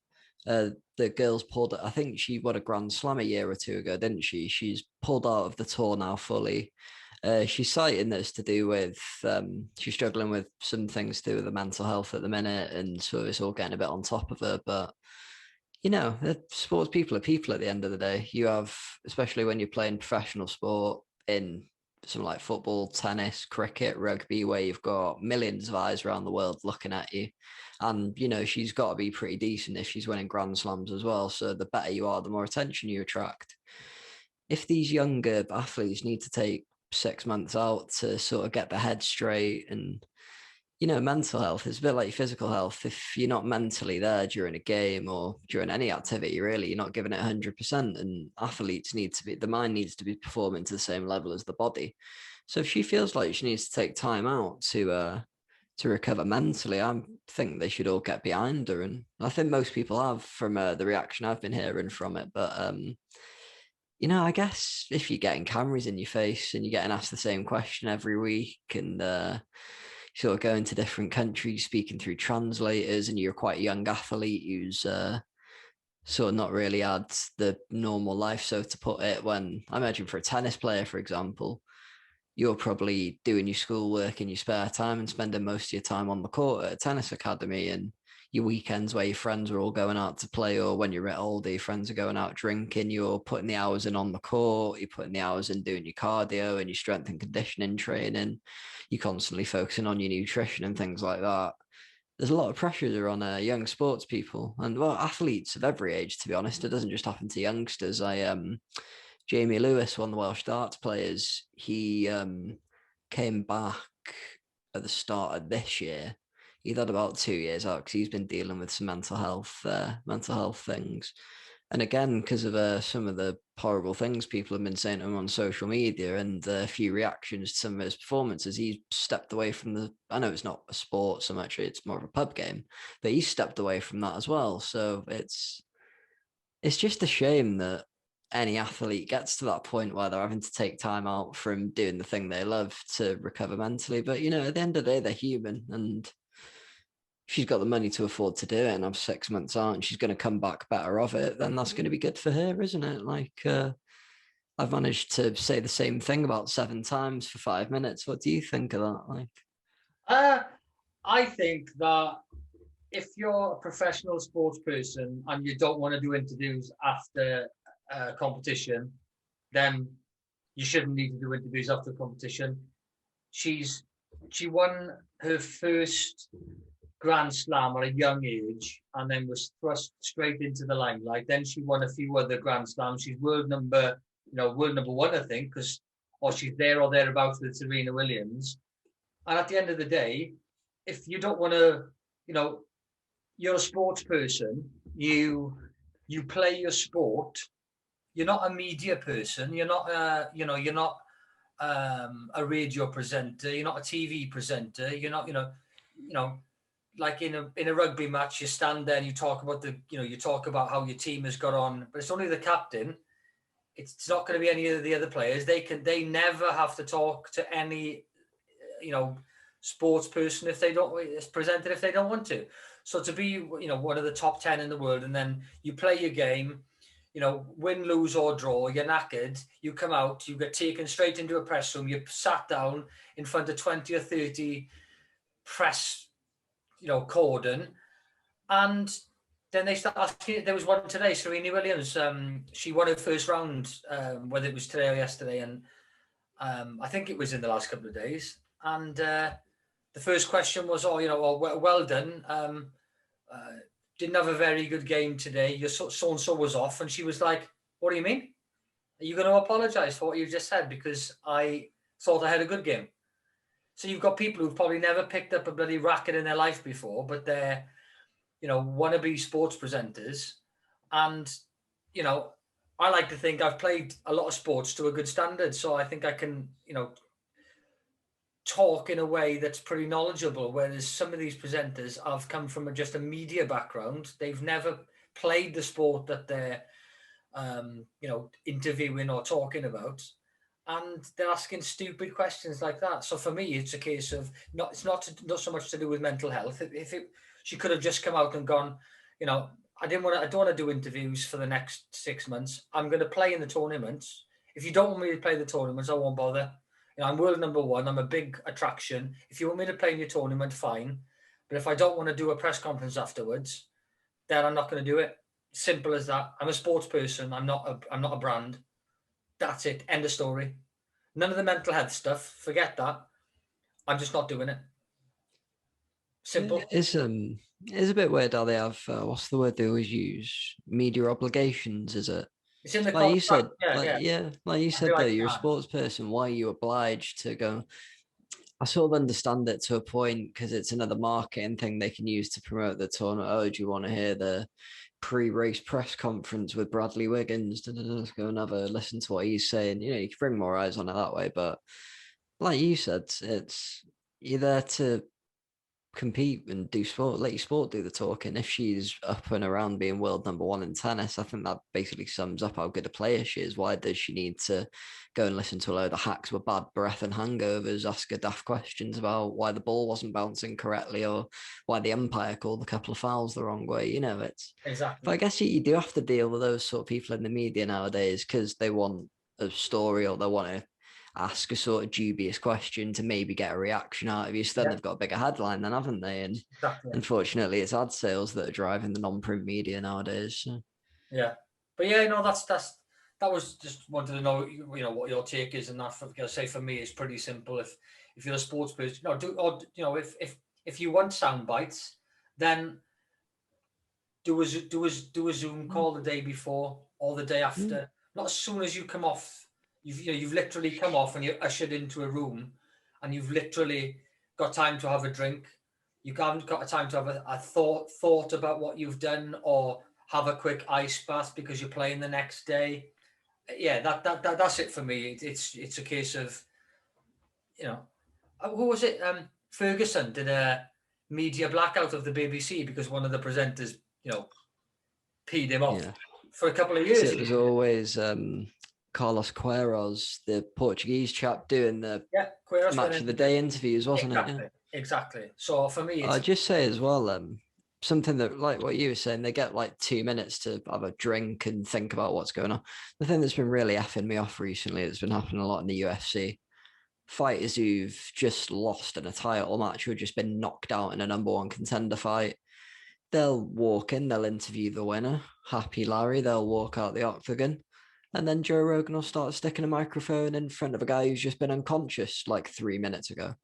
The girl's pulled. I think she won a Grand Slam a year or two ago, didn't she? She's pulled out of the tour now fully. She's citing this to do with she's struggling with some things to do with the mental health at the minute, and so it's all getting a bit on top of her. But the sports people are people at the end of the day. You have, especially when you're playing professional sport in something like football, tennis, cricket, rugby, where you've got millions of eyes around the world looking at you. And, she's got to be pretty decent if she's winning Grand Slams as well. So the better you are, the more attention you attract. If these younger athletes need to take 6 months out to sort of get their head straight, and, mental health is a bit like physical health. If you're not mentally there during a game or during any activity, really, you're not giving it 100%. And athletes the mind needs to be performing to the same level as the body. So if she feels like she needs to take time out to recover mentally, I think they should all get behind her. And I think most people have, from the reaction I've been hearing from it. But, I guess if you're getting cameras in your face and you're getting asked the same question every week, and sort of going to different countries, speaking through translators, and you're quite a young athlete who's sort of not really had the normal life, so to put it. When I imagine for a tennis player, for example, you're probably doing your schoolwork in your spare time and spending most of your time on the court at a tennis academy, and your weekends where your friends are all going out to play, or when you're a bit older, your friends are going out drinking, you're putting the hours in on the court, you're putting the hours in doing your cardio and your strength and conditioning training, you're constantly focusing on your nutrition and things like that. There's a lot of pressure on young sports people and, well, athletes of every age, to be honest. It doesn't just happen to youngsters. Jamie Lewis, one of the Welsh darts players, he came back at the start of this year. He'd had about 2 years out because he's been dealing with some mental health things. And again, because of some of the horrible things people have been saying to him on social media and a few reactions to some of his performances, he stepped away from I know it's not a sport so much, it's more of a pub game, but he stepped away from that as well. So it's just a shame that any athlete gets to that point where they're having to take time out from doing the thing they love to recover mentally. But, at the end of the day, they're human, and she's got the money to afford to do it and have 6 months out and she's going to come back better of it, then that's going to be good for her, isn't it? I've managed to say the same thing about 7 times for 5 minutes. What do you think of that? I think that if you're a professional sports person and you don't want to do interviews after competition, then you shouldn't need to do interviews after competition. She won her first Grand Slam at a young age and then was thrust straight into the limelight. Then she won a few other Grand Slams. She's world number one, I think, or she's there or thereabouts with Serena Williams. And at the end of the day, if you don't want to, you're a sports person, you play your sport, you're not a media person, you're not you're not a radio presenter, you're not a TV presenter, you're not, like in a rugby match, you stand there and you talk about you talk about how your team has got on, but it's only the captain. It's not going to be any of the other players. They never have to talk to any, sports person if they don't present it if they don't want to. So to be, one of the top 10 in the world, and then you play your game, win, lose or draw, you're knackered, you come out, you get taken straight into a press room, you're sat down in front of 20 or 30 press, cordon, and then they start asking. There was one today, Serena Williams. She won her first round, whether it was today or yesterday, and I think it was in the last couple of days. And the first question was, well done. Didn't have a very good game today. Your so-and-so was off. And she was like, what do you mean? Are you going to apologize for what you just said? Because I thought I had a good game. So you've got people who've probably never picked up a bloody racket in their life before, but they're, wannabe sports presenters. And, I like to think I've played a lot of sports to a good standard. So I think I can, talk in a way that's pretty knowledgeable, whereas some of these presenters have come from just a media background. They've never played the sport that they're interviewing or talking about, and they're asking stupid questions like that. So for me, it's a case of not so much to do with mental health. She could have just come out and gone, I don't want to do interviews for the next 6 months. I'm going to play in the tournaments. If you don't want me to play the tournaments, I won't bother. I'm world number one. I'm a big attraction. If you want me to play in your tournament, fine. But if I don't want to do a press conference afterwards, then I'm not going to do it. Simple as that. I'm a sports person. I'm not a brand. That's it. End of story. None of the mental health stuff. Forget that. I'm just not doing it. Simple. It's a bit weird how they have what's the word they always use? Media obligations, is it? It's in the like you said, like you said, though, you're a sports person. Why are you obliged to go? I sort of understand it to a point because it's another marketing thing they can use to promote the tournament. Oh, do you want to hear the pre-race press conference with Bradley Wiggins? Let's go and have a listen to what he's saying. You can bring more eyes on it that way. But like you said, you're there to compete and do sport, let your sport do the talking. If she's up and around being world number one in tennis, I think that basically sums up how good a player she is. Why does she need to go and listen to a load of hacks with bad breath and hangovers, ask her daft questions about why the ball wasn't bouncing correctly or why the umpire called a couple of fouls the wrong way? You know, it's Exactly. but I guess you do have to deal with those sort of people in the media nowadays because they want a story or they want to ask a sort of dubious question to maybe get a reaction out of you. So then they've got a bigger headline then, haven't they? And Exactly. unfortunately, it's ad sales that are driving the non-print media nowadays. So. Yeah, but yeah, no, that was just wanted to know, what your take is, and that say for me it's pretty simple. If you're a sports person, if you want sound bites, then do a Zoom call the day before or the day after. Not as soon as you come off. You've literally come off and you're ushered into a room, and you've literally got time to have a drink. You haven't got time to have a thought about what you've done or have a quick ice bath because you're playing the next day. Yeah, that's it for me. It's a case of, who was it? Ferguson did a media blackout of the BBC because one of the presenters, peed him off for a couple of years. So it was always Carlos Queiroz, the Portuguese chap, doing the match of the day interviews, wasn't it? Yeah. Exactly. So for me, I'll just say as well, something that, like what you were saying, they get like 2 minutes to have a drink and think about what's going on. The thing that's been really effing me off recently, that's been happening a lot in the UFC, fighters who've just lost in a title match, who've just been knocked out in a number one contender fight, they'll walk in, they'll interview the winner, Happy Larry, they'll walk out the octagon. And then Joe Rogan will start sticking a microphone in front of a guy who's just been unconscious like 3 minutes ago.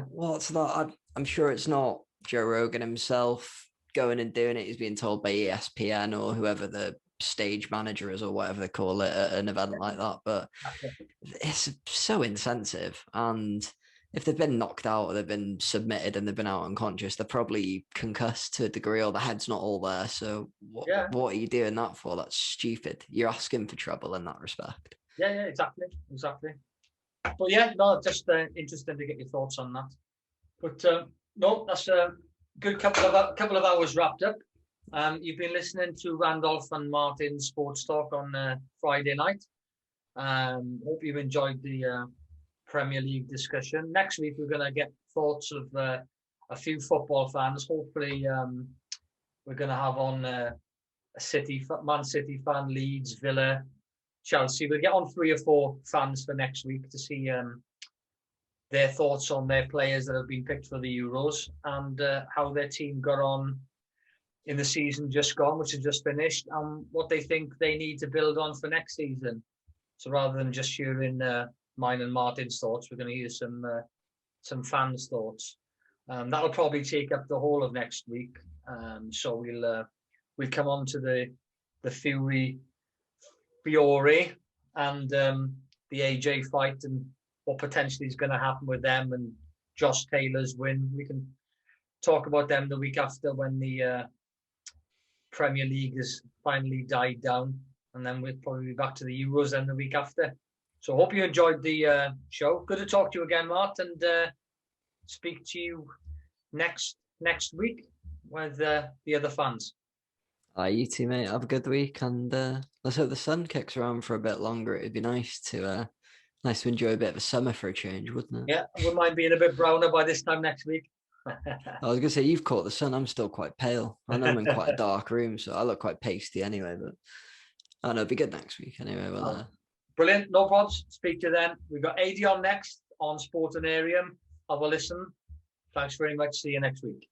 What's that? I'm sure it's not Joe Rogan himself going and doing it. He's being told by ESPN or whoever the stage manager is or whatever they call it at an event like that. But it's so insensitive. And if they've been knocked out or they've been submitted and they've been out unconscious, they're probably concussed to a degree or the head's not all there. So what are you doing that for? That's stupid. You're asking for trouble in that respect. Yeah, exactly. But yeah, no, just interested to get your thoughts on that. But no, that's a good couple of hours wrapped up. You've been listening to Randolph and Martin's Sports Talk on Friday night. Hope you've enjoyed the Premier League discussion. Next week we're going to get thoughts of a few football fans. Hopefully we're going to have on a Man City fan, Leeds, Villa, Chelsea. We'll get on 3 or 4 fans for next week to see their thoughts on their players that have been picked for the Euros and how their team got on in the season just gone, which has just finished, and what they think they need to build on for next season. So rather than just hearing mine and Martin's thoughts, we're going to hear some fans' thoughts. That'll probably take up the whole of next week. So we'll come on to the Fury and the AJ fight and what potentially is going to happen with them and Josh Taylor's win. We can talk about them the week after when the Premier League has finally died down, and then we'll probably be back to the Euros then the week after. So I hope you enjoyed the show. Good to talk to you again, Mart, and speak to you next week with the other fans. You too, mate. Have a good week, and let's hope the sun kicks around for a bit longer. It'd be nice to enjoy a bit of a summer for a change, wouldn't it? Yeah, I wouldn't mind being a bit browner by this time next week. I was going to say, you've caught the sun. I'm still quite pale. I know I'm in quite a dark room, so I look quite pasty anyway, but I know it'll be good next week anyway. Brilliant. No problems. Speak to you then. We've got AD on next on Sportanarium. Have a listen. Thanks very much. See you next week.